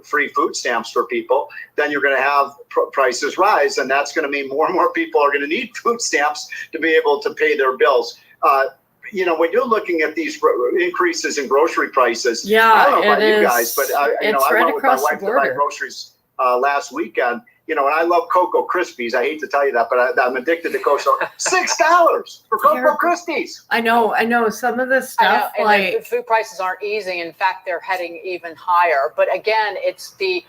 S5: free food stamps for people, then you're going to have prices rise, and that's going to mean more and more people are going to need food stamps to be able to pay their bills. when you're looking at these increases in grocery prices,
S1: yeah,
S5: I don't know about you guys, but I went with my wife to buy groceries last weekend. And I love Cocoa Krispies. I hate to tell you that, but I'm addicted to Cocoa. $6 for Cocoa Krispies.
S1: I know. Some of the stuff,
S11: the food prices aren't easing. In fact, they're heading even higher. But again, it's the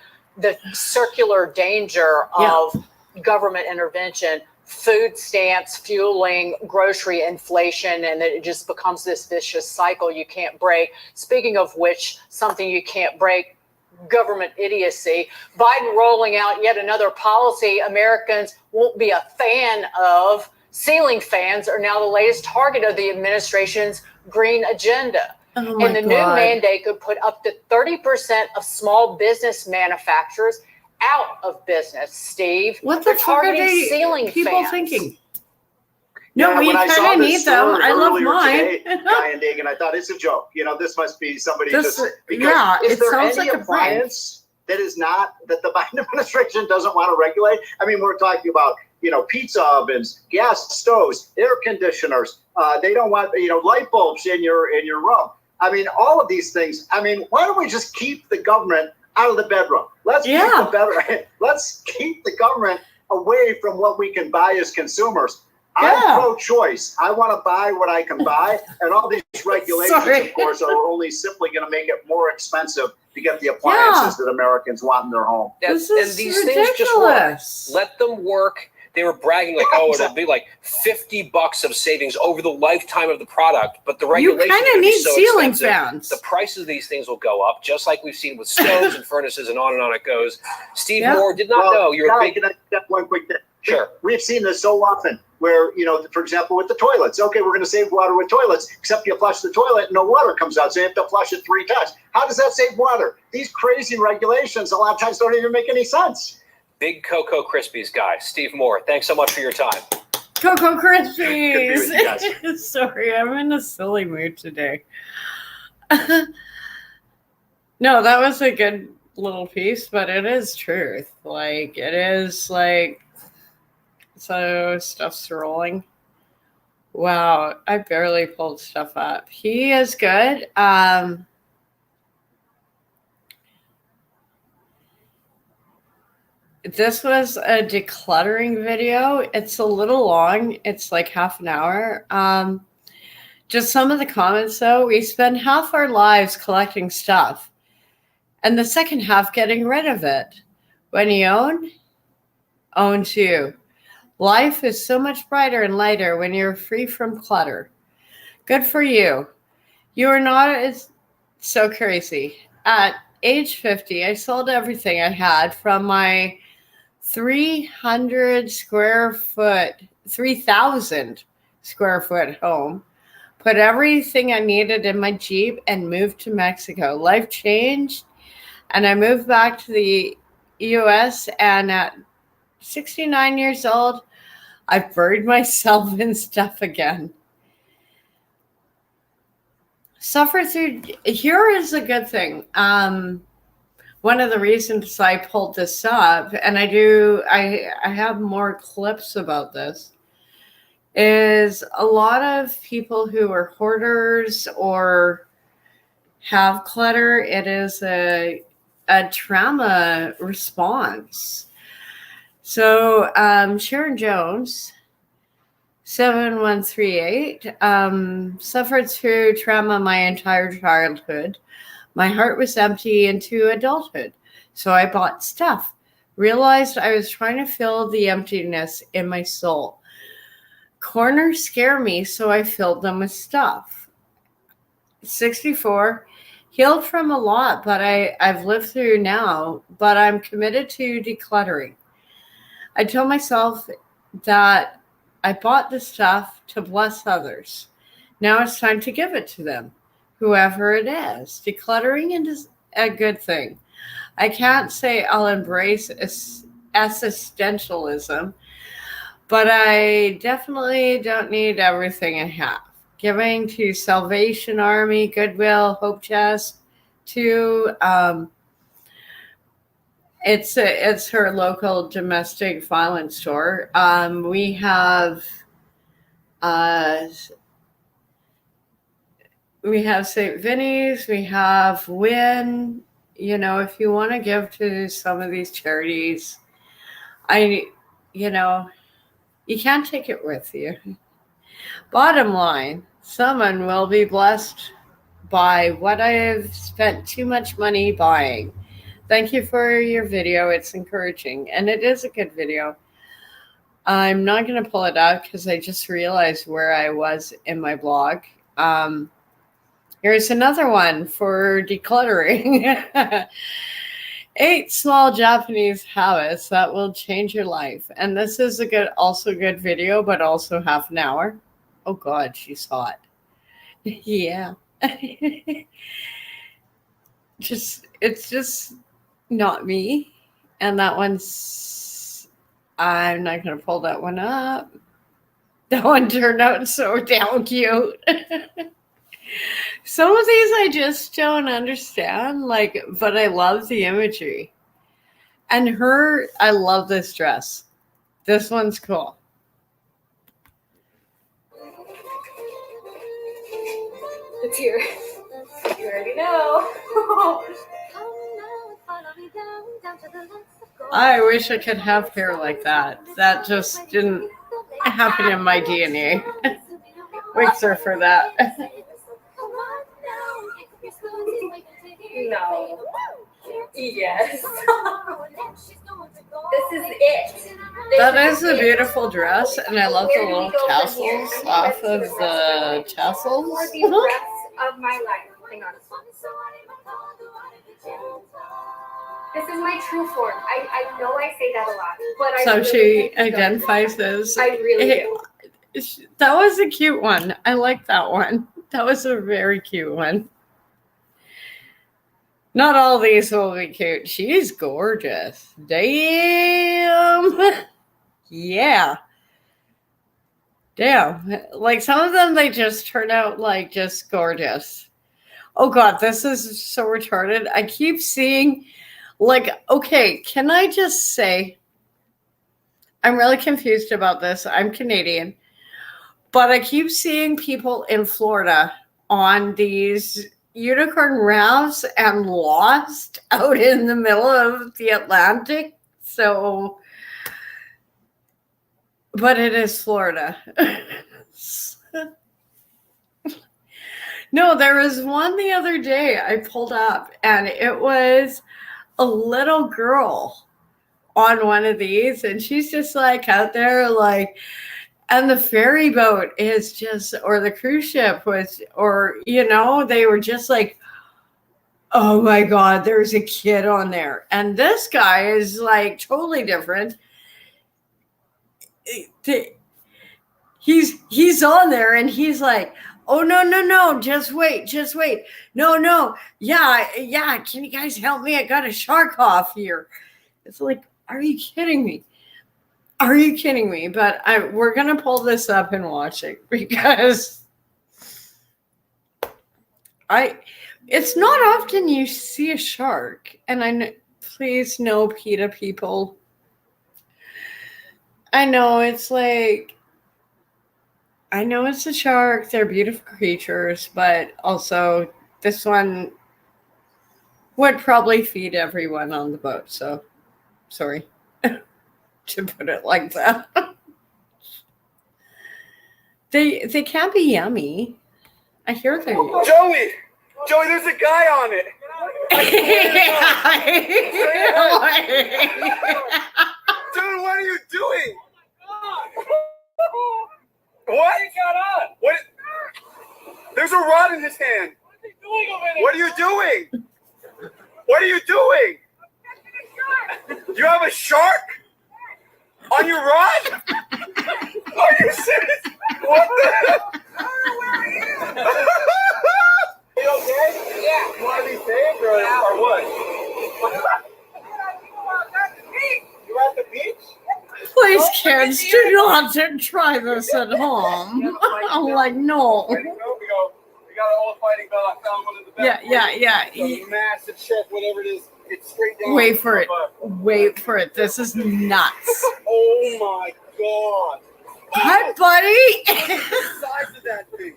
S11: circular danger of government intervention, food stamps fueling grocery inflation, and it just becomes this vicious cycle you can't break. Speaking of which, something you can't break, government idiocy. Biden rolling out yet another policy Americans won't be a fan of. Ceiling fans are now the latest target of the administration's green agenda. And the new mandate could put up to 30% of small business manufacturers out of business, Steve.
S1: What the fuck are people thinking? No, we kind of need them. I love mine.
S5: Guy and Dagan, I thought it's a joke. This must be somebody because
S1: it sounds like a
S5: appliance that is not that the Biden administration doesn't want to regulate. I mean, we're talking about pizza ovens, gas stoves, air conditioners. They don't want light bulbs in your room. I mean, all of these things. I mean, why don't we just keep the government out of the bedroom? Let's keep the government away from what we can buy as consumers. I'm pro-choice. I want to buy what I can buy, and all these regulations, of course, are only simply going to make it more expensive to get the appliances that Americans want in their home.
S6: This is ridiculous. Things just work. Let them work. They were bragging like, it'll be like $50 of savings over the lifetime of the product, but the regulations are need so ceiling expensive. Fans. The prices of these things will go up, just like we've seen with stoves and furnaces, and on it goes. Steve Moore did not know you're a big.
S5: Can I get one quick thing?
S6: Sure.
S5: We've seen this so often where, for example, with the toilets. Okay, we're going to save water with toilets, except you flush the toilet and no water comes out, so you have to flush it 3 times. How does that save water? These crazy regulations a lot of times don't even make any sense.
S6: Big Cocoa Krispies guy, Steve Moore. Thanks so much for your time.
S1: Cocoa Krispies. Sorry, I'm in a silly mood today. No, that was a good little piece, but it is truth. Like, it is like, so stuff's rolling. Wow, I barely pulled stuff up. He is good. This was a decluttering video. It's a little long. It's like half an hour. Just some of the comments, though. We spend half our lives collecting stuff and the second half getting rid of it. When you own you. Life is so much brighter and lighter when you're free from clutter. Good for you. You are not so crazy. At age 50, I sold everything I had from my 3,000 square foot home, put everything I needed in my Jeep, and moved to Mexico. Life changed, and I moved back to the U.S., and at 69 years old, I buried myself in stuff again. Here is a good thing. One of the reasons I pulled this up, and I have more clips about this, is a lot of people who are hoarders or have clutter, it is a trauma response. So Sharon Jones, 7138, suffered through trauma my entire childhood. My heart was empty into adulthood, so I bought stuff. Realized I was trying to fill the emptiness in my soul. Corners scare me, so I filled them with stuff. 64, healed from a lot, but I've lived through now, but I'm committed to decluttering. I told myself that I bought the stuff to bless others. Now it's time to give it to them. Whoever it is. Decluttering is a good thing. I can't say I'll embrace existentialism, but I definitely don't need everything I have. Giving to Salvation Army, Goodwill, Hope Chest, to it's her local domestic violence store. We have We have St. Vinny's. We have Win. You know, if you want to give to some of these charities, you can't take it with you. Bottom line, someone will be blessed by what I have spent too much money buying. Thank you for your video. It's encouraging, and it is a good video. I'm not going to pull it out because I just realized where I was in my blog. Here's another one for decluttering. 8 small Japanese habits that will change your life. And this is a good video, but also half an hour. Oh God, she's hot. Yeah. It's just not me. And that one's, I'm not going to pull that one up. That one turned out so damn cute. Some of these I just don't understand, but I love the imagery. And I love this dress. This one's cool.
S19: It's here. You already know.
S1: I wish I could have hair like that. That just didn't happen in my DNA. Wigs are for that.
S19: No. Yes. This is it.
S1: That is a beautiful dress, and I love the little tassels off of the tassels.
S19: For the rest of my life. Hang on. This is my true form. I know I say that a lot, but
S1: So she identifies as.
S19: I really do.
S1: That was a cute one. I like that one. That was a very cute one. Not all these will be cute. She's gorgeous. Damn. Yeah. Damn. Like some of them, they just turn out like just gorgeous. Oh God, this is so retarded. I keep seeing okay, can I just say, I'm really confused about this. I'm Canadian, but I keep seeing people in Florida on these unicorn rafts and lost out in the middle of the Atlantic. So, but it is Florida. No, there was one the other day I pulled up, and it was a little girl on one of these, and she's just like out there and the ferry boat is just, or the cruise ship was, they were just like, oh my God, there's a kid on there. And this guy is like totally different. He's on there and he's like, oh, no, just wait. No. Yeah. Can you guys help me? I got a shark off here. It's like, are you kidding me? But we're going to pull this up and watch it because it's not often you see a shark. And please no PETA people. I know it's a shark. They're beautiful creatures, but also this one would probably feed everyone on the boat. So sorry to put it like that. They can be yummy. I hear they're yummy.
S4: Joey, there's a guy on it. Dude, what are you doing? What? What? There's a rod in his hand. What are you doing? What are you doing? You have a shark on your rod? Are you serious? What the hell? You okay? Yeah. You want to be saved or what? You at the beach?
S1: Please, kids, do not try this at home. I'm like, no.
S4: We got an old fighting dog. Found one in the back.
S1: Yeah.
S4: It's a massive check, whatever it is. It's straight down.
S1: Wait for it. This is nuts.
S4: Oh my God.
S1: Hi, buddy.
S4: What's the size of that thing?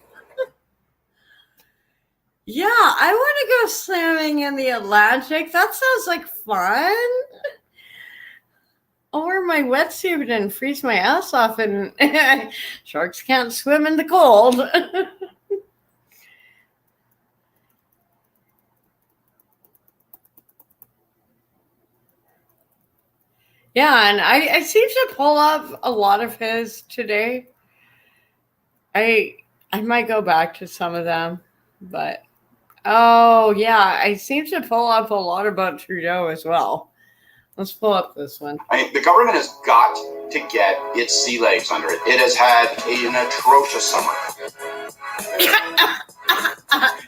S1: Yeah, I want to go swimming in the Atlantic. That sounds like fun. I'll wear my wetsuit and freeze my ass off, and sharks can't swim in the cold. Yeah, and I seem to pull up a lot of his today. I might go back to some of them, but oh yeah, I seem to pull up a lot about Trudeau as well. Let's pull up this one.
S7: The government has got to get its sea legs under it. It has had an atrocious summer.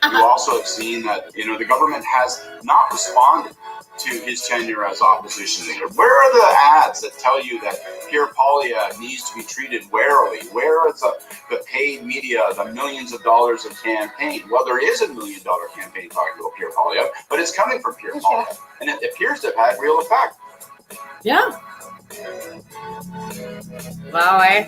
S7: You also have seen that, the government has not responded to his tenure as opposition leader. Where are the ads that tell you that Pierre Poilievre needs to be treated warily? Where is the paid media, the millions of dollars of campaign? Well, there is $1 million campaign talking about Pierre Poilievre, but it's coming from Pierre Poilievre, and it appears to have had real effect.
S1: Yeah. Wow,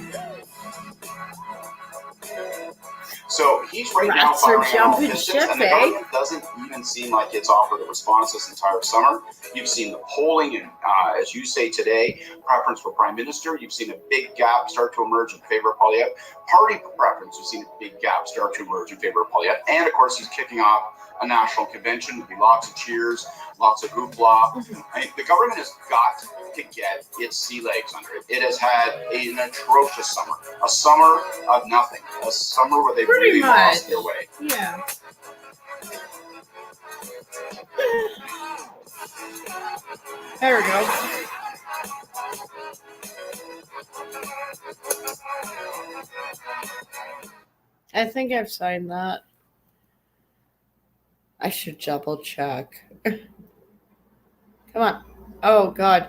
S7: So he's right now firing on all pistons, and the government doesn't even seem like it's offered a response this entire summer. You've seen the polling, and as you say today, preference for prime minister. You've seen a big gap start to emerge in favor of Poilievre. Party preference, you've seen a big gap start to emerge in favor of Poilievre. And of course, he's kicking off a national convention. There'll be lots of cheers, lots of hoopla. The government has got to get its sea legs under it. It has had an atrocious summer, a summer of nothing, a summer where they really lost their way.
S1: Yeah. There we go. I think I've signed that. I should double check. Come on. Oh, God.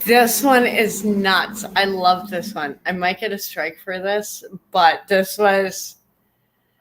S1: This one is nuts. I love this one. I might get a strike for this, but this was...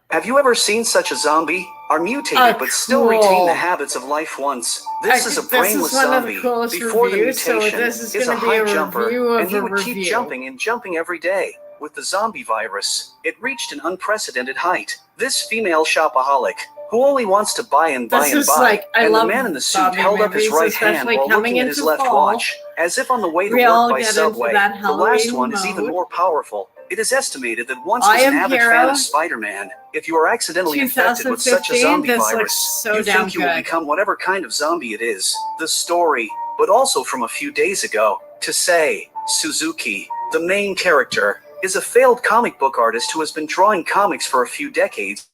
S8: Have you ever seen such a zombie? Are mutated but still retain the habits of life once. This is a brainless zombie. Before the mutation is a high jumper, and he would keep jumping and jumping every day. With the zombie virus, it reached an unprecedented height. This female shopaholic, who only wants to buy and buy and buy, and the man in the suit held up his right hand while looking at his left watch, as if on the way to work by subway. The last one is even more powerful. It is estimated that once was an avid fan of Spider-Man. If you are accidentally infected with such a zombie virus, you think you will become whatever kind of zombie it is. The story, but also from a few days ago, to say, Suzuki, the main character, is a failed comic book artist who has been drawing comics for a few decades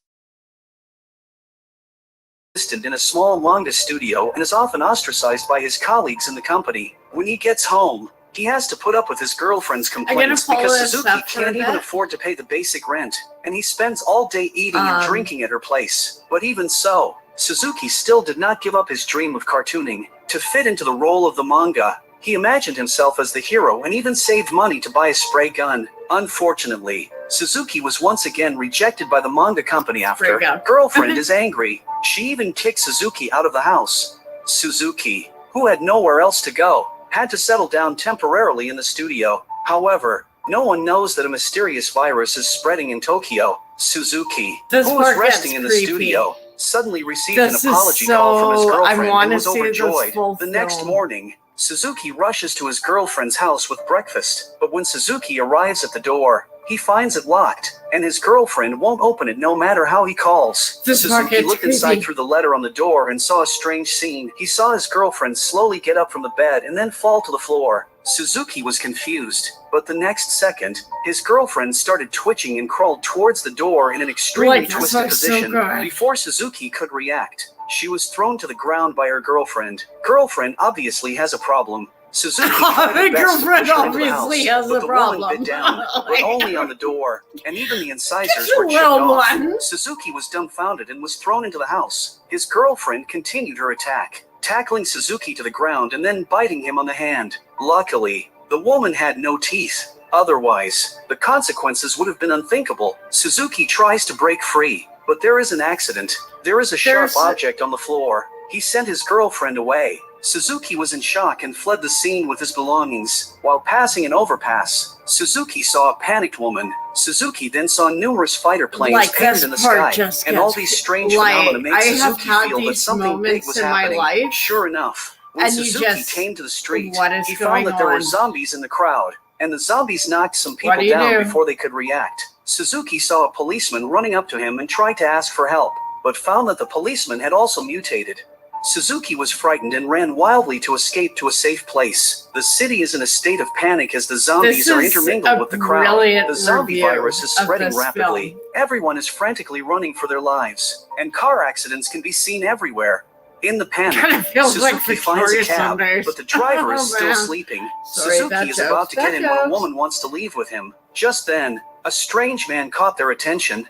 S8: in a small manga studio and is often ostracized by his colleagues in the company. When he gets home, he has to put up with his girlfriend's complaints because Suzuki can't even afford to pay the basic rent, and he spends all day eating and drinking at her place. But even so, Suzuki still did not give up his dream of cartooning. To fit into the role of the manga, he imagined himself as the hero and even saved money to buy a spray gun. Unfortunately, Suzuki was once again rejected by the manga company after girlfriend is angry. She even kicked Suzuki out of the house. Suzuki, who had nowhere else to go, had to settle down temporarily in the studio. However, no one knows that a mysterious virus is spreading in Tokyo. Suzuki, who was resting in the studio, suddenly received an apology call from his girlfriend and was overjoyed. The next morning, Suzuki rushes to his girlfriend's house with breakfast, but when Suzuki arrives at the door, he finds it locked, and his girlfriend won't open it no matter how he calls. Suzuki looked inside through the letter on the door and saw a strange scene. He saw his girlfriend slowly get up from the bed and then fall to the floor. Suzuki was confused, but the next second, his girlfriend started twitching and crawled towards the door in an extremely twisted position. Before Suzuki could react, she was thrown to the ground by her girlfriend. Girlfriend obviously has a problem. Suzuki tried her best to push her into the house, but the woman bit down, but only on the door, and even the incisors were chipped off. Suzuki was dumbfounded and was thrown into the house. His girlfriend continued her attack, tackling Suzuki to the ground and then biting him on the hand. Luckily, the woman had no teeth. Otherwise, the consequences would have been unthinkable. Suzuki tries to break free, but there is an accident. There is a sharp object on the floor. He sent his girlfriend away. Suzuki was in shock and fled the scene with his belongings. While passing an overpass, Suzuki saw a panicked woman. Suzuki then saw numerous fighter planes painted in the sky, and all these strange phenomena made Suzuki feel that something big was happening. Sure enough, when Suzuki came to the street, he found that there were zombies in the crowd, and the zombies knocked some people down before they could react. Suzuki saw a policeman running up to him and tried to ask for help, but found that the policeman had also mutated. Suzuki was frightened and ran wildly to escape to a safe place. The city is in a state of panic as the zombies are intermingled with the crowd. The zombie virus is spreading rapidly. Everyone is frantically running for their lives, and car accidents can be seen everywhere. In the panic, Suzuki finds a cab, but the driver is still sleeping. Suzuki is about to get in when a woman wants to leave with him. Just then, a strange man caught their attention.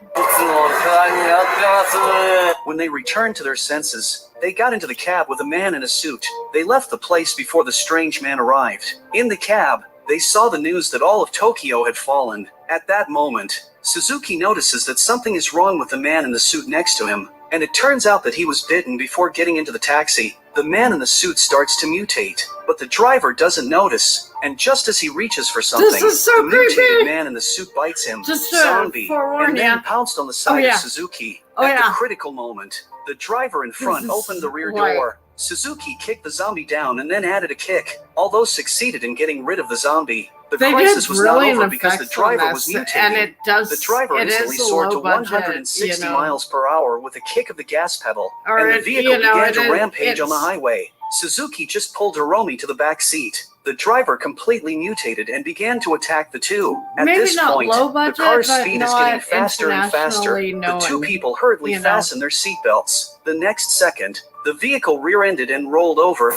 S8: When they returned to their senses, they got into the cab with a man in a suit. They left the place before the strange man arrived. In the cab, they saw the news that all of Tokyo had fallen. At that moment, Suzuki notices that something is wrong with the man in the suit next to him, and it turns out that he was bitten before getting into the taxi. The man in the suit starts to mutate, but the driver doesn't notice, and just as he reaches for something, the mutated man in the suit bites him, zombie, and then pounced on the side of Suzuki. At the critical moment, the driver in front opened the rear door. Suzuki kicked the zombie down and then added a kick, although succeeded in getting rid of the zombie. The crisis was not over because the driver was mutating. The driver instantly soared to 160 miles per hour with a kick of the gas pedal, and the vehicle began to rampage on the highway. Suzuki just pulled Hiromi to the back seat. The driver completely mutated and began to attack the two. At this point, the car's speed is getting faster and faster. The two people hurriedly fastened their seatbelts. The next second, the vehicle rear-ended and rolled over.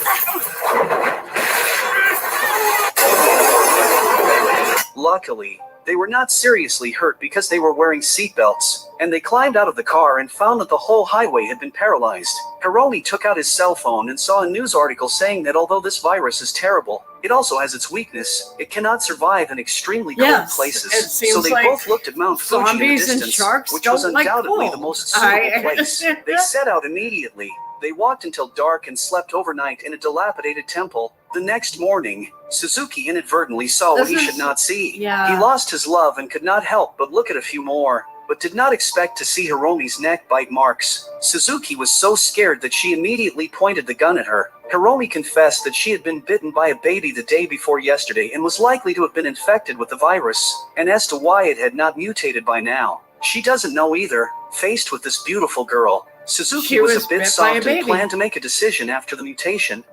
S8: Luckily, they were not seriously hurt because they were wearing seatbelts, and they climbed out of the car and found that the whole highway had been paralyzed. Hiromi took out his cell phone and saw a news article saying that although this virus is terrible, it also has its weakness. It cannot survive in extremely cold places. So they both looked at Mount Fuji in the distance, which was undoubtedly the most suitable place. They set out immediately. They walked until dark and slept overnight in a dilapidated temple. The next morning, Suzuki inadvertently saw what he should not see. He lost his love and could not help but look at a few more, but did not expect to see Hiromi's neck bite marks. Suzuki was so scared that she immediately pointed the gun at her. Hiromi confessed that she had been bitten by a baby the day before yesterday and was likely to have been infected with the virus, and as to why it had not mutated by now, she doesn't know either. Faced with this beautiful girl, Suzuki was a bit soft and planned to make a decision after the mutation.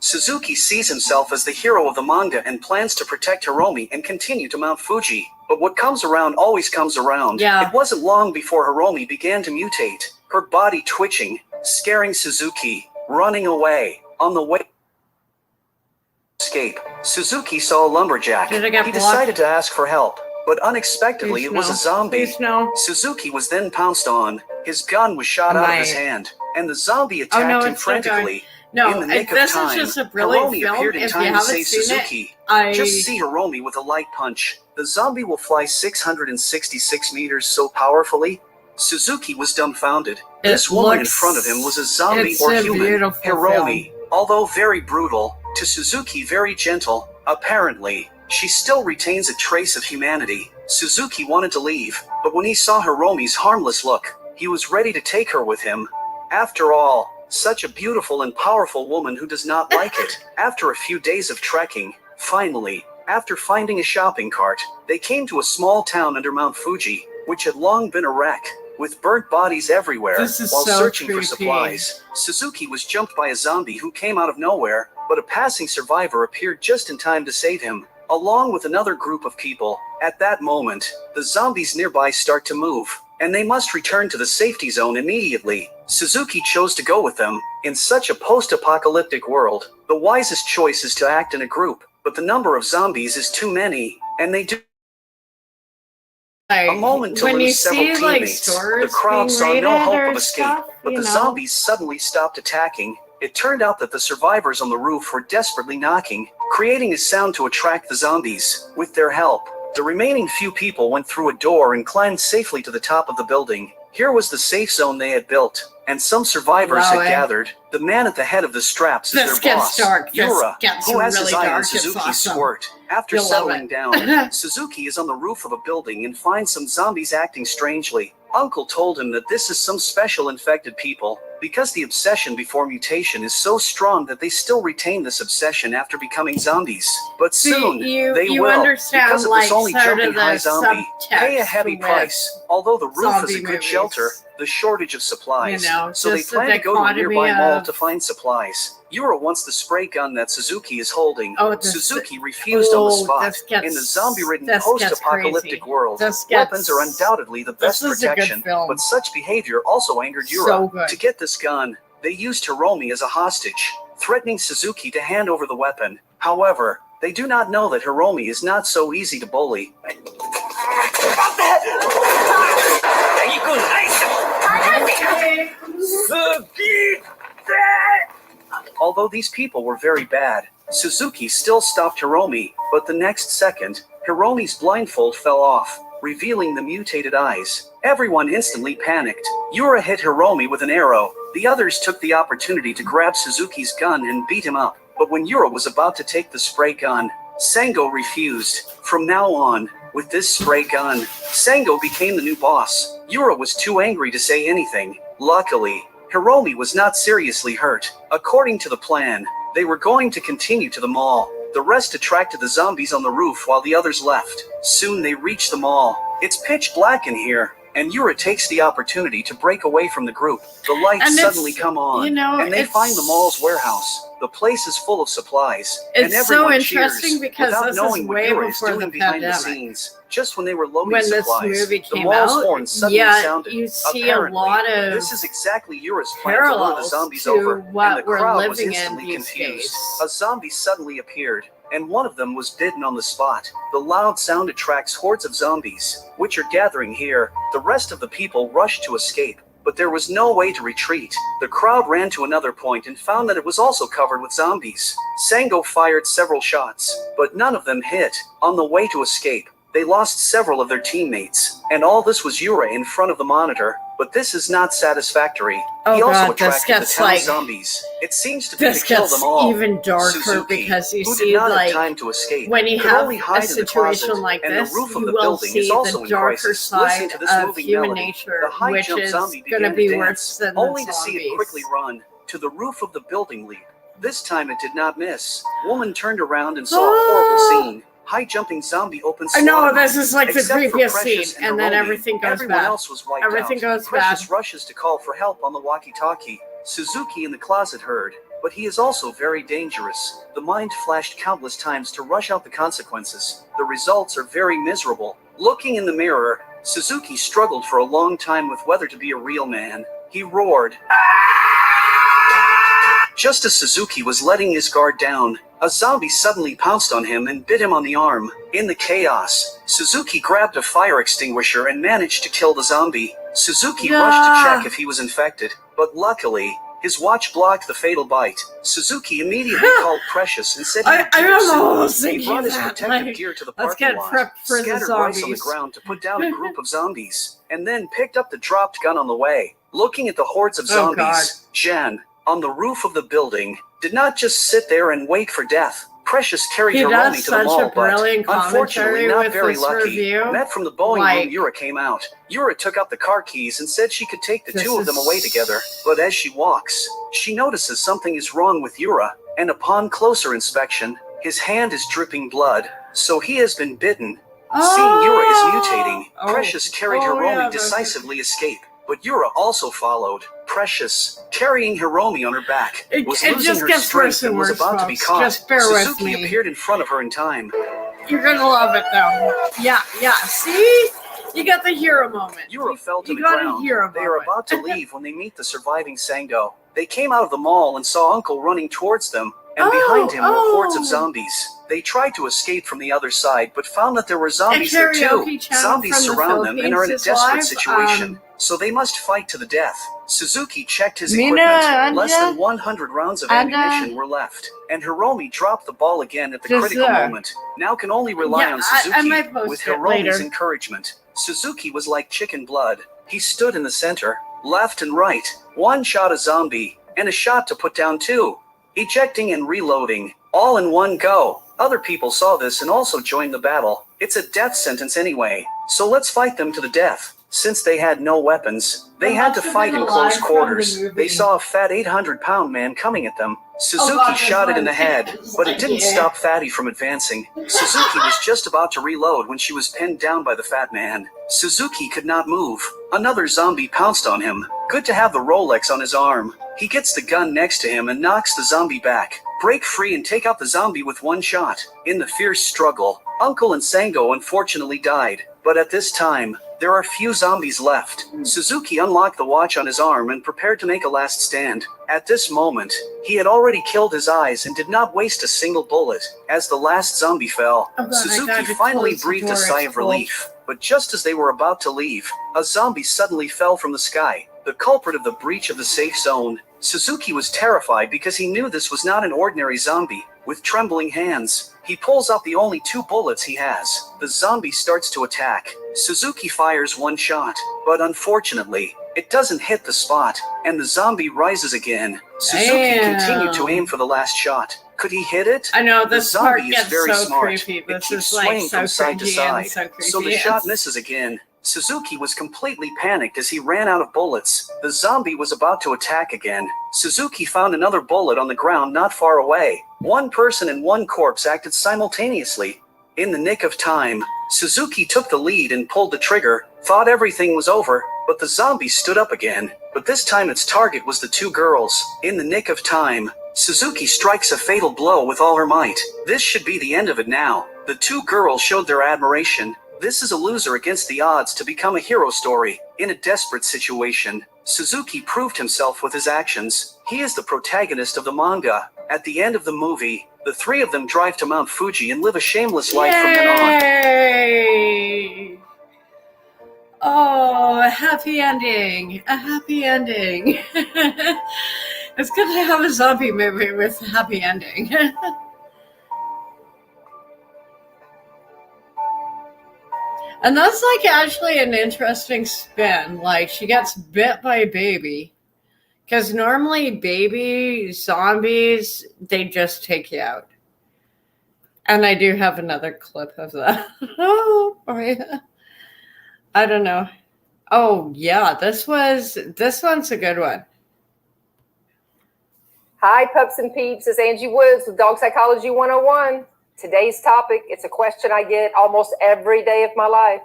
S8: Suzuki sees himself as the hero of the manga and plans to protect Hiromi and continue to Mount Fuji. But what comes around always comes around. It wasn't long before Hiromi began to mutate, her body twitching, scaring Suzuki, running away. On the way escape, Suzuki saw a lumberjack. He decided to ask for help, but unexpectedly it was a zombie. Suzuki was then pounced on. His gun was shot out of his hand, and the zombie attacked him frantically. In the nick of time, Hiromi appeared in time to save Suzuki. Just see Hiromi with a light punch. The zombie will fly 666 meters so powerfully. Suzuki was dumbfounded. This woman in front of him was a zombie or human. Hiromi, although very brutal, to Suzuki very gentle. Apparently, she still retains a trace of humanity. Suzuki wanted to leave, but when he saw Hiromi's harmless look, he was ready to take her with him. After all, such a beautiful and powerful woman who does not like it. After a few days of trekking, finally, after finding a shopping cart, they came to a small town under Mount Fuji, which had long been a wreck, with burnt bodies everywhere. While searching for supplies, Suzuki was jumped by a zombie who came out of nowhere, but a passing survivor appeared just in time to save him, along with another group of people. At that moment, the zombies nearby start to move, and they must return to the safety zone immediately. Suzuki chose to go with them. In such a post-apocalyptic world, the wisest choice is to act in a group, but the number of zombies is too many, and they do a moment to lose several teammates. The crowd saw no hope of escape, but the zombies suddenly stopped attacking. It turned out that the survivors on the roof were desperately knocking, creating a sound to attract the zombies. With their help, the remaining few people went through a door and climbed safely to the top of the building. Here was the safe zone they had built, and some survivors
S1: Wow,
S8: had gathered. The man at the head of the straps is
S1: This
S8: their
S1: gets
S8: boss,
S1: dark. This
S8: Yura,
S1: gets
S8: who has
S1: really
S8: his eye on
S1: dark. It's
S8: Suzuki's
S1: awesome.
S8: squirt. After
S1: You'll love
S8: settling
S1: it.
S8: down, Suzuki is on the roof of a building and finds some zombies acting strangely. Uncle told him that this is some special infected people, because the obsession before mutation is so strong that they still retain this obsession after becoming zombies. But soon, they
S1: you
S8: will,
S1: understand,
S8: because of
S1: like,
S8: this only
S1: sort
S8: jumping
S1: of the
S8: high zombie, pay a
S1: subtext
S8: heavy
S1: with
S8: price. Although the roof is a
S1: zombie
S8: good
S1: movies.
S8: shelter, the shortage of supplies.
S1: You know,
S8: so they
S1: just the
S8: plan to go to a
S1: dichotomy
S8: nearby mall
S1: of-
S8: to find supplies. Yura wants the spray gun that Suzuki is holding. Suzuki refused on the spot. In the zombie-ridden post-apocalyptic world, weapons are undoubtedly the best protection, but such behavior also angered Yura.
S1: So good.
S8: To get this gun, they used Hiromi as a hostage, threatening Suzuki to hand over the weapon. However, they do not know that Hiromi is not so easy to bully. Although these people were very bad, Suzuki still stopped Hiromi, but the next second, Hiromi's blindfold fell off, revealing the mutated eyes. Everyone instantly panicked. Yura hit Hiromi with an arrow. The others took the opportunity to grab Suzuki's gun and beat him up. But when Yura was about to take the spray gun, Sango refused. From now on, with this spray gun, Sango became the new boss. Yura was too angry to say anything. Luckily, Hiromi was not seriously hurt. According to the plan, they were going to continue to the mall. The rest attracted the zombies on the roof while the others left. Soon they reached the mall. It's pitch black in here, and Yura takes the opportunity to break away from the group. The lights suddenly come on, and they find the mall's warehouse. The place is full of supplies, and
S1: It's
S8: everyone
S1: so interesting
S8: cheers
S1: because
S8: without
S1: this is
S8: knowing what
S1: way
S8: Yura is
S1: before
S8: doing
S1: the
S8: behind the
S1: pandemic.
S8: scenes. Just when they were loading
S1: When this
S8: supplies,
S1: movie
S8: the
S1: came
S8: mall's
S1: out,
S8: horn suddenly
S1: yeah,
S8: sounded.
S1: you see
S8: Apparently,
S1: a lot of
S8: this is exactly Yura's plan to lure the
S1: parallels
S8: zombies
S1: to
S8: over,
S1: what
S8: and the
S1: we're
S8: crowd was
S1: living in
S8: instantly
S1: these
S8: confused.
S1: days.
S8: A zombie suddenly appeared, and one of them was bitten on the spot. The loud sound attracts hordes of zombies, which are gathering here. The rest of the people rushed to escape, but there was no way to retreat. The crowd ran to another point and found that it was also covered with zombies. Sango fired several shots, but none of them hit. On the way to escape, they lost several of their teammates, and all this was Yura in front of the monitor. But this is not satisfactory.
S1: Oh
S8: he also
S1: God, this
S8: attracted the
S1: gets
S8: town
S1: like
S8: zombies. It seems to be
S1: this
S8: to kill
S1: gets
S8: them all.
S1: even darker
S8: Suzuki,
S1: because you
S8: who
S1: see,
S8: did not
S1: like,
S8: have time to escape,
S1: when you
S8: could
S1: have
S8: only
S1: a
S8: hide in the
S1: situation
S8: closet,
S1: like
S8: and
S1: this,
S8: the roof of
S1: you
S8: the
S1: will
S8: building
S1: see
S8: is also
S1: the
S8: in
S1: darker
S8: crisis. Listen
S1: side
S8: to this
S1: of
S8: moving
S1: human
S8: melody.
S1: nature,
S8: The high
S1: which
S8: jump
S1: is
S8: zombie
S1: going to
S8: began
S1: be
S8: to
S1: worse
S8: dance,
S1: than
S8: only
S1: the
S8: to see it
S1: zombies.
S8: quickly run to the roof of the building leap. This time it did not miss. Woman turned around and saw a horrible scene. High jumping zombie opens.
S1: I know, this is like the
S8: Except for
S1: previous
S8: Precious
S1: scene, and then
S8: Hiromi,
S1: everything goes
S8: everyone
S1: bad.
S8: else was wiped
S1: Everything
S8: out.
S1: goes
S8: Precious
S1: bad.
S8: rushes to call for help on the walkie-talkie. Suzuki in the closet heard, but he is also very dangerous. The mind flashed countless times to rush out the consequences. The results are very miserable. Looking in the mirror, Suzuki struggled for a long time with whether to be a real man. He roared. Just as Suzuki was letting his guard down, a zombie suddenly pounced on him and bit him on the arm. In the chaos, Suzuki grabbed a fire extinguisher and managed to kill the zombie. Suzuki rushed to check if he was infected, but luckily, his watch blocked the fatal bite. Suzuki immediately called Precious and said he would
S1: I
S8: be there soon.
S1: soon.
S8: He brought his
S1: That,
S8: protective
S1: like,
S8: gear to the
S1: let's
S8: parking
S1: get
S8: lot,
S1: prepped for the
S8: scattered rice on the
S1: zombies.
S8: ground to put down a group of zombies, and then picked up the dropped gun on the way. Looking at the hordes of
S1: Oh, God.
S8: zombies, Jen, on the roof of the building, did not just sit there and wait for death. Precious carried
S1: He
S8: Hiromi
S1: does
S8: to the
S1: such
S8: mall,
S1: a brilliant
S8: but unfortunately
S1: commentary
S8: not
S1: with
S8: very
S1: this
S8: lucky.
S1: review.
S8: Met from the Boeing
S1: Like,
S8: room, Yura came out. Yura took out the car keys and said she could take the
S1: This
S8: two of them
S1: is-
S8: away together. But as she walks, she notices something is wrong with Yura, and upon closer inspection, his hand is dripping blood, so he has been bitten. Seeing Yura is mutating, Precious carried Hiromi decisively escape. But Yura also followed. Precious, carrying Hiromi on her back, was
S1: it
S8: losing
S1: just
S8: her
S1: gets
S8: strength
S1: worse and
S8: and was
S1: worse,
S8: about to be
S1: folks.
S8: caught.
S1: Just bear with
S8: Suzuki
S1: me.
S8: appeared in front of her in time.
S1: You're gonna love it though. Yeah. See? You got the hero moment.
S8: Yura fell to
S1: You
S8: the
S1: got a
S8: ground.
S1: hero
S8: They are
S1: moment.
S8: about to leave when they meet the surviving Sango. They came out of the mall and saw Uncle running towards them, and behind him were hordes of zombies. They tried to escape from the other side, but found that there were zombies there too.
S1: Karaoke channel
S8: Zombies
S1: from the
S8: surround them and are in a
S1: Philippines is
S8: desperate
S1: live.
S8: situation, so they must fight to the death. Suzuki checked his
S1: Mina,
S8: equipment. Less
S1: Anja?
S8: than 100 rounds of
S1: Anja?
S8: ammunition were left, and Hiromi dropped the ball again at the
S1: Just
S8: critical
S1: there.
S8: moment. Now can only rely
S1: Yeah,
S8: on
S1: I
S8: Suzuki
S1: might post
S8: with
S1: it
S8: Hiromi's
S1: later.
S8: encouragement. Suzuki was like chicken blood. He stood in the center, left and right. One shot a zombie, and a shot to put down two. Ejecting and reloading, all in one go. Other people saw this and also joined the battle. It's a death sentence anyway, so let's fight them to the death. Since they had no weapons, they had to fight in close quarters. They saw a fat 800-pound man coming at them. Suzuki shot it in the head, but it didn't stop Fatty from advancing. Suzuki was just about to reload when she was pinned down by the fat man. Suzuki could not move. Another zombie pounced on him. Good to have the Rolex on his arm. He gets the gun next to him and knocks the zombie back. Break free and take out the zombie with one shot. In the fierce struggle, Uncle and Sango unfortunately died. But at this time, there are few zombies left. Suzuki unlocked the watch on his arm and prepared to make a last stand. At this moment, he had already killed his eyes and did not waste a single bullet. As the last zombie fell, Suzuki finally breathed a sigh of relief. But just as they were about to leave, a zombie suddenly fell from the sky. The culprit of the breach of the safe zone. Suzuki was terrified because he knew this was not an ordinary zombie. With trembling hands, he pulls out the only 2 bullets he has. The zombie starts to attack. Suzuki fires one shot, but unfortunately, it doesn't hit the spot, and the zombie rises again. Suzuki continued to aim for the last shot. Could he hit it?
S1: I know this
S8: the
S1: part
S8: zombie
S1: gets
S8: is very
S1: so
S8: smart.
S1: creepy.
S8: It
S1: This
S8: keeps
S1: is like
S8: swaying
S1: so
S8: from side to
S1: cringy
S8: side,
S1: and so creepy.
S8: so the shot misses again. Suzuki was completely panicked as he ran out of bullets. The zombie was about to attack again. Suzuki found another bullet on the ground not far away. One person and one corpse acted simultaneously. In the nick of time, Suzuki took the lead and pulled the trigger, thought everything was over, but the zombie stood up again. But this time its target was the 2 girls. In the nick of time, Suzuki strikes a fatal blow with all her might. This should be the end of it now. The 2 girls showed their admiration. This is a loser against the odds to become a hero story. In a desperate situation, Suzuki proved himself with his actions. He is the protagonist of the manga. At the end of the movie, the 3 of them drive to Mount Fuji and live a shameless life from then on.
S1: Yay! Oh, a happy ending. A happy ending. It's good to have a zombie movie with a happy ending. And that's like actually an interesting spin. Like she gets bit by a baby. Because normally baby zombies, they just take you out. And I do have another clip of that. Oh, yeah. I don't know. Oh, yeah, this one's a good one.
S10: Hi, pups and peeps. It's Angie Woods with Dog Psychology 101. Today's topic, it's a question I get almost every day of my life.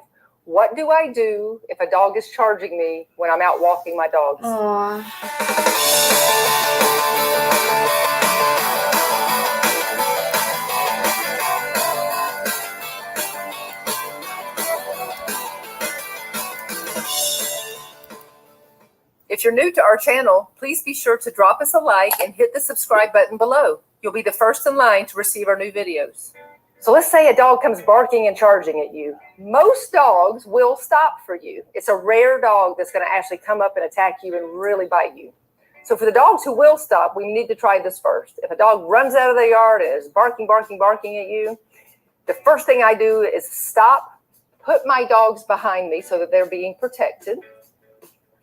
S10: What do I do if a dog is charging me when I'm out walking my dogs?
S1: Aww.
S10: If you're new to our channel, please be sure to drop us a like and hit the subscribe button below. You'll be the first in line to receive our new videos. So let's say a dog comes barking and charging at you. Most dogs will stop for you. It's a rare dog that's going to actually come up and attack you and really bite you. So for the dogs who will stop, we need to try this first. If a dog runs out of the yard and is barking at you, the first thing I do is stop, put my dogs behind me so that they're being protected.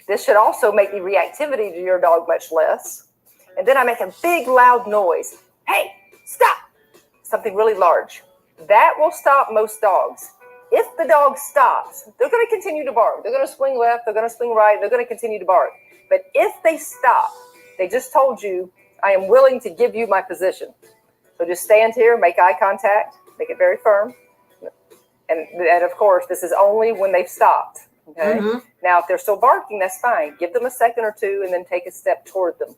S10: This should also make the reactivity to your dog much less. And then I make a big loud noise. Hey, stop! Something really large. That will stop most dogs. If the dog stops, they're going to continue to bark. They're going to swing left, they're going to swing right, they're going to continue to bark. But if they stop, they just told you, I am willing to give you my position. So just stand here, make eye contact, make it very firm. And of course, this is only when they've stopped. Okay. Mm-hmm. Now, if they're still barking, that's fine. Give them a second or two and then take a step toward them.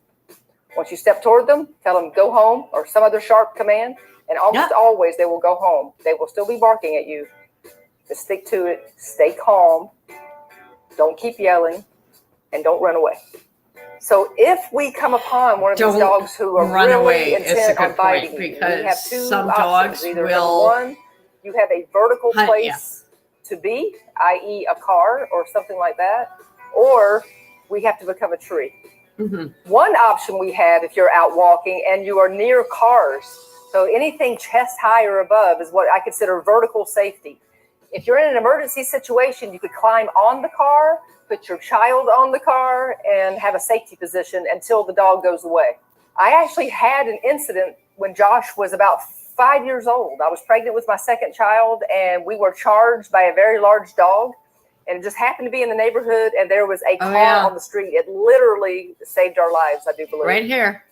S10: Once you step toward them, tell them go home or some other sharp command. And almost always they will go home. They will still be barking at you. Just stick to it. Stay calm. Don't keep yelling. And don't run away. So if we come upon one of these dogs who are really intent on biting you, we have 2
S1: some
S10: options.
S1: dogs
S10: Either
S1: will
S10: number 1, you have a vertical place to be, i.e. a car or something like that, or we have to become a tree. Mm-hmm. One option we have if you're out walking and you are near cars, so anything chest high or above is what I consider vertical safety. If you're in an emergency situation, you could climb on the car, put your child on the car, and have a safety position until the dog goes away. I actually had an incident when Josh was about 5 years old. I was pregnant with my second child, and we were charged by a very large dog. And it just happened to be in the neighborhood, and there was a car on the street. It literally saved our lives, I do believe.
S1: Right here.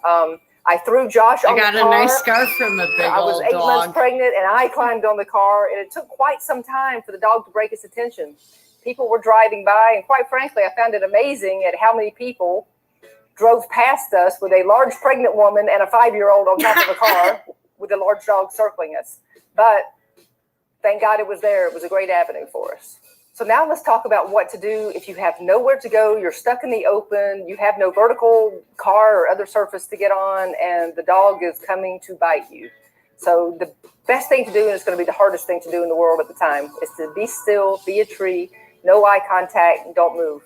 S10: I threw Josh on the car.
S1: I got a nice scarf from the big
S10: I was
S1: old
S10: 8
S1: dog.
S10: months pregnant, and I climbed on the car, and it took quite some time for the dog to break its attention. People were driving by, and quite frankly, I found it amazing at how many people drove past us with a large pregnant woman and a 5-year-old on top of a car with a large dog circling us. But thank God it was there. It was a great avenue for us. So now let's talk about what to do if you have nowhere to go, you're stuck in the open, you have no vertical car or other surface to get on, and the dog is coming to bite you. So the best thing to do, and it's going to be the hardest thing to do in the world at the time, is to be still, be a tree, no eye contact, and don't move.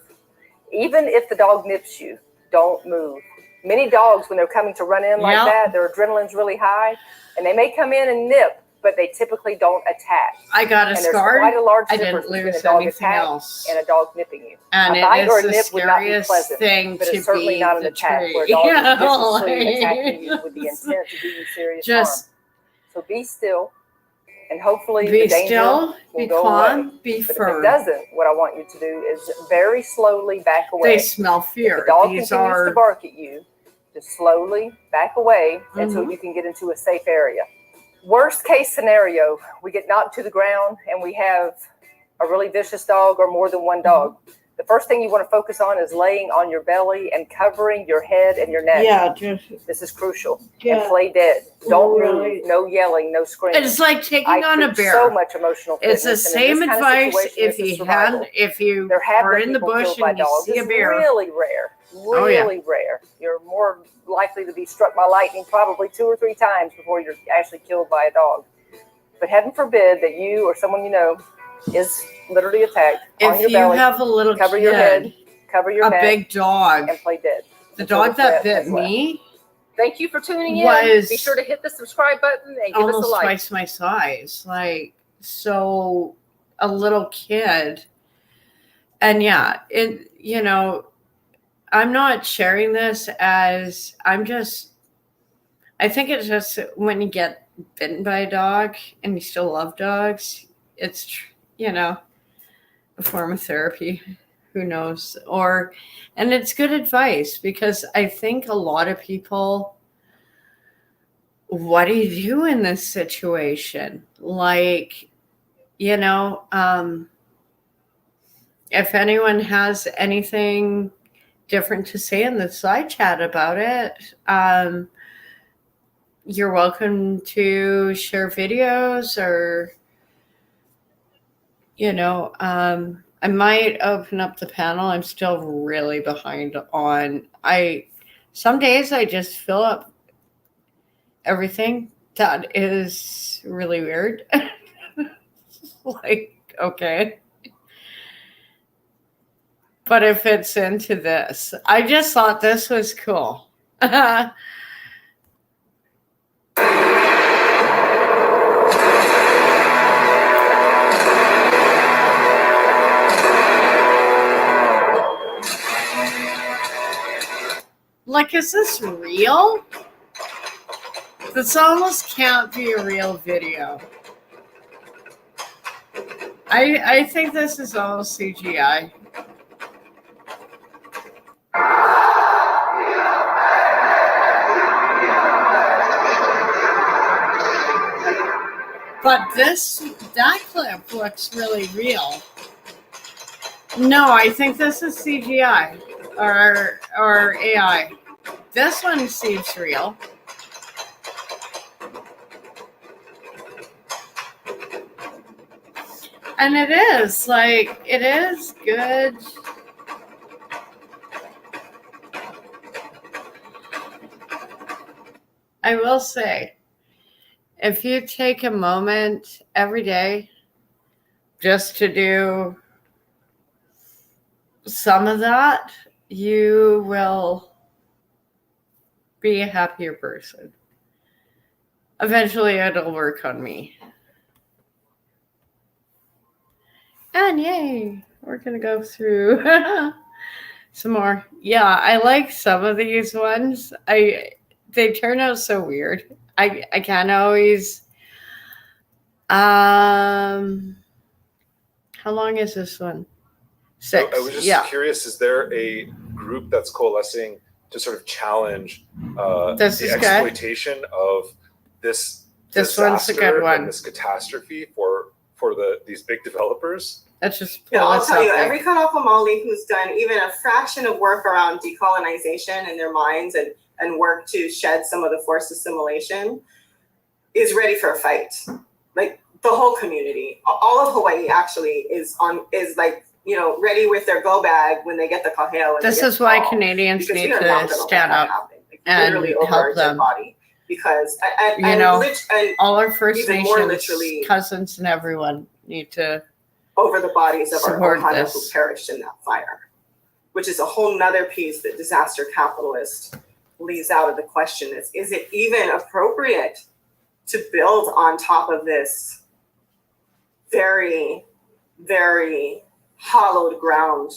S10: Even if the dog nips you, don't move. Many dogs, when they're coming to run in like that, their adrenaline's really high, and they may come in and nip, but they typically don't attack.
S1: I got a scar.
S10: Quite a large
S1: I
S10: difference
S1: didn't
S10: between
S1: lose
S10: a dog
S1: anything
S10: attack
S1: else.
S10: and a dog nipping you.
S1: And
S10: a bite
S1: it
S10: or
S1: is
S10: a
S1: the
S10: nip would not be
S1: scariest
S10: pleasant,
S1: thing
S10: but
S1: to
S10: it's certainly
S1: be
S10: not an
S1: the
S10: attack
S1: tree.
S10: where a dog
S1: Yeah,
S10: is viciously
S1: like-
S10: attacking you with the intent to do you serious
S1: Just
S10: harm. So be still, and hopefully
S1: be
S10: the danger
S1: still,
S10: will
S1: be
S10: go
S1: calm,
S10: away.
S1: be
S10: But
S1: firm.
S10: if it doesn't, what I want you to do is very slowly back away.
S1: They smell fear.
S10: If the dog
S1: These
S10: continues
S1: are
S10: to bark at you, just slowly back away until
S1: Mhm.
S10: you can get into a safe area. Worst case scenario, we get knocked to the ground and we have a really vicious dog or more than one dog. The first thing you want to focus on is laying on your belly and covering your head and your neck.
S1: Yeah, just
S10: This is crucial.
S1: Yeah.
S10: And play dead. Don't
S1: Really.
S10: move. No yelling. No screaming.
S1: It's like taking
S10: I
S1: on a
S10: preach
S1: bear.
S10: so much emotional
S1: It's the
S10: fitness, and in
S1: same
S10: this kind of
S1: advice
S10: situation,
S1: if
S10: this is
S1: you
S10: survival. There have
S1: are
S10: been
S1: in the
S10: people
S1: bush
S10: killed by
S1: and you
S10: dogs.
S1: see a
S10: It's
S1: bear.
S10: really rare.
S1: Oh, yeah.
S10: Really rare. You're more likely to be struck by lightning probably 2 or 3 times before you're actually killed by a dog. But heaven forbid that you or someone you know is literally attacked on
S1: If
S10: your
S1: you
S10: belly.
S1: have a little
S10: cover
S1: kid,
S10: your head, cover your
S1: a
S10: neck,
S1: big dog,
S10: and play dead.
S1: the
S10: until
S1: dog that
S10: threat
S1: bit
S10: has left.
S1: me
S10: Thank you for tuning in.
S1: was
S10: Be sure to hit the subscribe button and give us a
S1: almost
S10: like.
S1: twice my size. Like, so a little kid. And yeah, I'm not sharing this as I think it's just when you get bitten by a dog and you still love dogs, it's, a form of therapy. Who knows? And it's good advice because I think a lot of people, what do you do in this situation? Like, if anyone has anything different to say in the side chat about it, you're welcome to share videos or, I might open up the panel. I'm still really behind on, some days I just fill up everything. That is really weird. Like, okay. But it fits into this. I just thought this was cool. Like, is this real? This almost can't be a real video. I think this is all CGI. But that clip looks really real. No, I think this is CGI or AI. This one seems real. And it is good. I will say, if you take a moment every day just to do some of that, you will be a happier person. Eventually, it'll work on me. And yay, we're going to go through some more. Yeah, I like some of these ones. They turn out so weird. I can't always. How long is this one? 6.
S12: I was just curious, is there a group that's coalescing to sort of challenge the exploitation of this
S1: one's a good one.
S12: and this catastrophe for these big developers?
S1: Let's just
S13: I'll tell you, every Kanaka-Mali who's done even a fraction of work around decolonization in their minds and work to shed some of the forced assimilation is ready for a fight. Like the whole community, all of Hawaii actually is like, you know, ready with their go bag when they get the kaheo.
S1: This is why Canadians need to stand up and help them.
S13: Because
S1: all our First Nations cousins and everyone need to
S13: over the bodies of our ohana who
S1: this.
S13: perished in that fire, which is a whole nother piece that disaster capitalist leaves out of the question. Is it even appropriate to build on top of this very, very hollowed ground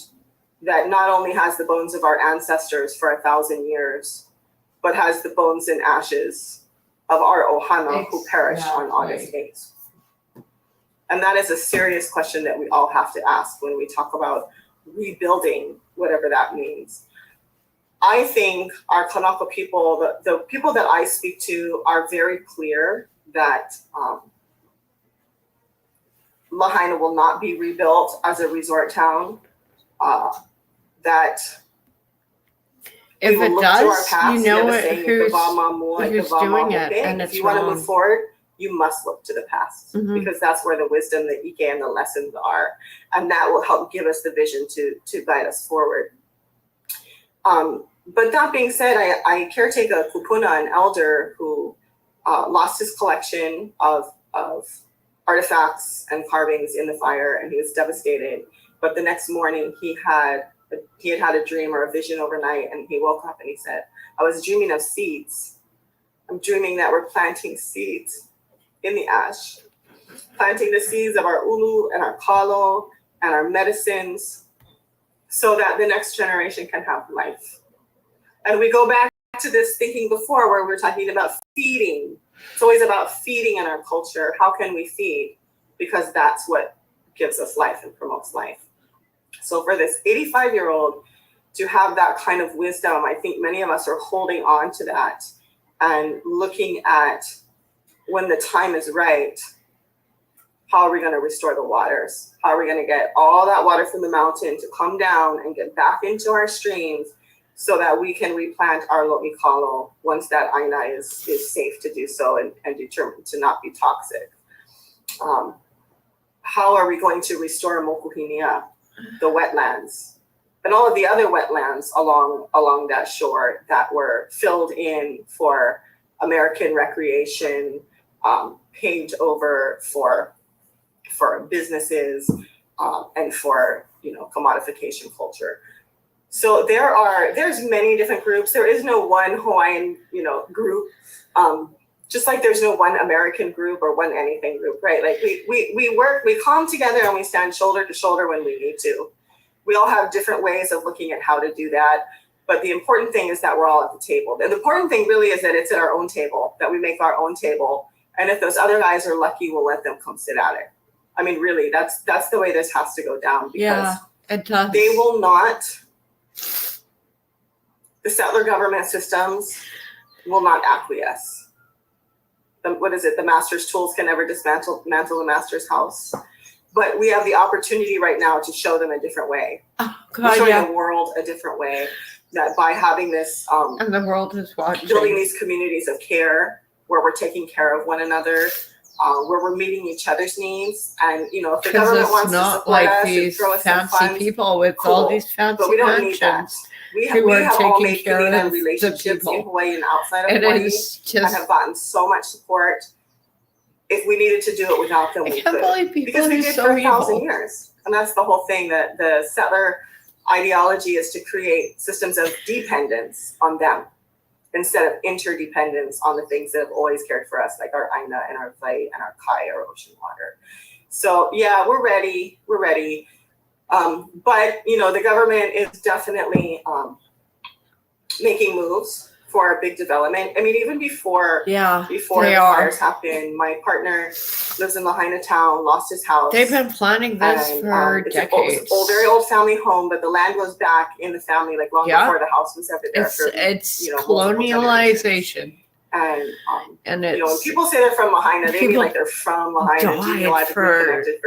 S13: that not only has the bones of our ancestors for 1,000 years, but has the bones and ashes of our ohana who perished on August 8th? And that is a serious question that we all have to ask when we talk about rebuilding, whatever that means. I think our Kanaka people, the people that I speak to, are very clear that Lahaina will not be rebuilt as a resort town. That
S1: if
S13: we will
S1: it
S13: look
S1: does,
S13: to our past,
S1: you know
S13: who's
S1: doing it, and
S13: if
S1: it's
S13: you want to
S1: wrong.
S13: move forward, you must look to the past because that's where the wisdom, the ike, and the lessons are, and that will help give us the vision to guide us forward. But that being said, I caretake a kupuna, an elder who lost his collection of artifacts and carvings in the fire, and he was devastated. But the next morning, he had a dream or a vision overnight, and he woke up and he said, "I was dreaming of seeds. I'm dreaming that we're planting seeds in the ash, planting the seeds of our ulu and our kalo and our medicines, so that the next generation can have life." And we go back to this thinking before where we were talking about feeding. It's always about feeding in our culture. How can we feed? Because that's what gives us life and promotes life. So for this 85-year-old to have that kind of wisdom, I think many of us are holding on to that and looking at when the time is right, how are we going to restore the waters? How are we going to get all that water from the mountain to come down and get back into our streams so that we can replant our lo'ikalo once that aina is safe to do so and determined to not be toxic? How are we going to restore mokuhinia, the wetlands, and all of the other wetlands along that shore that were filled in for American recreation, paved over for businesses, and for commodification culture? So there's many different groups. There is no one Hawaiian group. Just like there's no one American group or one anything group, right? Like we work, we come together and we stand shoulder to shoulder when we need to. We all have different ways of looking at how to do that. But the important thing is that we're all at the table. And the important thing really is that it's at our own table, that we make our own table. And if those other guys are lucky, we'll let them come sit at it. I mean, really, that's the way this has to go down, because
S1: it does.
S13: They will not, the settler government systems will not acquiesce. What is it? The master's tools can never dismantle the master's house. But we have the opportunity right now to show them a different way.
S1: Oh, God,
S13: showing the world a different way, that by having this
S1: and the world is watching,
S13: building these communities of care where we're taking care of one another, where we're meeting each other's needs. And if the government wants to support us and throw us some funds,
S1: people with all these fancy
S13: but we don't need that. We have all made Canadian relationships in Hawaii and outside of Hawaii and have gotten so much support. If we needed to do it without them, we could. Because we did for 1,000 years. And that's the whole thing, that the settler ideology is to create systems of dependence on them instead of interdependence on the things that have always cared for us, like our aina and our vai and our kai, our ocean water. So yeah, we're ready. We're ready. But the government is definitely making moves for a big development. I mean, even before the fires happened, my partner lives in Lahaina town, lost his house.
S1: They've been planning this for decades.
S13: It's a very old family home, but the land goes back in the family like long before the house was ever there.
S1: It's colonialization.
S13: And it's, when people say they're from Lahaina, they mean like they're from Lahaina, genealogically connected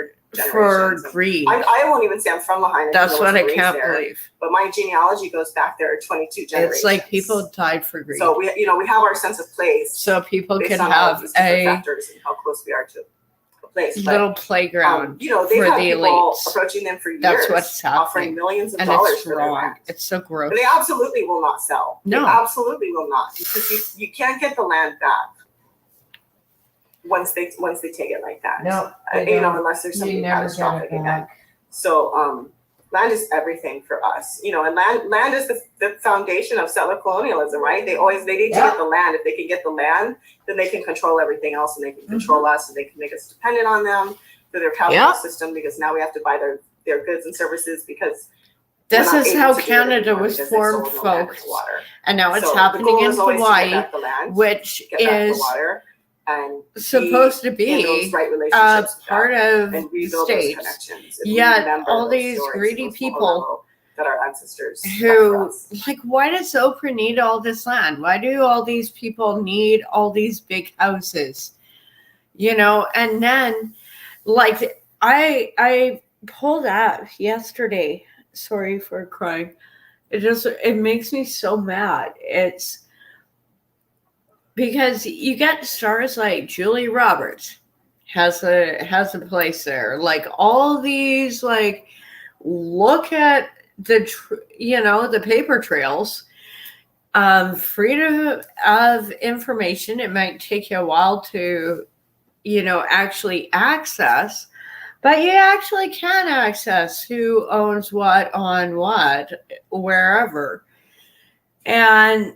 S13: for
S1: greed.
S13: I won't even say I'm from Lahaina.
S1: That's what I can't believe.
S13: But my genealogy goes back there 22 generations.
S1: It's like people died for greed.
S13: So we have our sense of place.
S1: So people can have a
S13: factors and how close we are to a place.
S1: Little playground
S13: they've
S1: for
S13: had
S1: the
S13: people
S1: elites.
S13: Approaching them for years.
S1: That's what's happening.
S13: Offering millions of
S1: and
S13: dollars
S1: it's
S13: for
S1: wrong.
S13: their land.
S1: It's so gross.
S13: But they absolutely will not sell.
S1: No.
S13: They absolutely will not, because you can't get the land back once they take it like that.
S1: No,
S13: unless there's something catastrophic again. So land is everything for us. And land is the foundation of settler colonialism, right? They need to get the land. If they can get the land, then they can control everything else, and they can control us, and they can make us dependent on them through their capital system, because now we have to buy their goods and services because
S1: this is how Canada was formed, folks. And now it's happening in Hawaii, which is supposed to be part of the states. Yet all these greedy people
S13: that our ancestors
S1: who, like, why does Oprah need all this land? Why do all these people need all these big houses? And then, like, I pulled up yesterday. Sorry for crying. It makes me so mad. It's because you get stars like Julia Roberts has a place there. Like all these, like, look at the paper trails. Freedom of information. It might take you a while to, actually access, but you actually can access who owns what on what, wherever. And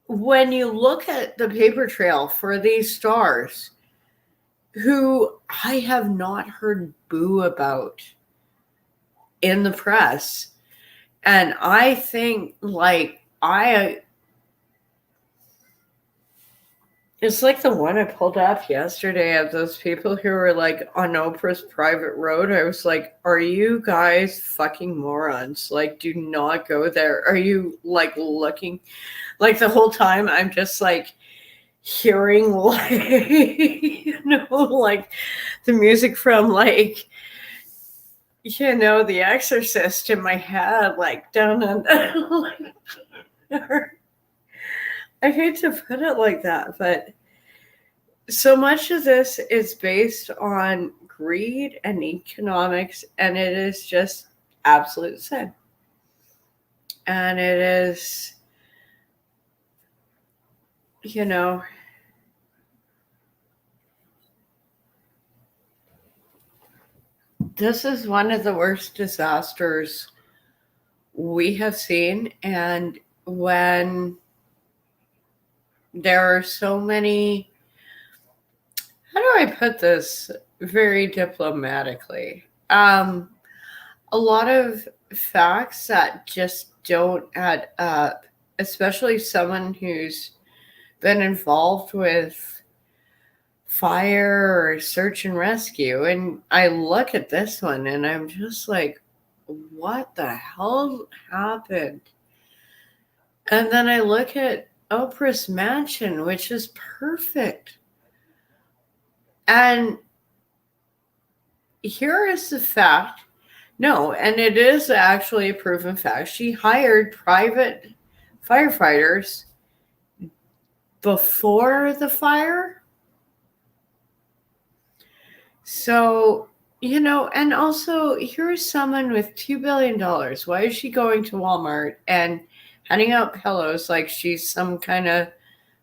S1: when you look at the paper trail for these stars, who I have not heard boo about in the press, and I think, like, it's like the one I pulled up yesterday of those people who were like on Oprah's private road. I was like, are you guys fucking morons? Like, do not go there. Are you like looking, like, the whole time I'm just like hearing like, like the music from like, The Exorcist in my head, like down and I hate to put it like that, but so much of this is based on greed and economics, and it is just absolute sin. And it is, this is one of the worst disasters we have seen. And when there are so many, how do I put this very diplomatically? A lot of facts that just don't add up, especially someone who's been involved with fire or search and rescue. And I look at this one and I'm just like, what the hell happened? And then I look at Oprah's mansion, which is perfect. And here is the fact. No, and it is actually a proven fact. She hired private firefighters before the fire. So, and also here's someone with $2 billion. Why is she going to Walmart and handing out pillows like she's some kind of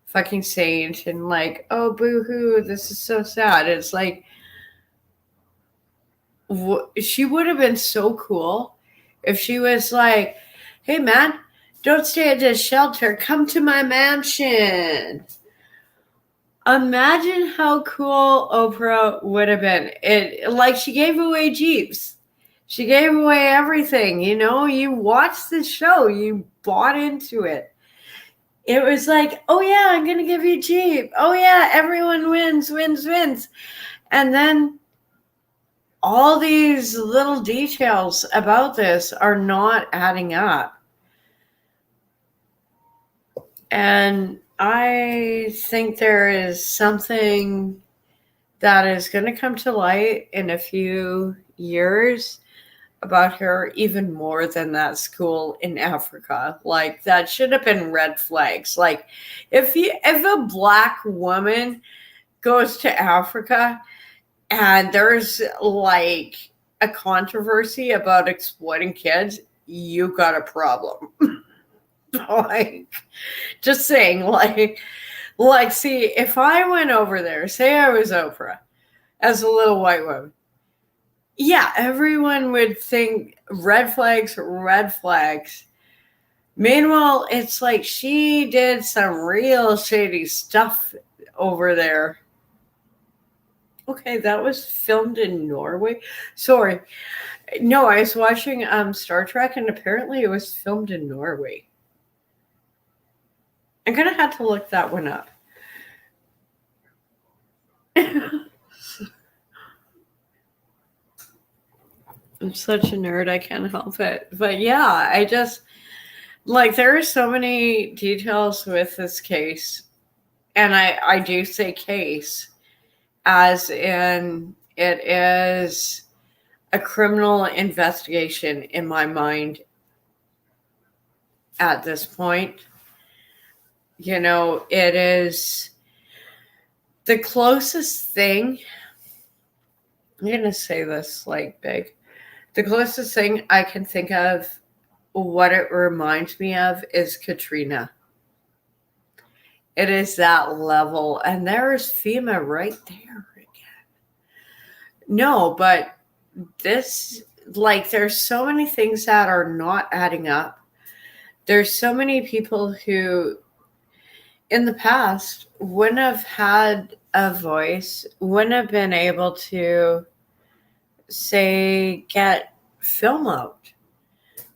S1: fucking saint and like, oh, boo-hoo, this is so sad. It's like, she would have been so cool if she was like, hey, man, don't stay at this shelter. Come to my mansion. Imagine how cool Oprah would have been. She gave away Jeeps. She gave away everything. You watched the show. You bought into it. It was like, oh yeah, I'm going to give you a Jeep. Oh yeah, everyone wins. And then all these little details about this are not adding up. And I think there is something that is going to come to light in a few years about her, even more than that school in Africa. That should have been red flags. If a Black woman goes to Africa and there's a controversy about exploiting kids, you got a problem. Just saying, see, if I went over there, say I was Oprah as a little white woman, yeah, everyone would think red flags. Meanwhile, it's like she did some real shady stuff over there. Okay, that was filmed in Norway. Sorry. No, I was watching Star Trek, and apparently it was filmed in Norway. I'm going to have to look that one up. I'm such a nerd, I can't help it. But yeah, I just, there are so many details with this case. And I do say case, as in it is a criminal investigation in my mind at this point. It is the closest thing, I'm going to say this big. The closest thing I can think of, what it reminds me of, is Katrina. It is that level. And there is FEMA right there again. No, but this, there's so many things that are not adding up. There's so many people who, in the past, wouldn't have had a voice, wouldn't have been able to get film out,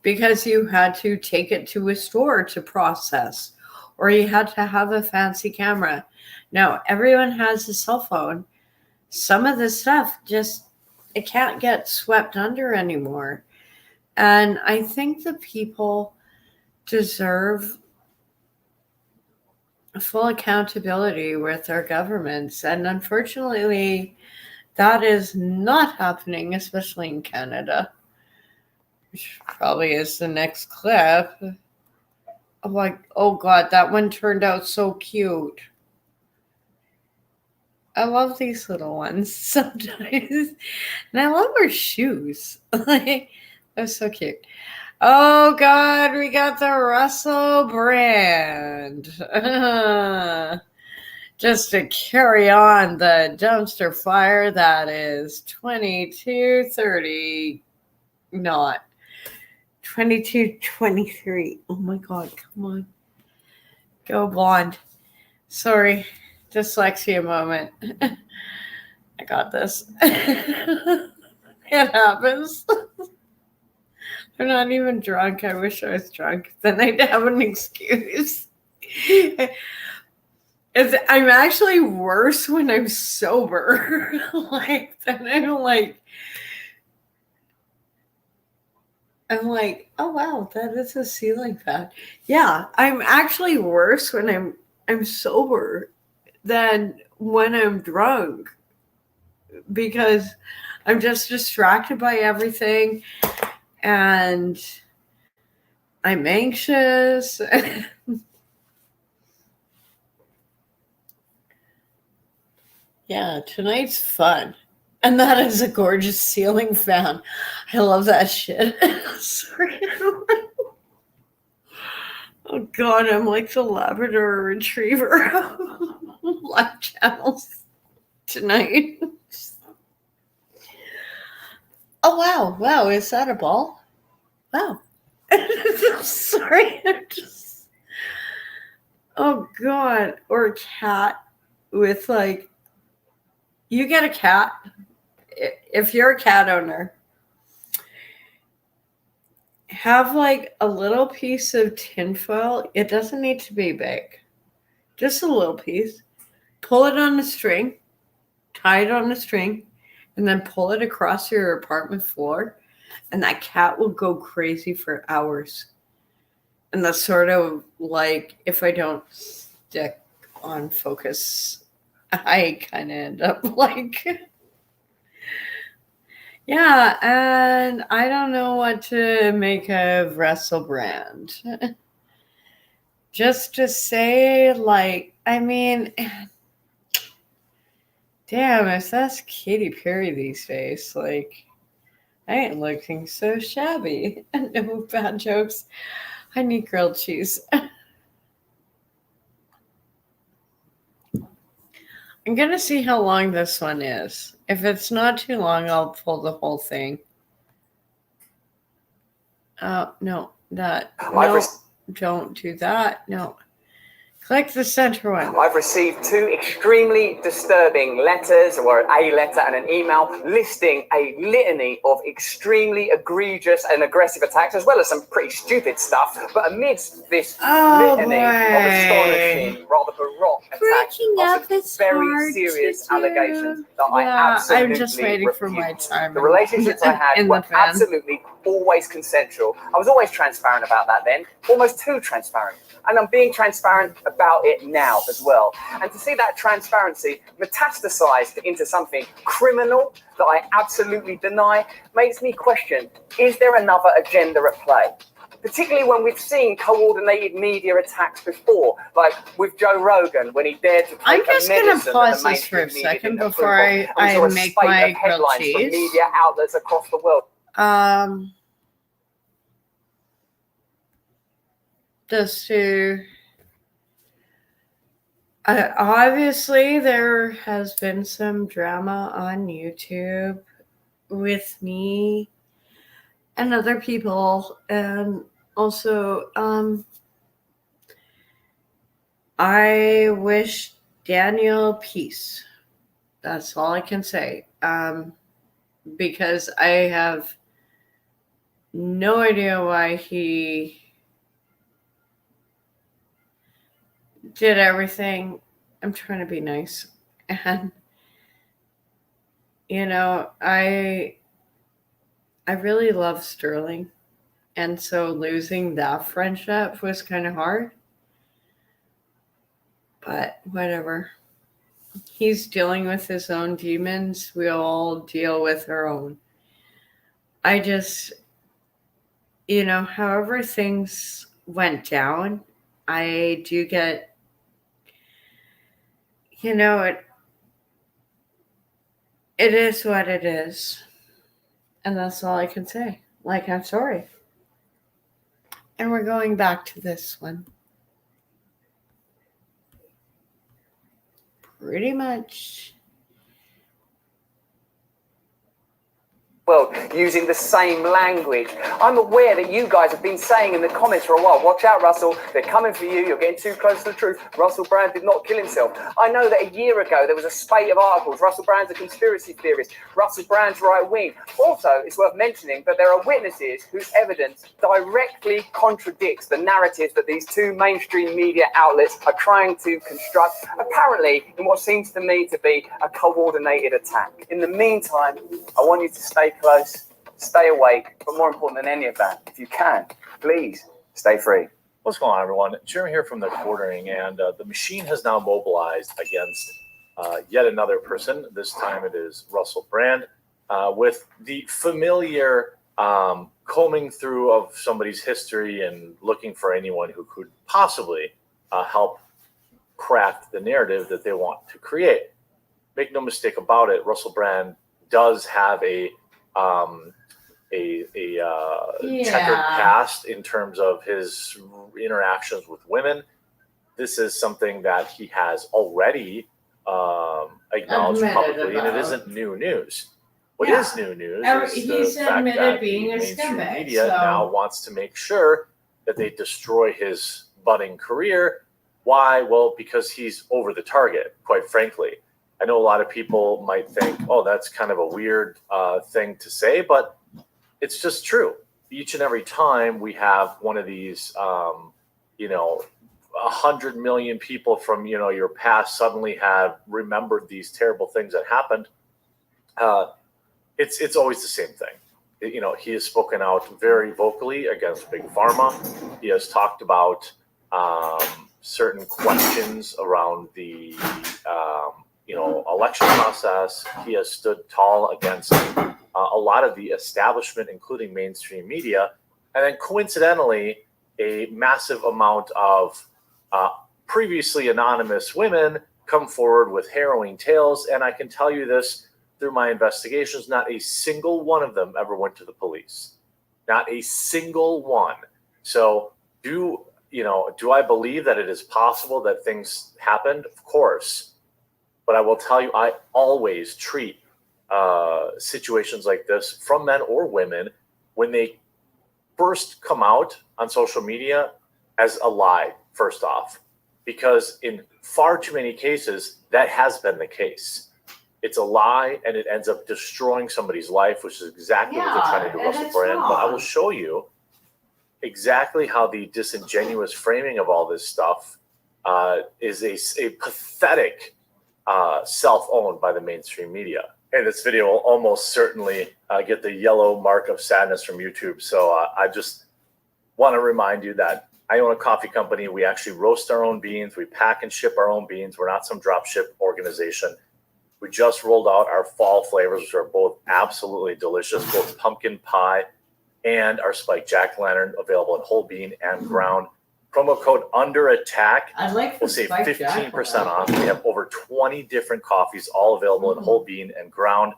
S1: because you had to take it to a store to process, or you had to have a fancy camera. Now everyone has a cell phone. Some of this stuff it can't get swept under anymore. And I think the people deserve full accountability with their governments. And unfortunately, that is not happening, especially in Canada, which probably is the next clip. Oh God, that one turned out so cute. I love these little ones sometimes. And I love her shoes. That's so cute. Oh God, we got the Russell brand. Just to carry on the dumpster fire that is 2230, not 2223. Oh my God, come on. Go blonde. Sorry, dyslexia moment. I got this. It happens. I'm not even drunk. I wish I was drunk. Then I'd have an excuse. I'm actually worse when I'm sober. Then I'm like, oh wow, that is a ceiling fan. Yeah, I'm actually worse when I'm sober than when I'm drunk, because I'm just distracted by everything and I'm anxious. Yeah, tonight's fun. And that is a gorgeous ceiling fan. I love that shit. Sorry. Oh God, I'm like the Labrador Retriever. Live channels tonight. Oh wow, wow, is that a ball? Wow. Sorry, oh God, or a cat. with like, you get a cat. If you're a cat owner, have like a little piece of tinfoil. It doesn't need to be big, just a little piece. Pull it on a string, tie it on a string, and then pull it across your apartment floor, and that cat will go crazy for hours. And that's sort of like, if I don't stick on focus, I kind of end up like, yeah, and I don't know what to make of Russell Brand. Just to say, like, I mean, damn, if that's Katy Perry these days, like, I ain't looking so shabby. No bad jokes. I need grilled cheese. I'm going to see how long this one is. If it's not too long, I'll pull the whole thing. No, that. No, don't do that. No. Click the center one.
S14: I've received 2 extremely disturbing letters, or a letter and an email, listing a litany of extremely egregious and aggressive attacks, as well as some pretty stupid stuff. But amidst this litany of astonishing, rather baroque attacks, are some very serious allegations that I absolutely
S1: I'm just waiting for my time.
S14: The relationships I had were absolutely always consensual. I was always transparent about that then, almost too transparent. And I'm being transparent about it now as well. And to see that transparency metastasized into something criminal that I absolutely deny makes me question, is there another agenda at play? Particularly when we've seen coordinated media attacks before, like with Joe Rogan when he dared to take
S1: I'm just going to pause this for a second before I make my grilled cheese.
S14: From media outlets across the world.
S1: Just to obviously there has been some drama on YouTube with me and other people, and also I wish Daniel peace. That's all I can say, because I have no idea why he did everything. I'm trying to be nice. And, you know, I really love Sterling. And so losing that friendship was kind of hard. But whatever. He's dealing with his own demons. We all deal with our own. I just, you know, however things went down, I do get, you know, it is what it is. And that's all I can say. Like, I'm sorry. And we're going back to this one. Pretty much.
S14: World using the same language. I'm aware that you guys have been saying in the comments for a while, watch out, Russell, they're coming for you, you're getting too close to the truth. Russell Brand did not kill himself. I know that a year ago there was a spate of articles. Russell Brand's a conspiracy theorist. Russell Brand's right wing. Also, it's worth mentioning that there are witnesses whose evidence directly contradicts the narrative that these 2 mainstream media outlets are trying to construct, apparently in what seems to me to be a coordinated attack. In the meantime, I want you to stay close, stay awake, but more important than any of that, if you can, please stay free.
S15: What's going on, everyone? Jeremy here from the Quartering, and the machine has now mobilized against yet another person. This time it is Russell Brand, with the familiar combing through of somebody's history and looking for anyone who could possibly help craft the narrative that they want to create. Make no mistake about it, Russell Brand does have a checkered past in terms of his interactions with women. This is something that he has already acknowledged publicly, and it isn't new news. What is new news is the fact that the mainstream media now wants to make sure that they destroy his budding career Why? Well, because he's over the target, quite frankly. I know a lot of people might think, oh, that's kind of a weird thing to say, but it's just true. Each and every time we have one of these, 100 million people from, your past suddenly have remembered these terrible things that happened. It's always the same thing. He has spoken out very vocally against Big Pharma. He has talked about certain questions around the election process. He has stood tall against a lot of the establishment, including mainstream media, and then coincidentally, a massive amount of previously anonymous women come forward with harrowing tales. And I can tell you this through my investigations, not a single one of them ever went to the police. Not a single one. So do I believe that it is possible that things happened? Of course. But I will tell you, I always treat situations like this from men or women when they first come out on social media as a lie, first off, because in far too many cases, that has been the case. It's a lie and it ends up destroying somebody's life, which is exactly what they're trying to do Russell Brand. But I will show you exactly how the disingenuous framing of all this stuff is a pathetic self-owned by the mainstream media. And this video will almost certainly get the yellow mark of sadness from YouTube. So I just want to remind you that I own a coffee company. We actually roast our own beans. We pack and ship our own beans. We're not some drop ship organization. We just rolled out our fall flavors, which are both absolutely delicious, both pumpkin pie and our spiked jack-o'-lantern, available in whole bean and ground. Promo code Under Attack will save 15% off. We have over 20 different coffees, all available in whole bean and ground,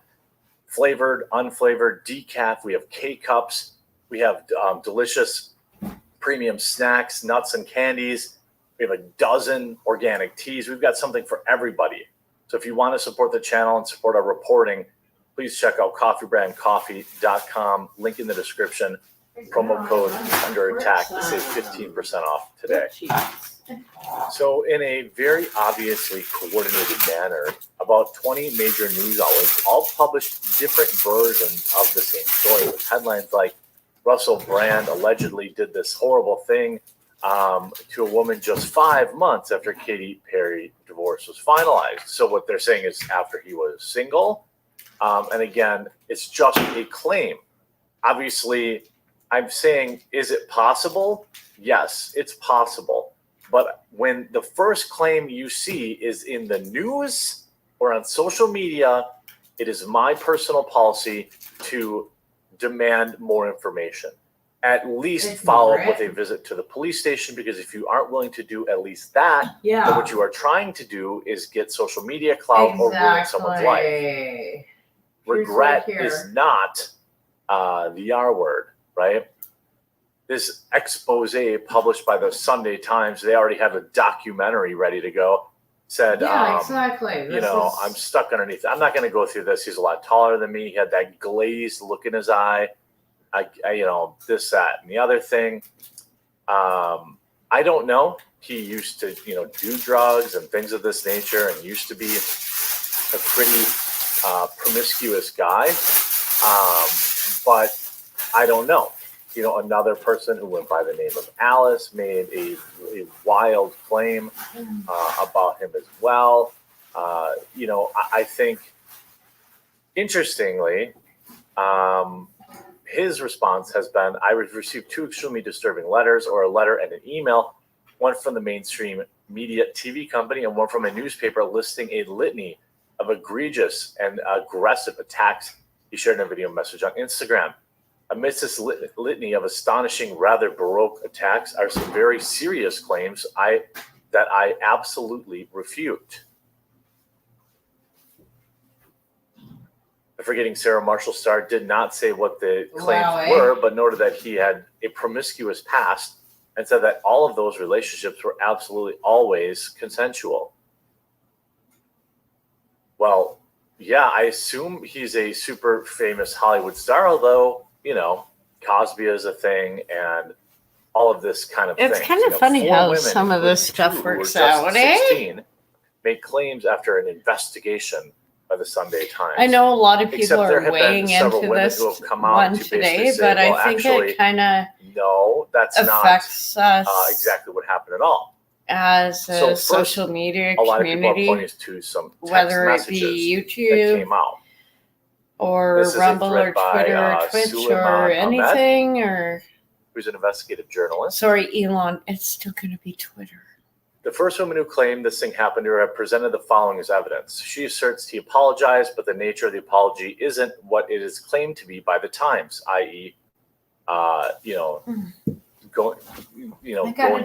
S15: flavored, unflavored, decaf. We have K-cups. We have delicious premium snacks, nuts and candies. We have a dozen organic teas. We've got something for everybody. So if you want to support the channel and support our reporting, please check out coffeebrandcoffee.com. Link in the description. Promo code Under Attack to save 15% off today. So in a very obviously coordinated manner, about 20 major news outlets all published different versions of the same story with headlines like Russell Brand allegedly did this horrible thing to a woman just 5 months after Katy Perry divorce was finalized. So what they're saying is after he was single. And again, it's just a claim. Obviously, I'm saying, is it possible? Yes, it's possible. But when the first claim you see is in the news or on social media, it is my personal policy to demand more information. At least follow up with a visit to the police station, because if you aren't willing to do at least that, then what you are trying to do is get social media clout or ruin someone's life. Regret is not the R word, right? This expose published by the Sunday Times, they already have a documentary ready to go, said,
S1: exactly.
S15: I'm stuck underneath. I'm not going to go through this. He's a lot taller than me. He had that glazed look in his eye. I this, that, and the other thing. I don't know. He used to, do drugs and things of this nature and used to be a pretty promiscuous guy. But I don't know. Another person who went by the name of Alice made a wild claim about him as well. I think, interestingly, his response has been, I received 2 extremely disturbing letters, or a letter and an email, one from the mainstream media TV company and one from a newspaper listing a litany of egregious and aggressive attacks he shared in a video message on Instagram. Amidst this litany of astonishing, rather baroque attacks are some very serious claims that I absolutely refute. The Forgetting Sarah Marshall star did not say what the claims were, but noted that he had a promiscuous past and said that all of those relationships were absolutely always consensual. Well, yeah, I assume he's a super famous Hollywood star, although, Cosby is a thing, and all of this kind of thing.
S1: It's kind of funny how some of this stuff works out,
S15: 16, made claims after an investigation by the Sunday Times.
S1: I know a lot of people are weighing into this one today, but I think it kind of affects us
S15: exactly what happened at all.
S1: As a social media community, whether it be YouTube or Rumble or Twitter or Twitch or anything, or
S15: who's an investigative journalist.
S1: Sorry, Elon, it's still going to be Twitter.
S15: The first woman who claimed this thing happened to her have presented the following as evidence. She asserts he apologized, but the nature of the apology isn't what it is claimed to be by the Times, i.e., going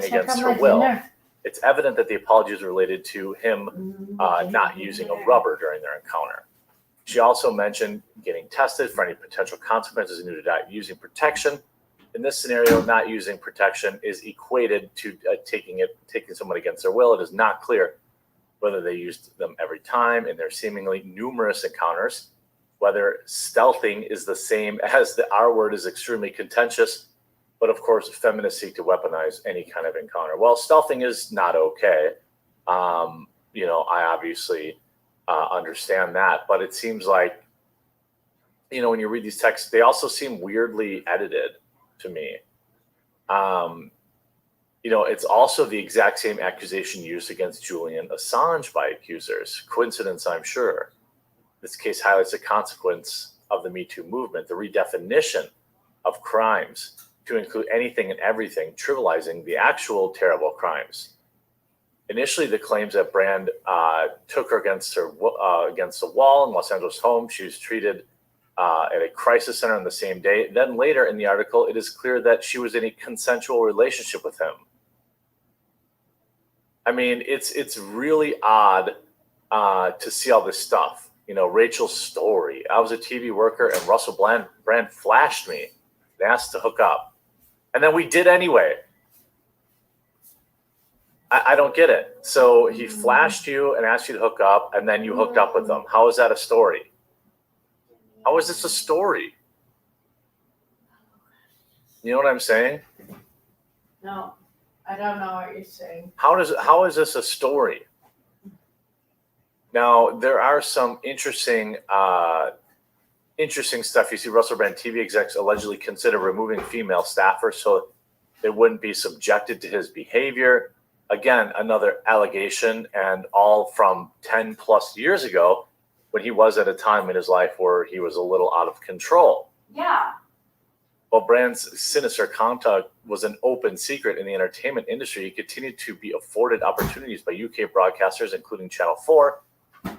S15: against her will. It's evident that the apology is related to him not using a rubber during their encounter. She also mentioned getting tested for any potential consequences due to not using protection. In this scenario, not using protection is equated to taking someone against their will. It is not clear whether they used them every time in their seemingly numerous encounters, whether stealthing is the same as the R word is extremely contentious, but of course, feminists seek to weaponize any kind of encounter. Well, stealthing is not okay. I obviously understand that, but it seems like, when you read these texts, they also seem weirdly edited to me. It's also the exact same accusation used against Julian Assange by accusers. Coincidence, I'm sure. This case highlights the consequence of the Me Too movement, the redefinition of crimes to include anything and everything, trivializing the actual terrible crimes. Initially, the claims that Brand took her against the wall in Los Angeles home. She was treated at a crisis center on the same day. Then later in the article, it is clear that she was in a consensual relationship with him. I mean, it's really odd to see all this stuff. Rachel's story. I was a TV worker and Russell Brand flashed me and asked to hook up. And then we did anyway. I don't get it. So he flashed you and asked you to hook up, and then you hooked up with him. How is that a story? How is this a story? You know what I'm saying?
S1: No, I don't know what you're saying.
S15: How is this a story? Now, there are some interesting stuff. You see Russell Brand TV execs allegedly consider removing female staffers so they wouldn't be subjected to his behavior. Again, another allegation, and all from 10 plus years ago, when he was at a time in his life where he was a little out of control.
S1: Yeah.
S15: While Brand's sinister conduct was an open secret in the entertainment industry, he continued to be afforded opportunities by UK broadcasters, including Channel 4.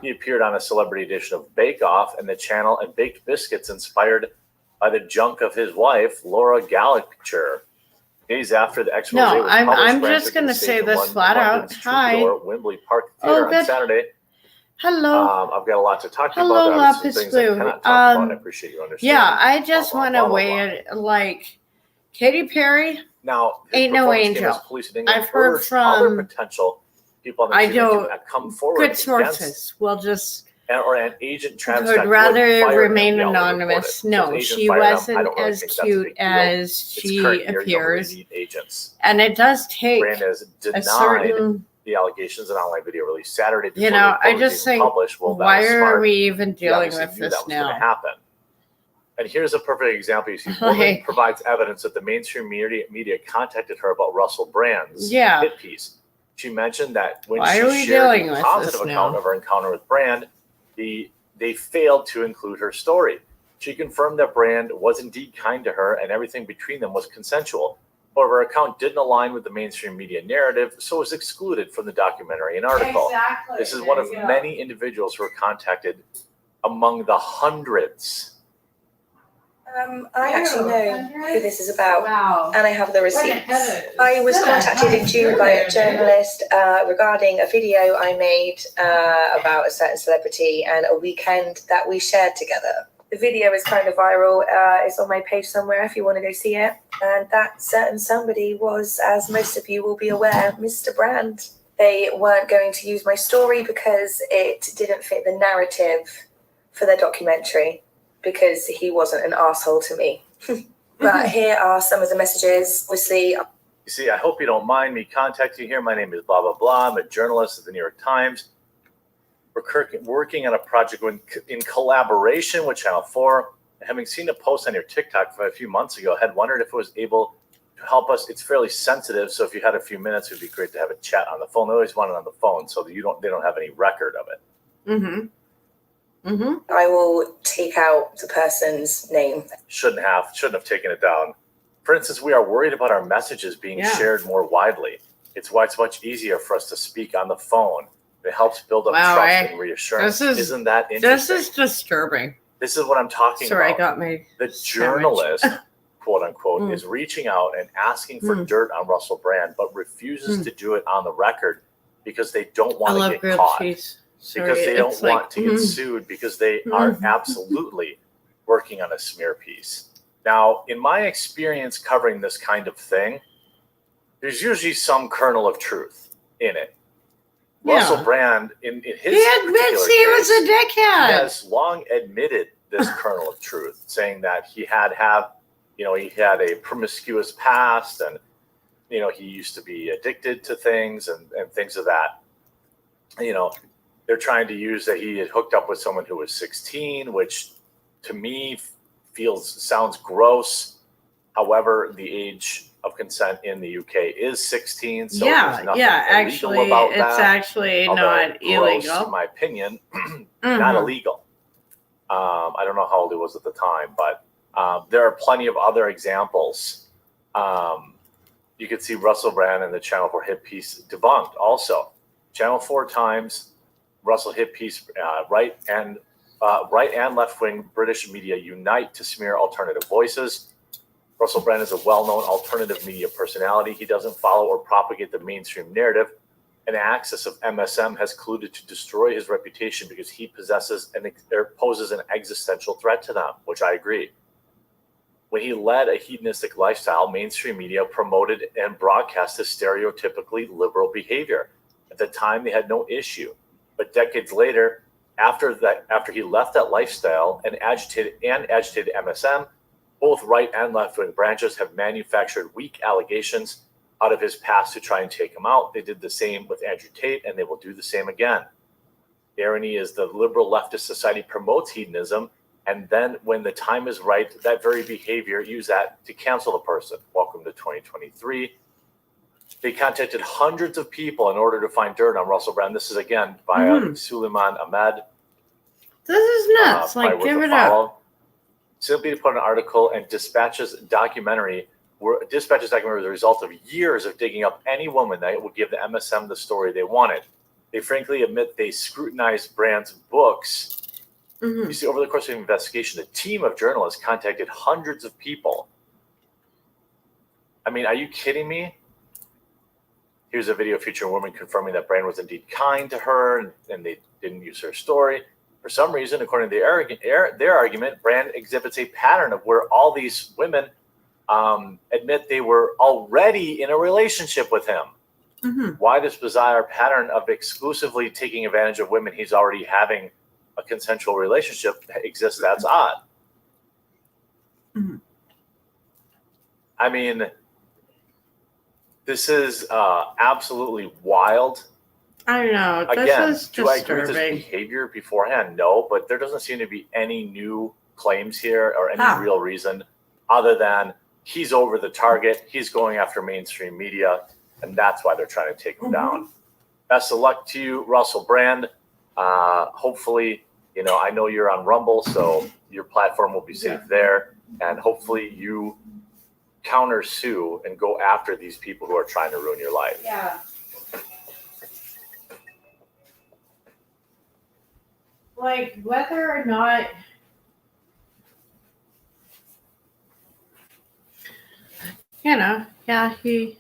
S15: He appeared on a celebrity edition of Bake Off, and the channel and baked biscuits inspired by the junk of his wife, Laura Gallagher. Days after the expose was published,
S1: I'm just going to say this flat out. Hi.
S15: Wembley Park Theater on Saturday.
S1: Hello.
S15: I've got a lot to talk to you
S1: Hello,
S15: about.
S1: Lapis Blue.
S15: I appreciate you understanding.
S1: Yeah, I just want to weigh it like Katy Perry.
S15: Now,
S1: ain't no angel. I've heard from
S15: other potential people on the
S1: I don't
S15: come forward.
S1: Good sources. We'll just.
S15: Or an agent Travis
S1: would rather remain anonymous. No, she wasn't as cute as she appears. And it does take a certain.
S15: The allegations in online video released Saturday.
S1: I just think, why are we even dealing with this now?
S15: Happen. And here's a perfect example. You see, woman provides evidence that the mainstream media contacted her about Russell Brand's hit piece. She mentioned that when she shared a positive account of her encounter with Brand, they failed to include her story. She confirmed that Brand was indeed kind to her and everything between them was consensual. However, her account didn't align with the mainstream media narrative, so was excluded from the documentary and article.
S1: Exactly.
S15: This is one of many individuals who were contacted among the hundreds.
S9: I actually know who this is about, and I have the receipts. I was contacted in June by a journalist regarding a video I made about a certain celebrity and a weekend that we shared together. The video is kind of viral. It's on my page somewhere if you want to go see it. And that certain somebody was, as most of you will be aware, Mr. Brand. They weren't going to use my story because it didn't fit the narrative for their documentary, because he wasn't an asshole to me. But here are some of the messages. Obviously,
S15: You see, I hope you don't mind me contacting you here. My name is blah, blah, blah. I'm a journalist at the New York Times. We're working on a project in collaboration with Channel 4. Having seen a post on your TikTok from a few months ago, I had wondered if it was able to help us. It's fairly sensitive, so if you had a few minutes, it would be great to have a chat on the phone. They always want it on the phone, so that they don't have any record of it.
S9: Mm-hmm. Mm-hmm. I will take out the person's name. Shouldn't
S15: have taken it down. For instance, we are worried about our messages being shared more widely. It's why it's much easier for us to speak on the phone. It helps build up trust and reassurance. Isn't that interesting?
S1: This is disturbing.
S15: This is what I'm talking about.
S1: Sorry, I got my
S15: journalist, quote unquote, is reaching out and asking for dirt on Russell Brand, but refuses to do it on the record because they don't want to get caught. Because they don't want to get sued, because they are absolutely working on a smear piece. Now, in my experience covering this kind of thing, there's usually some kernel of truth in it.
S1: Yeah.
S15: Russell Brand, in his
S1: he admits he was a dickhead.
S15: He has long admitted this kernel of truth, saying that he had a promiscuous past, and he used to be addicted to things and things of that. They're trying to use that he had hooked up with someone who was 16, which to me sounds gross. However, the age of consent in the UK is 16, so there's nothing illegal about that.
S1: It's actually not illegal.
S15: Gross, in my opinion, not illegal. I don't know how old he was at the time, but there are plenty of other examples. You could see Russell Brand and the Channel 4 hit piece debunked. Also, Channel 4 Times, Russell hit piece, right and left-wing British media unite to smear alternative voices. Russell Brand is a well-known alternative media personality. He doesn't follow or propagate the mainstream narrative. An axis of MSM has colluded to destroy his reputation because he poses an existential threat to them, which I agree. When he led a hedonistic lifestyle, mainstream media promoted and broadcast his stereotypically liberal behavior. At the time, they had no issue. But decades later, after he left that lifestyle and agitated MSM, both right and left-wing branches have manufactured weak allegations out of his past to try and take him out. They did the same with Andrew Tate, and they will do the same again. The irony is the liberal leftist society promotes hedonism, and then when the time is right, that very behavior, use that to cancel the person. Welcome to 2023. They contacted hundreds of people in order to find dirt on Russell Brand. This is, again, by Suleiman Ahmed.
S1: This is nuts. Give it up.
S15: Simply to put an article and Dispatch's documentary was the result of years of digging up any woman that would give the MSM the story they wanted. They frankly admit they scrutinized Brand's books. You see, over the course of the investigation, a team of journalists contacted hundreds of people. I mean, are you kidding me? Here's a video featuring a woman confirming that Brand was indeed kind to her and they didn't use her story. For some reason, according to their argument, Brand exhibits a pattern of where all these women admit they were already in a relationship with him. Why this bizarre pattern of exclusively taking advantage of women he's already having a consensual relationship exists, that's odd. I mean, this is absolutely wild.
S1: I don't know.
S15: Again,
S1: this is
S15: do I agree with this behavior beforehand? No, but there doesn't seem to be any new claims here or any real reason other than he's over the target. He's going after mainstream media, and that's why they're trying to take him down. Best of luck to you, Russell Brand. Hopefully, I know you're on Rumble, so your platform will be safe there, and hopefully you counter sue and go after these people who are trying to ruin your life.
S1: Yeah. Whether or not he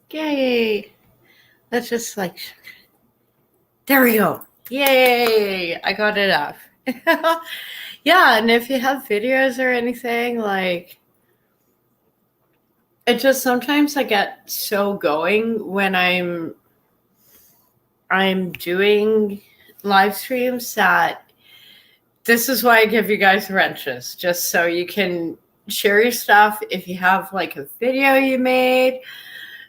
S1: yay. Let's just there we go. Yay, I got it up. Yeah, and if you have videos or anything, it just sometimes I get so going when I'm doing live streams that This is why I give you guys wrenches, just so you can share your stuff. If you have like a video you made,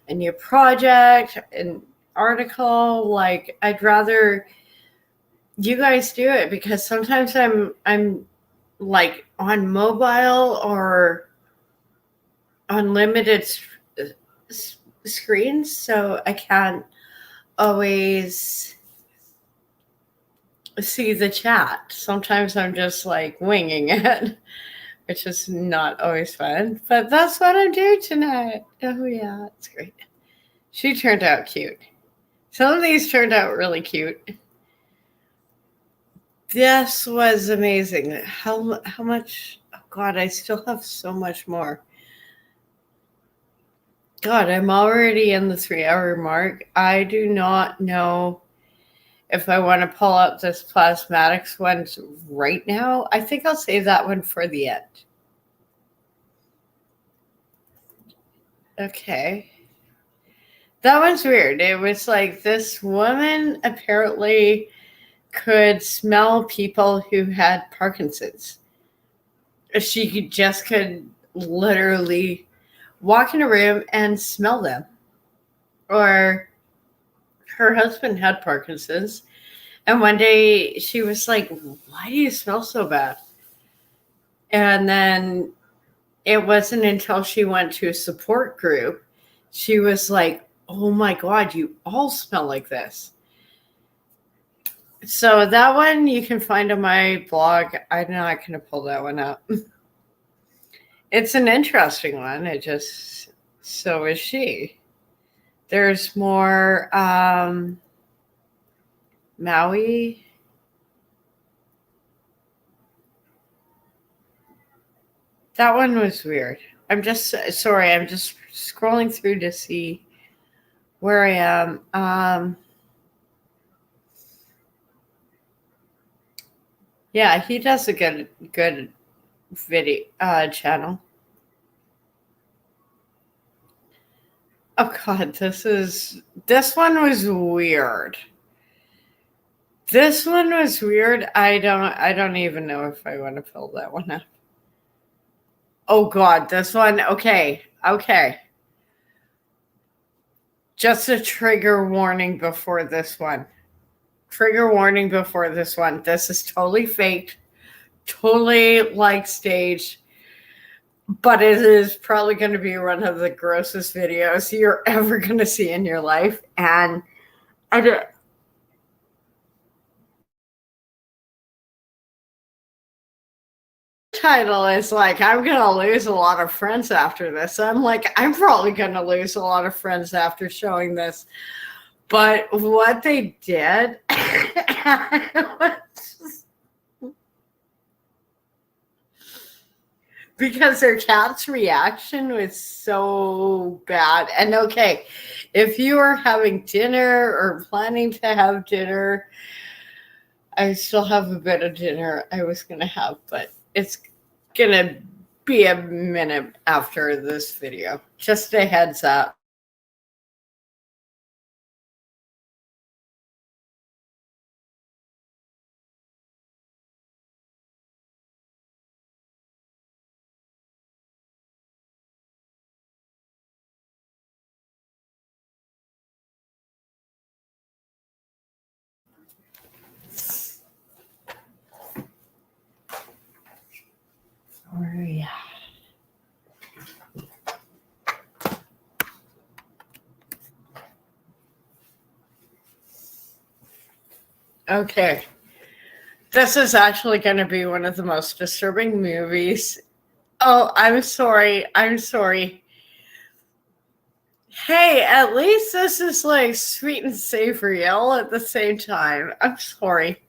S1: a new project, an article, like I'd rather you guys do it, because sometimes I'm like on mobile or unlimited screens, so I can't always see the chat. Sometimes I'm just like winging it, which is not always fun, but that's what I'm doing tonight. Oh yeah, it's great. She turned out cute. Some of these turned out really cute. This was amazing. How much? Oh God, I still have so much more. God, I'm already in the 3-hour mark. I do not know if I want to pull up this plasmatics one right now. I think I'll save that one for the end. Okay. That one's weird. It was like this woman apparently could smell people who had Parkinson's. She could literally walk in a room and smell them. Or her husband had Parkinson's. And one day she was like, why do you smell so bad? And then it wasn't until she went to a support group, she was like, oh my God, you all smell like this. So that one you can find on my blog. I'm not going to pull that one up. It's an interesting one. So is she. There's more Maui. That one was weird. I'm just scrolling through to see where I am. Yeah, he does a good video channel. Oh God, this one was weird. This one was weird. I don't even know if I want to fill that one up. Oh God, this one. Okay. Just a trigger warning before this one. This is totally fake, totally like staged, but it is probably going to be one of the grossest videos you're ever going to see in your life. And title is like, I'm going to lose a lot of friends after this. I'm like, I'm probably going to lose a lot of friends after showing this. But what they did, because their cat's reaction was so bad. And okay, if you are having dinner or planning to have dinner, I still have a bit of dinner I was going to have, but it's going to be a minute after this video. Just a heads up. Yeah. Okay. This is actually going to be one of the most disturbing movies. Oh, I'm sorry. Hey, at least this is like sweet and savory all at the same time. I'm sorry.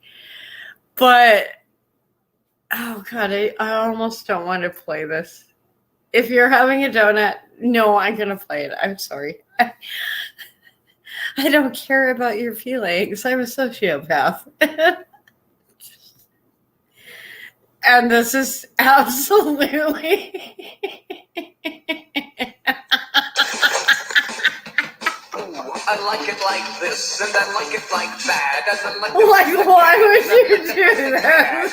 S1: But, oh God, I almost don't want to play this. If you're having a donut, no, I'm going to play it. I'm sorry. I don't care about your feelings. I'm a sociopath. And this is absolutely...
S16: I like it like this, and I like it like that, and I like it
S1: Like, why would you do that?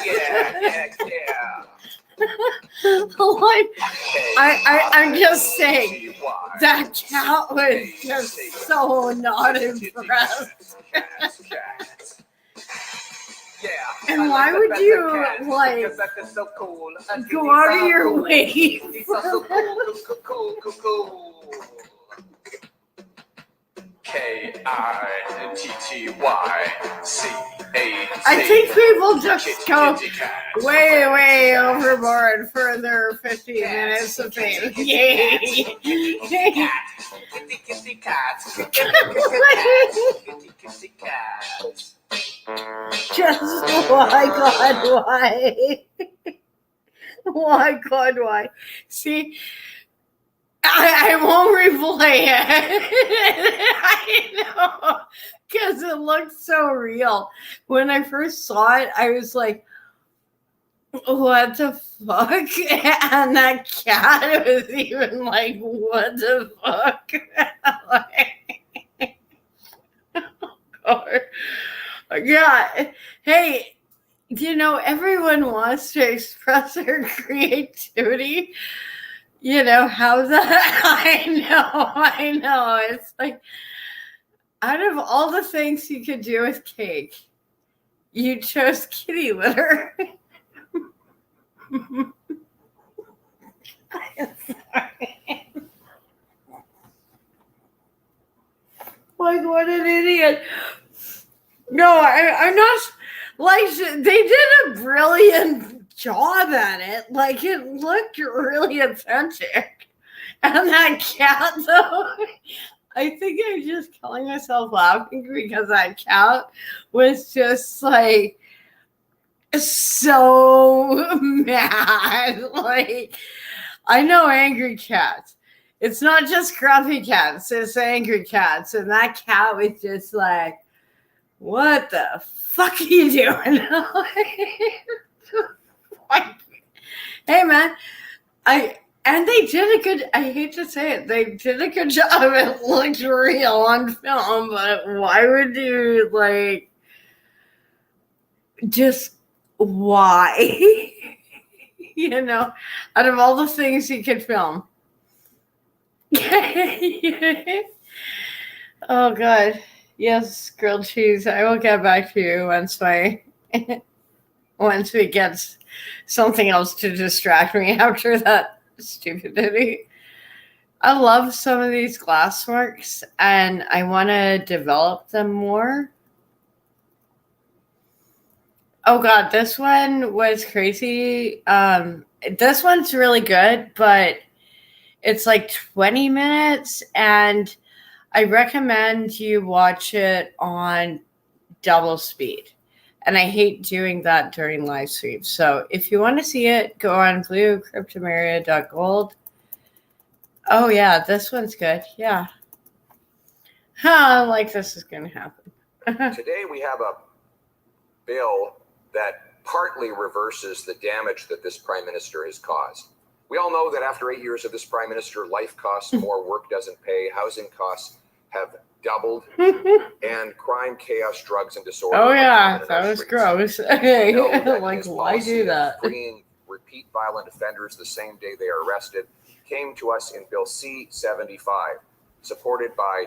S16: Yeah.
S1: Like, I'm just saying, that cat was just so not impressed. And why would you, like, go out of your way?
S16: These are so cool. KITTYCAT.
S1: I think people just go way overboard for their 15 minutes of fame. Yay!
S16: Kitty cat.
S1: Just why, God, why? Why, God, why? See, I won't replay it. I know, because it looks so real. When I first saw it, I was like, what the fuck? And that cat was even like, what the fuck? Yeah. Hey, everyone wants to express their creativity. How's that? I know. It's like, out of all the things you could do with cake, you chose kitty litter. I'm sorry. Like, what an idiot. No, I'm not. Like, they did a brilliant job at it. Like, it looked really authentic. And that cat, though, I think I'm just killing myself laughing because that cat was just like so mad. Like, I know angry cats. It's not just grumpy cats, it's angry cats. And that cat was just like, what the fuck are you doing? Hey, man, and they did a good, I hate to say it, they did a good job. It looked real on film, but why would you, like, just why? Out of all the things you could film. Oh, God. Yes, grilled cheese. I will get back to you once we get something else to distract me after that stupidity. I love some of these glassworks, and I want to develop them more. Oh, God, this one was crazy. This one's really good, but it's like 20 minutes, and I recommend you watch it on double speed. And I hate doing that during live streams. So if you want to see it, go on bluecryptameria.gold. Oh, yeah, this one's good. Yeah. Like this is going to happen.
S17: Today we have a bill that partly reverses the damage that this prime minister has caused. We all know that after 8 years of this prime minister, life costs more, work doesn't pay, housing costs have doubled, and crime, chaos, drugs, and disorder.
S1: Oh, yeah, that was gross. Like, why do that?
S17: Freeing repeat violent offenders the same day they are arrested came to us in Bill C-75, supported by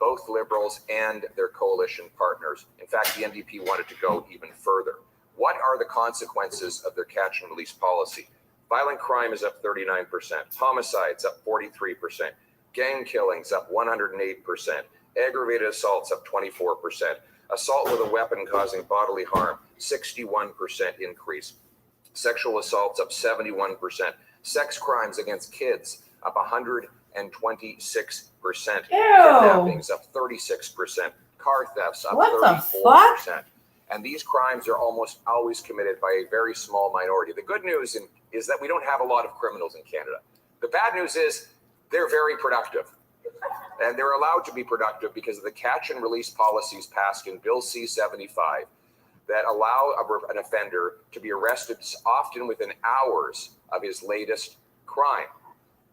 S17: both Liberals and their coalition partners. In fact, the NDP wanted to go even further. What are the consequences of their catch and release policy? Violent crime is up 39%, homicides up 43%, gang killings up 108%, aggravated assaults up 24%, assault with a weapon causing bodily harm, 61% increase, sexual assaults up 71%, sex crimes against kids up 126%, kidnappings up 36%, car thefts up 34%. And these crimes are almost always committed by a very small minority. The good news is that we don't have a lot of criminals in Canada. The bad news is they're very productive. And they're allowed to be productive because of the catch and release policies passed in Bill C-75 that allow an offender to be arrested often within hours of his latest crime.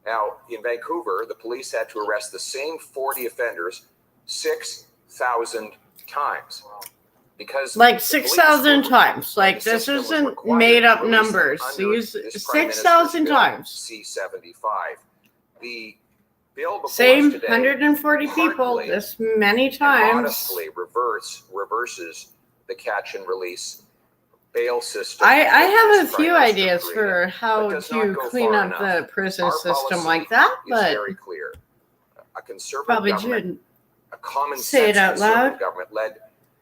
S17: Now, in Vancouver, the police had to arrest the same 40 offenders 6,000 times. Because
S1: like 6,000 times. Like this isn't made up numbers. These 6,000 times.
S17: C-75. The bill before
S1: Same
S17: us today
S1: 140 people this many times.
S17: modestly reverses the catch and release bail system.
S1: I have a few ideas for how to clean up the prison system like that, but
S17: very clear. A conservative
S1: probably
S17: government,
S1: shouldn't
S17: a common
S1: say it
S17: sense
S1: out
S17: conservative
S1: loud.
S17: government led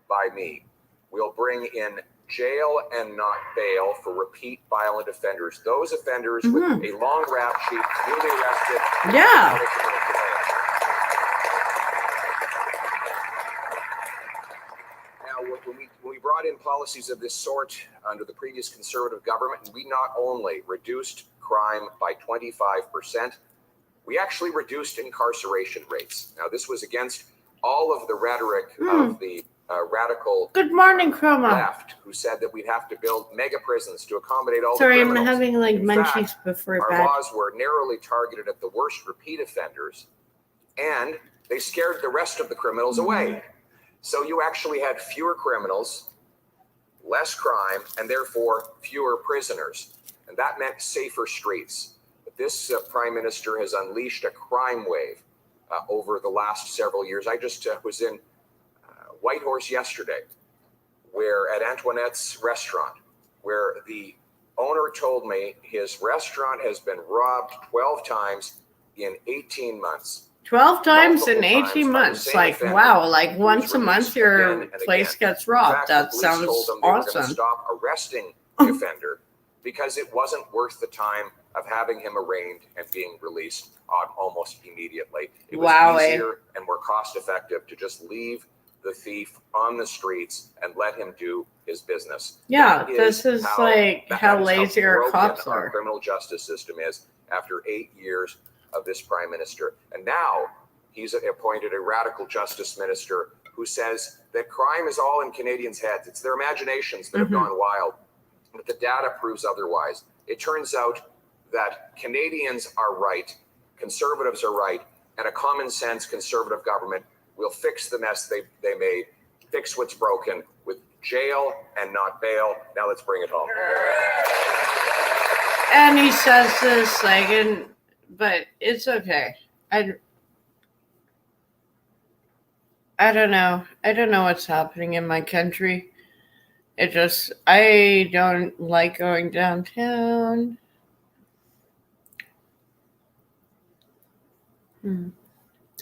S17: by me will bring in jail and not bail for repeat violent offenders. Those offenders with a long rap sheet, newly arrested.
S1: Yeah.
S17: Now, when we brought in policies of this sort under the previous conservative government, we not only reduced crime by 25%, we actually reduced incarceration rates. Now, this was against all of the rhetoric of the radical
S1: Good morning, Chroma.
S17: left, who said that we'd have to build mega prisons to accommodate all
S1: Sorry,
S17: the
S1: I'm
S17: criminals.
S1: having like
S17: In
S1: munchies
S17: fact,
S1: before
S17: our
S1: bed.
S17: laws were narrowly targeted at the worst repeat offenders, and they scared the rest of the criminals away. So you actually had fewer criminals, less crime, and therefore fewer prisoners. And that meant safer streets. But this prime minister has unleashed a crime wave over the last several years. I just was in Whitehorse yesterday, where at Antoinette's restaurant, where the owner told me his restaurant has been robbed 12 times in 18 months.
S1: 12 times in 18 months. Like, wow, like once a month your place gets robbed. That sounds
S17: They were going to
S1: awesome.
S17: stop arresting the offender because it wasn't worth the time of having him arraigned and being released almost immediately. It was easier and more cost effective to just leave the thief on the streets and let him do his business.
S1: Yeah, this is like how lazy our cops
S17: Our
S1: are.
S17: criminal justice system is after 8 years of this prime minister. And now he's appointed a radical justice minister who says that crime is all in Canadians' heads. It's their imaginations that have gone wild. But the data proves otherwise. It turns out that Canadians are right, conservatives are right, and a common sense conservative government will fix the mess they made, fix what's broken with jail and not bail. Now let's bring it home.
S1: And he says this like, but it's okay. I don't know. I don't know what's happening in my country. I don't like going downtown.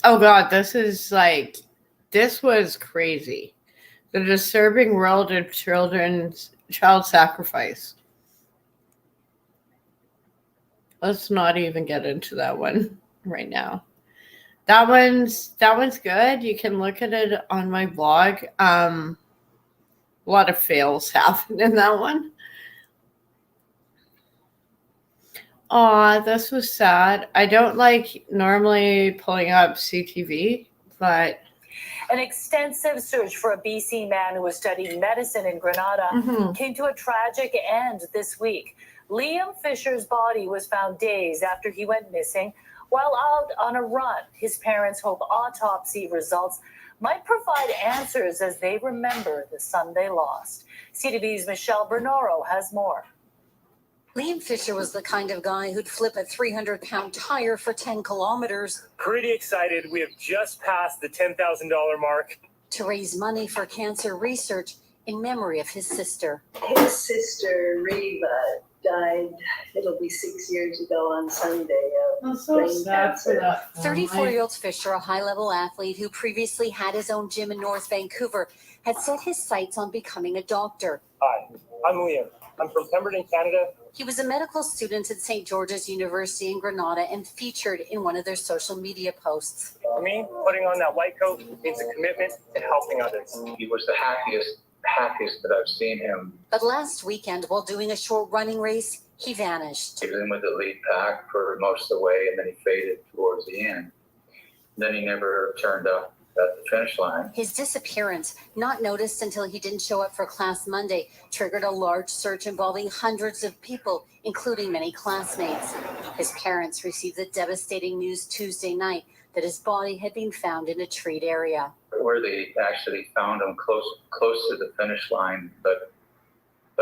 S1: Oh God, this was crazy. The disturbing world of child sacrifice. Let's not even get into that one right now. That one's good. You can look at it on my blog. A lot of fails happened in that one. Aw, this was sad. I don't like normally pulling up CTV, but
S2: an extensive search for a BC man who was studying medicine in Grenada came to a tragic end this week. Liam Fisher's body was found days after he went missing while out on a run. His parents hope autopsy results might provide answers as they remember the son they lost. CTV's Michelle Bernoro has more.
S18: Liam Fisher was the kind of guy who'd flip a 300-pound tire for 10 kilometers.
S20: Pretty excited. We have just passed the $10,000 mark.
S18: To raise money for cancer research in memory of his sister.
S21: His sister, Reva, died, it'll be 6 years ago on Sunday of brain cancer.
S18: 34-year-old Fisher, a high-level athlete who previously had his own gym in North Vancouver, had set his sights on becoming a doctor.
S20: Hi, I'm Liam. I'm from Pemberton, Canada.
S18: He was a medical student at St. George's University in Grenada and featured in one of their social media posts.
S20: For me, putting on that white coat means a commitment to helping others.
S22: He was the happiest that I've seen him.
S18: But last weekend, while doing a short running race, he vanished.
S22: He was in with the lead pack for most of the way, and then he faded towards the end. Then he never turned up at the finish line.
S18: His disappearance, not noticed until he didn't show up for class Monday, triggered a large search involving hundreds of people, including many classmates. His parents received the devastating news Tuesday night that his body had been found in a treed area.
S22: Where they actually found him close to the finish line, but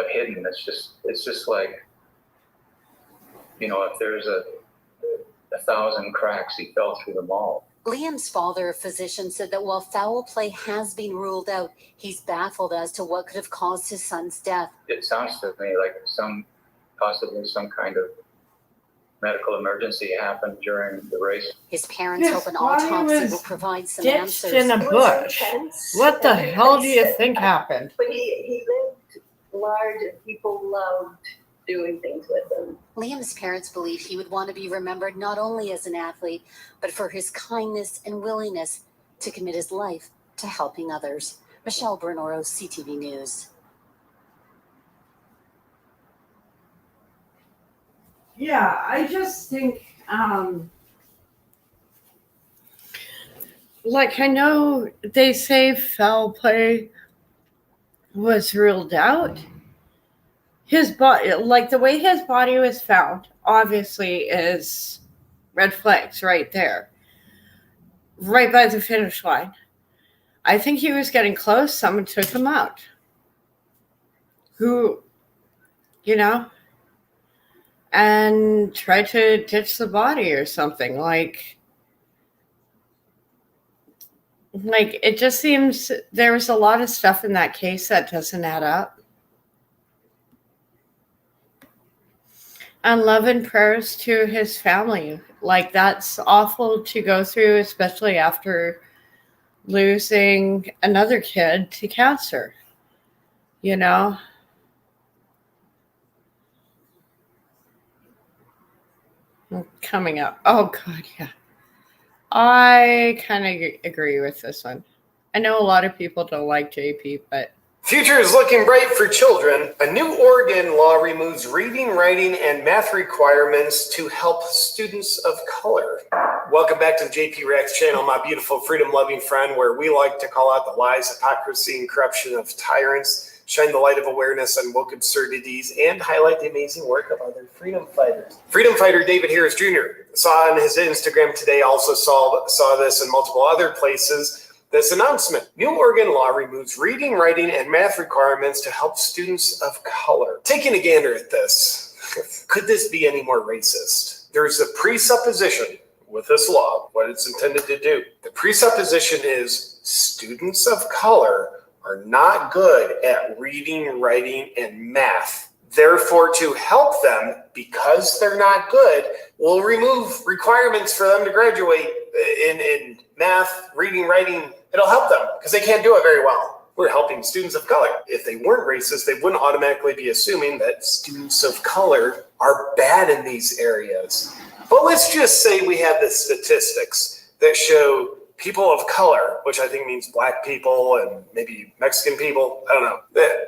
S22: hidden. It's just like, you know, if there's a 1,000 cracks, he fell through them all.
S18: Liam's father, a physician, said that while foul play has been ruled out, he's baffled as to what could have caused his son's death.
S22: It sounds to me like possibly some kind of medical emergency happened during the race.
S18: His parents hope an autopsy will provide some answers.
S1: In a bush. What the hell do you think happened?
S21: But he lived large and people loved doing things with him.
S18: Liam's parents believe he would want to be remembered not only as an athlete, but for his kindness and willingness to commit his life to helping others. Michelle Bernoro, CTV News.
S1: Yeah, I just think, like, I know they say foul play was ruled out. His body, like the way his body was found, obviously is red flags right there, right by the finish line. I think he was getting close. Someone took him out. Who, you know, and tried to ditch the body or something. Like it just seems there was a lot of stuff in that case that doesn't add up. And love and prayers to his family. Like, that's awful to go through, especially after losing another kid to cancer. You know? Coming up. Oh, God, yeah. I kind of agree with this one. I know a lot of people don't like JP, but...
S3: Future is looking bright for children. A new Oregon law removes reading, writing, and math requirements to help students of color. Welcome back to the JP Reacts channel, my beautiful freedom-loving friend, where we like to call out the lies, hypocrisy, and corruption of tyrants, shine the light of awareness on woke absurdities, and highlight the amazing work of other freedom fighters. Freedom fighter David Harris Jr. saw on his Instagram today, also saw this in multiple other places, this announcement. New Oregon law removes reading, writing, and math requirements to help students of color. Taking a gander at this, could this be any more racist? There's a presupposition with this law, what it's intended to do. The presupposition is students of color are not good at reading, writing, and math. Therefore, to help them, because they're not good, we'll remove requirements for them to graduate in math, reading, writing. It'll help them because they can't do it very well. We're helping students of color. If they weren't racist, they wouldn't automatically be assuming that students of color are bad in these areas. But let's just say we have the statistics that show people of color, which I think means black people and maybe Mexican people. I don't know.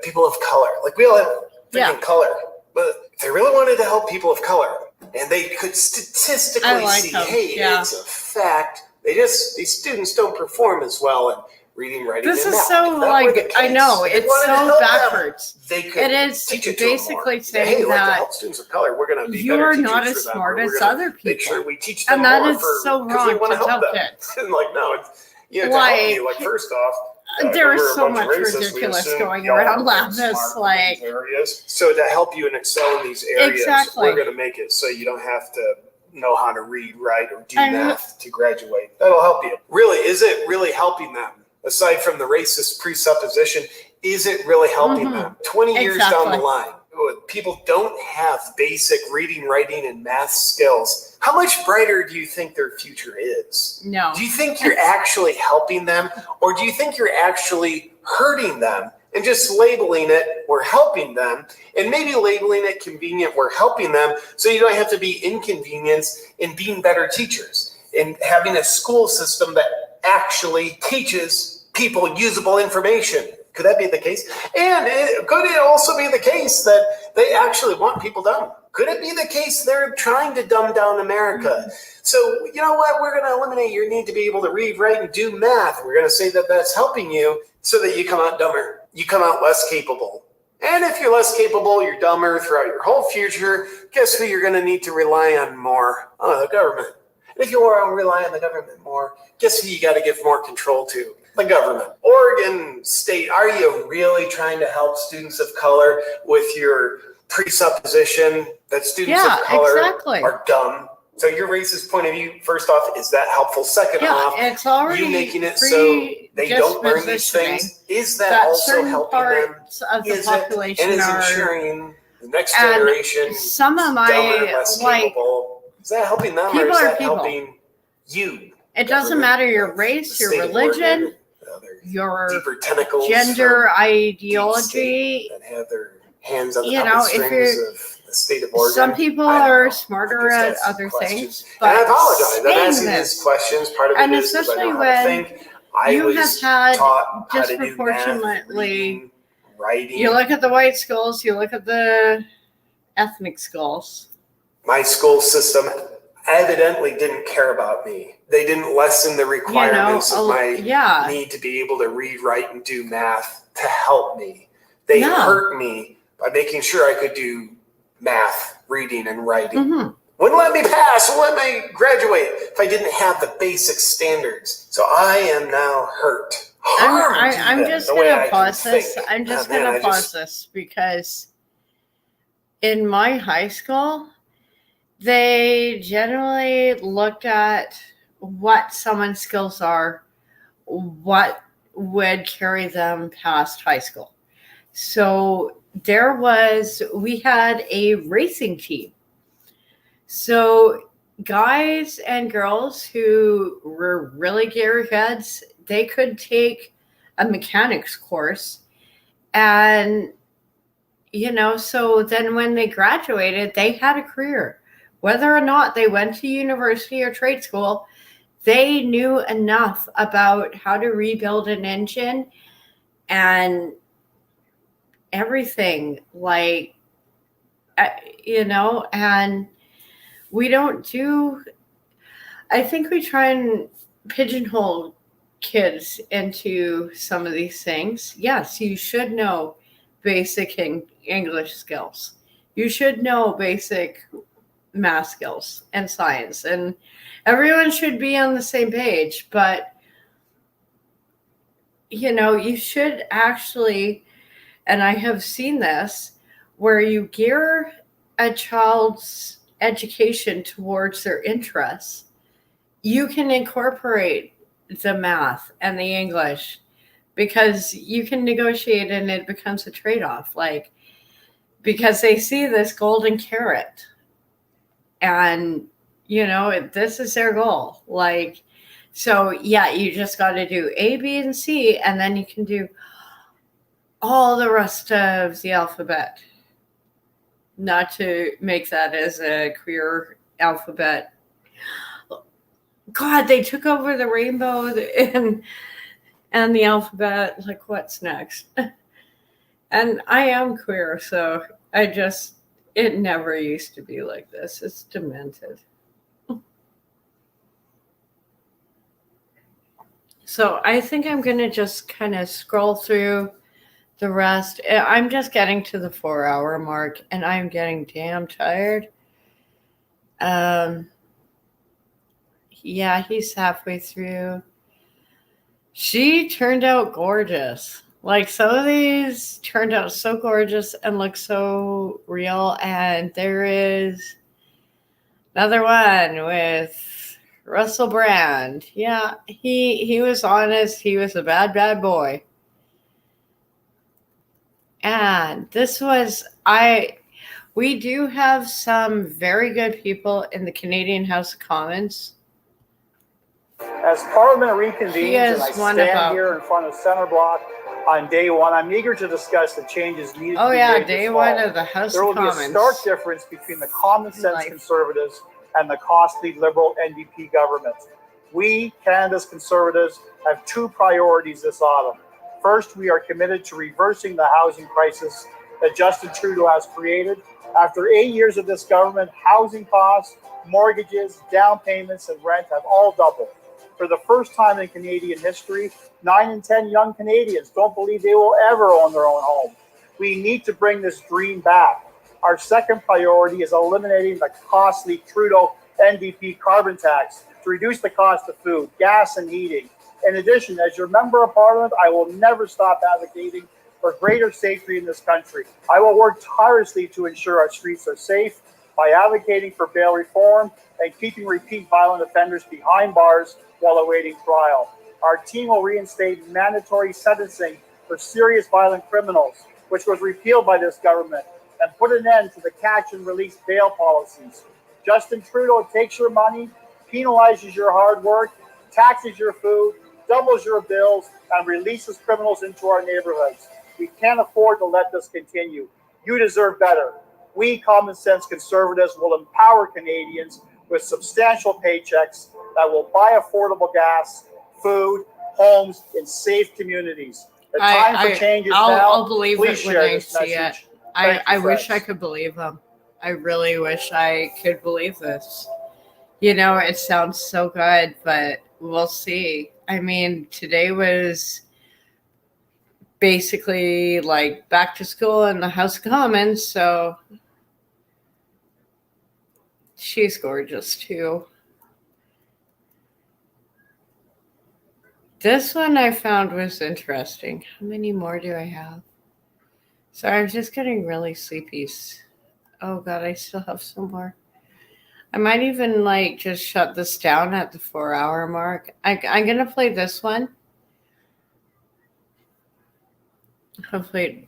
S3: People of color. Like, we all have freaking color. But if they really wanted to help people of color and they could statistically see, hey, it's a fact, these students don't perform as well in reading, writing,
S1: this
S3: and
S1: is
S3: math.
S1: so, like, I know, it's so backwards.
S3: They could
S1: it is basically saying
S3: hey, like, to
S1: that
S3: help students of color, we're going to be
S1: you're
S3: better
S1: not
S3: teachers
S1: as
S3: for them,
S1: smart
S3: or
S1: as
S3: we're gonna
S1: other people.
S3: Make sure we teach them
S1: and that
S3: more
S1: is so
S3: because we
S1: wrong
S3: want
S1: to
S3: help
S1: tell
S3: them.
S1: kids.
S3: And like, no, it's, to help you, like, first off,
S1: there is
S3: we're a
S1: so
S3: bunch
S1: much
S3: of racists.
S1: ridiculous going around Lapis, like
S3: areas. So to help you and excel in these areas, we're going to make it so you don't have to know how to read, write, or do math to graduate. That'll help you. Really, is it really helping them? Aside from the racist presupposition, is it really helping them? 20 years down the line, people don't have basic reading, writing, and math skills. How much brighter do you think their future is?
S1: No.
S3: Do you think you're actually helping them, or do you think you're actually hurting them and just labeling it, we're helping them, and maybe labeling it convenient, we're helping them, so you don't have to be inconvenienced in being better teachers and having a school system that actually teaches people usable information? Could that be the case? And could it also be the case that they actually want people dumb? Could it be the case they're trying to dumb down America? So, you know what? We're going to eliminate your need to be able to read, write, and do math. We're going to say that that's helping you so that you come out dumber. You come out less capable. And if you're less capable, you're dumber throughout your whole future, guess who you're going to need to rely on more? Oh, the government. And if you want to rely on the government more, guess who you got to give more control to? The government. Oregon State, are you really trying to help students of color with your presupposition that students of color are dumb? So your racist point of view, first off, is that helpful? Second off,
S1: it's already
S3: you making it so they don't learn these things, is that also helping them?
S1: Of the population
S3: and is ensuring the next generation
S1: some of my
S3: dumber, less capable? Is that helping them or is that helping you?
S1: It doesn't matter your race, your religion, your gender ideology.
S3: That have their hands on the puppet strings of the state of Oregon.
S1: Some people are smarter at other things.
S3: But and I apologize. I'm asking these questions. Part of it is because I know how to think. I was taught how to do math, reading, writing.
S1: You look at the white schools. You look at the ethnic schools.
S3: My school system evidently didn't care about me. They didn't lessen the requirements of my need to be able to read, write, and do math to help me. They hurt me by making sure I could do math, reading, and writing. Wouldn't let me pass, wouldn't let me graduate if I didn't have the basic standards. So I am now hurt.
S1: I'm just going to pause this. I'm just going to pause this because in my high school, they generally looked at what someone's skills are, what would carry them past high school. So we had a racing team. So guys and girls who were really gearheads, they could take a mechanics course. And, so then when they graduated, they had a career. Whether or not they went to university or trade school, they knew enough about how to rebuild an engine and everything, and we don't do, I think we try and pigeonhole kids into some of these things. Yes, you should know basic English skills. You should know basic math skills and science, and everyone should be on the same page. But, you should actually, and I have seen this, where you gear a child's education towards their interests, you can incorporate the math and the English because you can negotiate and it becomes a trade-off. Because they see this golden carrot and, this is their goal. So yeah, you just got to do A, B, and C, and then you can do all the rest of the alphabet. Not to make that as a queer alphabet. God, they took over the rainbow and the alphabet. What's next? And I am queer, so it never used to be like this. It's demented. So I think I'm going to just kind of scroll through the rest. I'm just getting to the 4-hour mark, and I'm getting damn tired. Yeah, he's halfway through. She turned out gorgeous. Some of these turned out so gorgeous and look so real. And there is another one with Russell Brand. Yeah, he was honest. He was a bad, bad boy. And this was, we do have some very good people in the Canadian House of Commons.
S5: As Parliament reconvenes and I stand here in front of Centre Block on day one, I'm eager to discuss the changes needed to be made
S1: day one of the House of Commons.
S5: There will be a stark difference between the common sense Conservatives and the costly Liberal NDP government. We, Canada's Conservatives, have two priorities this autumn. First, we are committed to reversing the housing crisis that Justin Trudeau has created. After 8 years of this government, housing costs, mortgages, down payments, and rent have all doubled. For the first time in Canadian history, 9 in 10 young Canadians don't believe they will ever own their own home. We need to bring this dream back. Our second priority is eliminating the costly Trudeau NDP carbon tax to reduce the cost of food, gas, and heating. In addition, as your member of parliament, I will never stop advocating for greater safety in this country. I will work tirelessly to ensure our streets are safe by advocating for bail reform and keeping repeat violent offenders behind bars while awaiting trial. Our team will reinstate mandatory sentencing for serious violent criminals, which was repealed by this government, and put an end to the catch and release bail policies. Justin Trudeau takes your money, penalizes your hard work, taxes your food, doubles your bills, and releases criminals into our neighborhoods. We can't afford to let this continue. You deserve better. We, common sense conservatives, will empower Canadians with substantial paychecks that will buy affordable gas, food, homes in safe communities. The time for change is now.
S1: I'll believe
S5: Please
S1: it when I
S5: this
S1: see it.
S5: message.
S1: I wish I could believe them. I really wish I could believe this. You know, it sounds so good, but we'll see. I mean, today was basically like back to school in the House of Commons, so she's gorgeous too. This one I found was interesting. How many more do I have? Sorry, I'm just getting really sleepy. Oh God, I still have some more. I might even like just shut this down at the 4-hour mark. I'm going to play this one. Hopefully.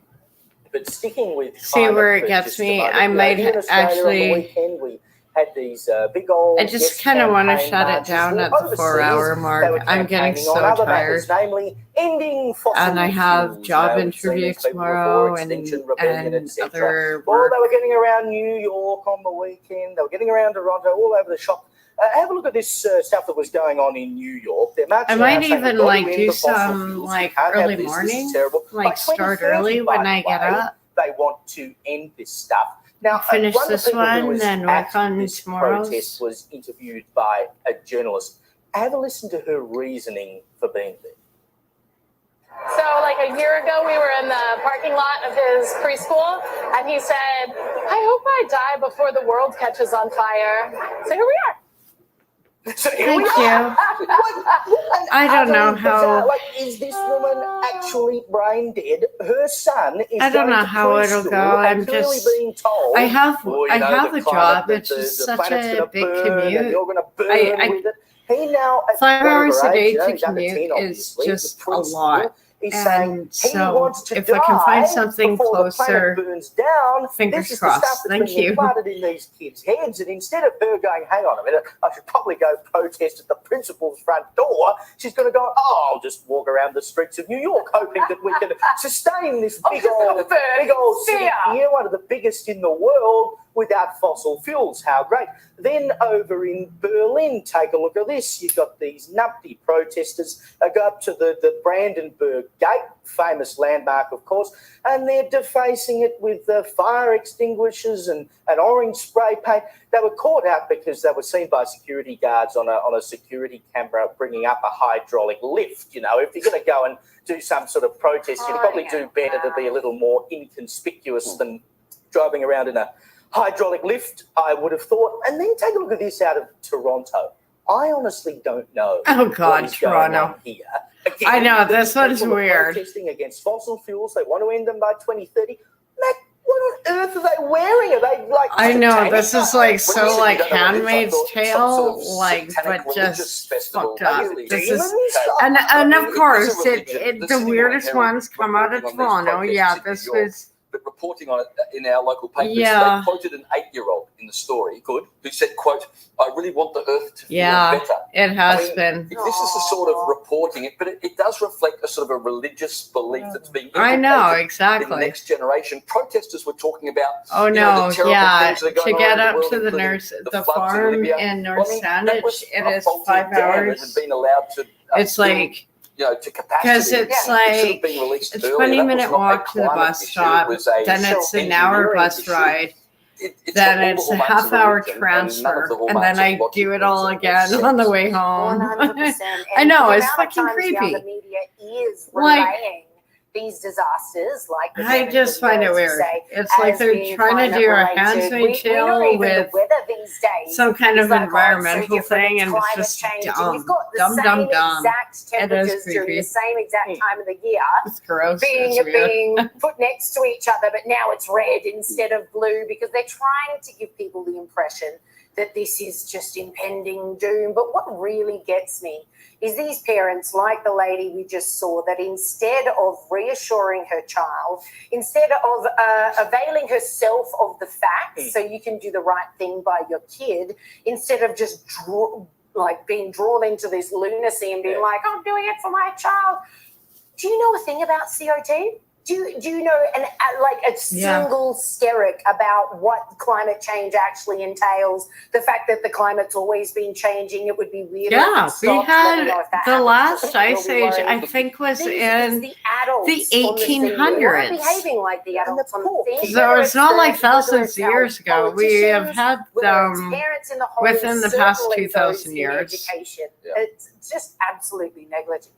S6: But sticking with
S1: see where it gets me. I might actually.
S6: On the weekend, we had these big old.
S1: I just kind of want to shut it down at the 4-hour mark. I'm getting so tired.
S6: Matters, namely ending fossil
S1: and I have
S6: fuels.
S1: job interview tomorrow and other
S6: Well,
S1: work.
S6: they were getting around New York on the weekend. They were getting around Toronto, all over the shop. Have a look at this stuff that was going on in New York.
S1: I might even like do some like early morning, like start early when I get up.
S6: They want to end this stuff. Now,
S1: finish this one, then work on tomorrow's.
S6: Protest was interviewed by a journalist. Have a listen to her reasoning for being there.
S11: So like a year ago, we were in the parking lot of his preschool, and he said, I hope I die before the world catches on fire. So here we are.
S6: So
S1: Thank you. I don't know how.
S6: Like, is this woman actually brain dead? Her son is.
S1: I don't know how it'll go. I'm just.
S6: Being told,
S1: I have a job. It's just such a big commute.
S6: He now
S1: 5 hours a day to commute is just a lot. And so, if I can find something closer, fingers crossed. Thank you.
S6: In these kids' heads, and instead of her going, hang on a minute, I should probably go protest at the principal's front door, she's going to go, I'll just walk around the streets of New York, hoping that we can sustain this big old city here, one of the biggest in the world, without fossil fuels. How great. Then over in Berlin, take a look at this. You've got these numpty protesters go up to the Brandenburg Gate, famous landmark, of course, and they're defacing it with fire extinguishers and orange spray paint. They were caught out because they were seen by security guards on a security camera bringing up a hydraulic lift. You know, if you're going to go and do some sort of protest, you'd probably do better to be a little more inconspicuous than driving around in a hydraulic lift, I would have thought. And then take a look at this out of Toronto. I honestly don't know.
S1: Oh God, Toronto.
S6: Here.
S1: Again, I know, this one's weird.
S6: Protesting against fossil fuels. They want to end them by 2030. Matt, what on earth are they wearing? Are they like?
S1: I know, this is like so like Handmaid's Tale, like, but just fucked up. This is, and of course, the weirdest ones come out of Toronto. Yeah, this was.
S23: But reporting on it in our local papers,
S1: yeah.
S23: They quoted an 8-year-old in the story, who said, quote, I really want the earth to feel better.
S1: It has been.
S23: This is the sort of reporting, but it does reflect a sort of a religious belief that's being
S1: I know, exactly.
S23: in the next generation. Protesters were talking about
S1: the terrible things that are going to get up to the farm in North Sandwich, it is 5 hours.
S23: Has been allowed to,
S1: it's like...
S23: to capacity.
S1: Because it's like a 20-minute walk to the bus stop, then it's an hour bus ride, then it's a half-hour transfer, and then I do it all again on the way home. I know, it's fucking creepy.
S24: The media is
S1: like,
S24: relaying
S4: these disasters, like the
S1: I just find it weird. It's like they're trying to do a Handmaid's Tale with some kind of environmental thing, and it's just dumb. Dumb. It is creepy.
S4: During the same exact time of the year.
S1: It's gross.
S4: Being put next to each other, but now it's red instead of blue because they're trying to give people the impression that this is just impending doom. But what really gets me is these parents, like the lady we just saw, that instead of reassuring her child, instead of availing herself of the facts so you can do the right thing by your kid, instead of just being drawn into this lunacy and being like, I'm doing it for my child. Do you know a thing about COT? Do you know a single skerrick about what climate change actually entails? The fact that the climate's always been changing, it would be weird.
S1: Yeah, we had the last ice age, I think, was in the 1800s.
S4: Behaving like the adults on the thing.
S1: So it's not like thousands of years ago. We have had them within the past 2,000 years.
S4: It's just absolutely negligent.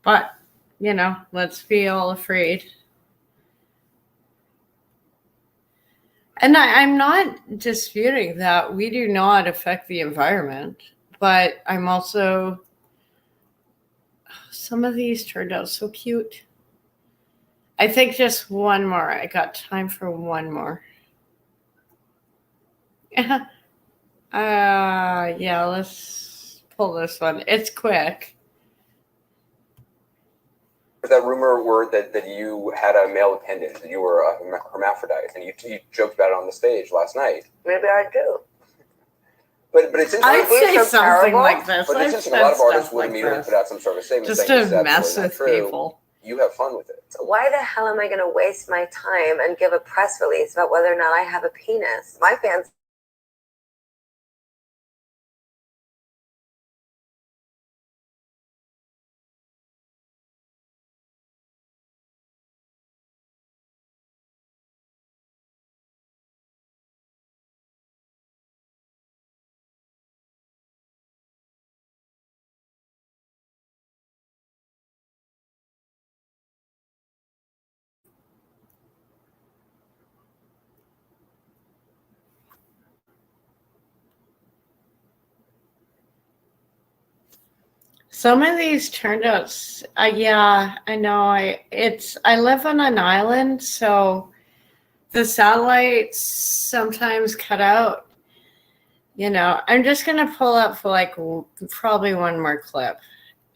S1: But, let's feel afraid. And I'm not disputing that we do not affect the environment, but I'm also, some of these turned out so cute. I think just one more. I got time for one more. Yeah, let's pull this one. It's quick.
S7: That rumor word that you had a male attendant, that you were a hermaphrodite, and you joked about it on the stage last night.
S9: Maybe I do.
S7: But it's interesting.
S1: I'd say something like this.
S7: But it's interesting. A lot of artists would immediately put out some sort of statement
S1: just
S7: saying
S1: to mess with people.
S7: You have fun with it.
S9: So why the hell am I going to waste my time and give a press release about whether or not I have a penis? My fans.
S1: Some of these turned out, yeah, I know. I live on an island, so the satellites sometimes cut out. I'm just gonna pull up for probably one more clip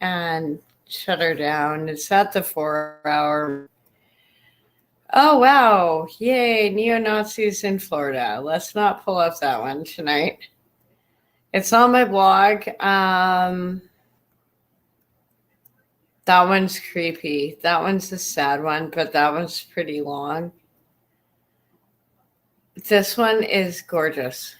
S1: and shut her down. It's at the 4-hour. Oh wow! Yay, neo-Nazis in Florida. Let's not pull up that one tonight. It's on my blog. That one's creepy. That one's a sad one, but that one's pretty long. This one is gorgeous.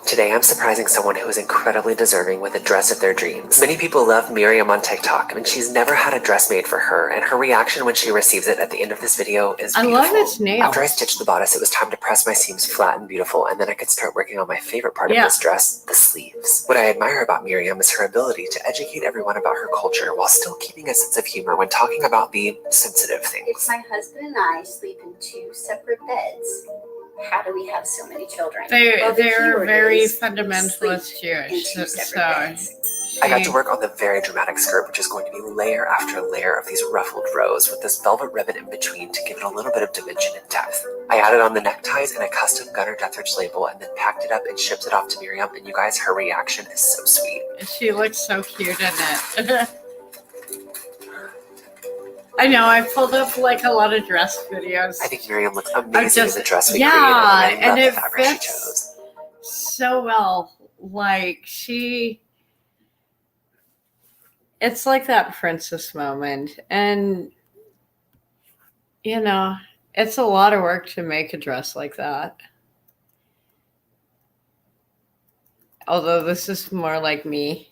S19: Today I'm surprising someone who is incredibly deserving with a dress of their dreams. Many people love Miriam on TikTok, and she's never had a dress made for her, and her reaction when she receives it at the end of this video is beautiful.
S1: I love its nails.
S19: After I stitched the bodice, it was time to press my seams flat and beautiful, and then I could start working on my favorite part of this dress, the sleeves. What I admire about Miriam is her ability to educate everyone about her culture while still keeping a sense of humor when talking about the sensitive things.
S18: If my husband and I sleep in 2 separate beds, how do we have so many children?
S1: They're very fundamentalist Jewish. So
S19: I got to work on the very dramatic skirt, which is going to be layer after layer of these ruffled rows with this velvet ribbon in between to give it a little bit of dimension and depth. I added on the neckties and a custom Gunnar Deathridge label and then packed it up and shipped it off to Miriam, and you guys, her reaction is so sweet.
S1: She looks so cute in it. I know, I pulled up a lot of dress videos.
S19: I think Miriam looks amazing in the dress we
S1: created, and it
S19: fabric
S1: fits so well. It's like that princess moment, and it's a lot of work to make a dress like that. Although this is more like me.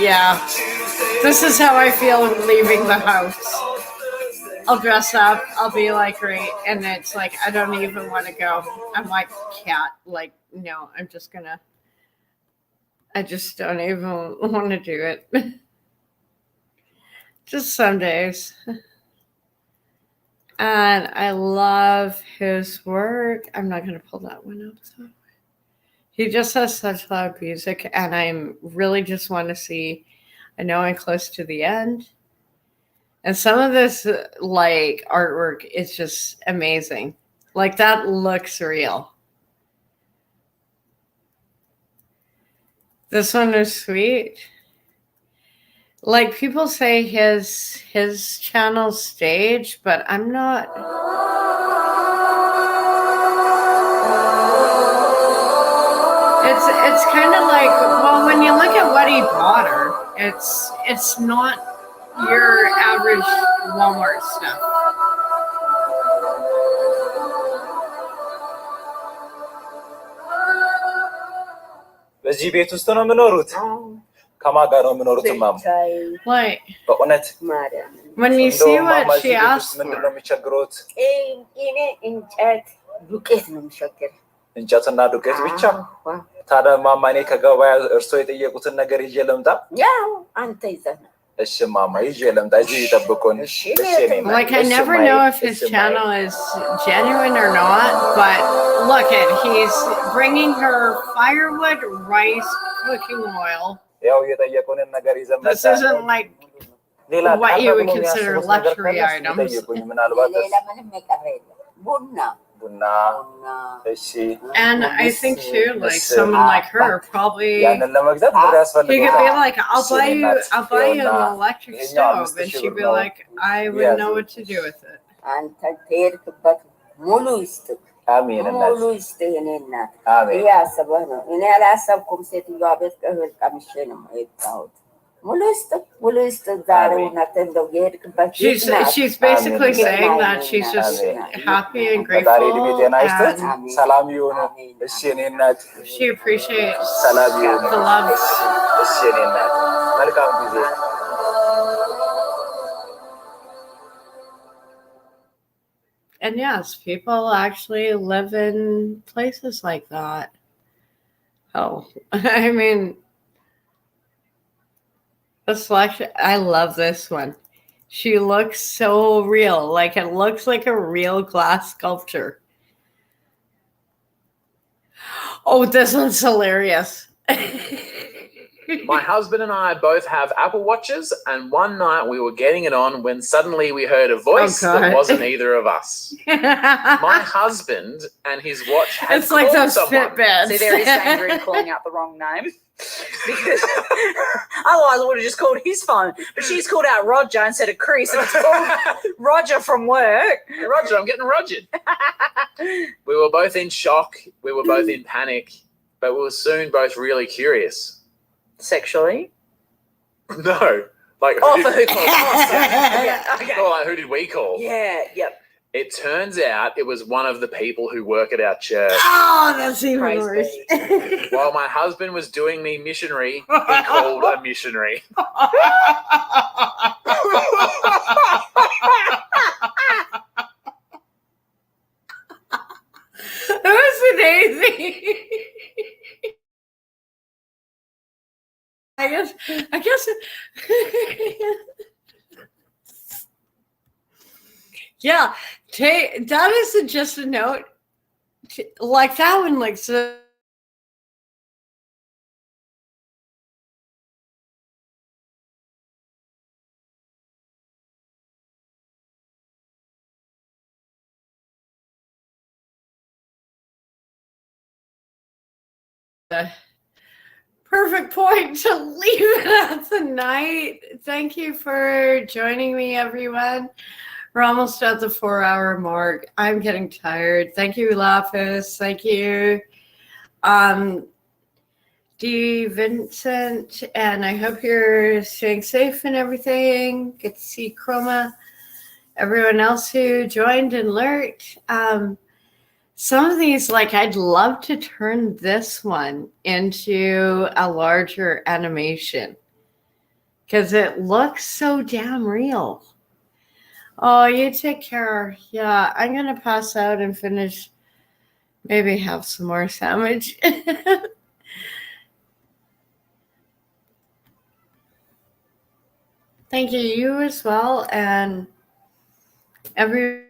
S1: Yeah, this is how I feel leaving the house. I'll dress up, I'll be great, and it's I don't even want to go. I'm like, cat, no, I'm just gonna I just don't even want to do it. Just some days. And I love his work. I'm not going to pull that one up. So. He just has such loud music, and I really just want to see. I know I'm close to the end. And some of this, like, artwork is just amazing. Like, that looks real. This one is sweet. Like, people say his channel's stage, but I'm not. It's kind of like, well, when you look at what he bought her, it's not your average Walmart stuff.
S8: በዚህ ቤት ውስጥ ነው የምኖሩት? ከማን ጋር ነው የምኖሩት? ማማ
S1: Like,
S8: በእውነት
S1: when you see what she asked
S8: ምንድን ነው የሚቸግሮት?
S21: እኔ እንጨት ዱቄት ነው የሚቸግር።
S8: እንጨትና ዱቄት ብቻ? ታዲያ ማማ እኔ ከገበያ እርስዎ የጠየቁትን ነገር ይዤ ልምጣ?
S21: ያው አንተ ይዘህ ነው።
S8: እሺ ማማ ይዤ ልምጣ። እዚህ ይጠብቁን።
S1: Like, I never know if his channel is genuine or not, but look at, he's bringing her firewood, rice, cooking oil.
S8: ያው የጠየቁንን ነገር ይዘን
S1: This isn't like what you would consider luxury items.
S8: ምናልባት
S21: ሌላ ምንም የቀረ የለም። ቡና
S8: ቡና እሺ
S1: And I think too, like someone like her probably
S8: ያንን ለመግዛት ብር
S1: he
S8: ያስፈልጋል።
S1: could be like, I'll buy you an electric stove, and she'd be like, I wouldn't know what to do with it.
S21: አንተ ትሄድክበት ሙሉ ይስጥህ።
S8: አሜን
S21: ሙሉ ይስጥህ የእኔ እናት።
S8: አሜን።
S21: ይሄ አስበህ ነው። እኔ አላሰብኩም። ሴትዮዋ ቤት እህል ቀምሼ ነው የወጣሁት። ሙሉ ይስጥህ ዛሬ እውነት እንደው የሄድክበት
S1: She's basically saying that she's just happy and grateful, and
S8: ሰላም ይሁን። እሺ የእኔ እናት
S1: she appreciates
S8: ሰላም ይሁን።
S1: the love.
S8: እሺ የእኔ እናት መልካም ጊዜ።
S1: And yes, people actually live in places like that. Oh, I mean, the selection, I love this one. She looks so real. Like, it looks like a real glass sculpture. Oh, this one's hilarious.
S10: My husband and I both have Apple Watches, and one night we were getting it on when suddenly we heard a voice that wasn't either of us. My husband and his watch had
S1: It's like
S10: called
S1: those
S10: someone.
S1: Fitbits.
S12: See, there is danger in calling out the wrong name. Because otherwise I would have just called his phone. But she's called out Roger instead of Chris. And it's called Roger from work.
S10: Roger, I'm getting Rogered. We were both in shock. We were both in panic. But we were soon both really curious.
S12: Sexually?
S10: No. Like,
S12: Oh, for who called? Oh, sorry. Okay.
S10: Well, like, who did we call?
S12: Yeah, yep.
S10: It turns out it was one of the people who work at our church.
S1: Oh, that's even worse.
S10: While my husband was doing me missionary, he called a missionary.
S1: That was amazing. I guess. Yeah, that is just a note. Like that one, like so. Perfect point to leave it at the night. Thank you for joining me, everyone. We're almost at the 4-hour mark. I'm getting tired. Thank you, Lapis. Thank you, D. Vincent. And I hope you're staying safe and everything. Good to see Chroma. Everyone else who joined and lurked. Some of these, like, I'd love to turn this one into a larger animation because it looks so damn real. Oh, you take care. Yeah, I'm going to pass out and finish, maybe have some more sandwich. Thank you. You as well. And every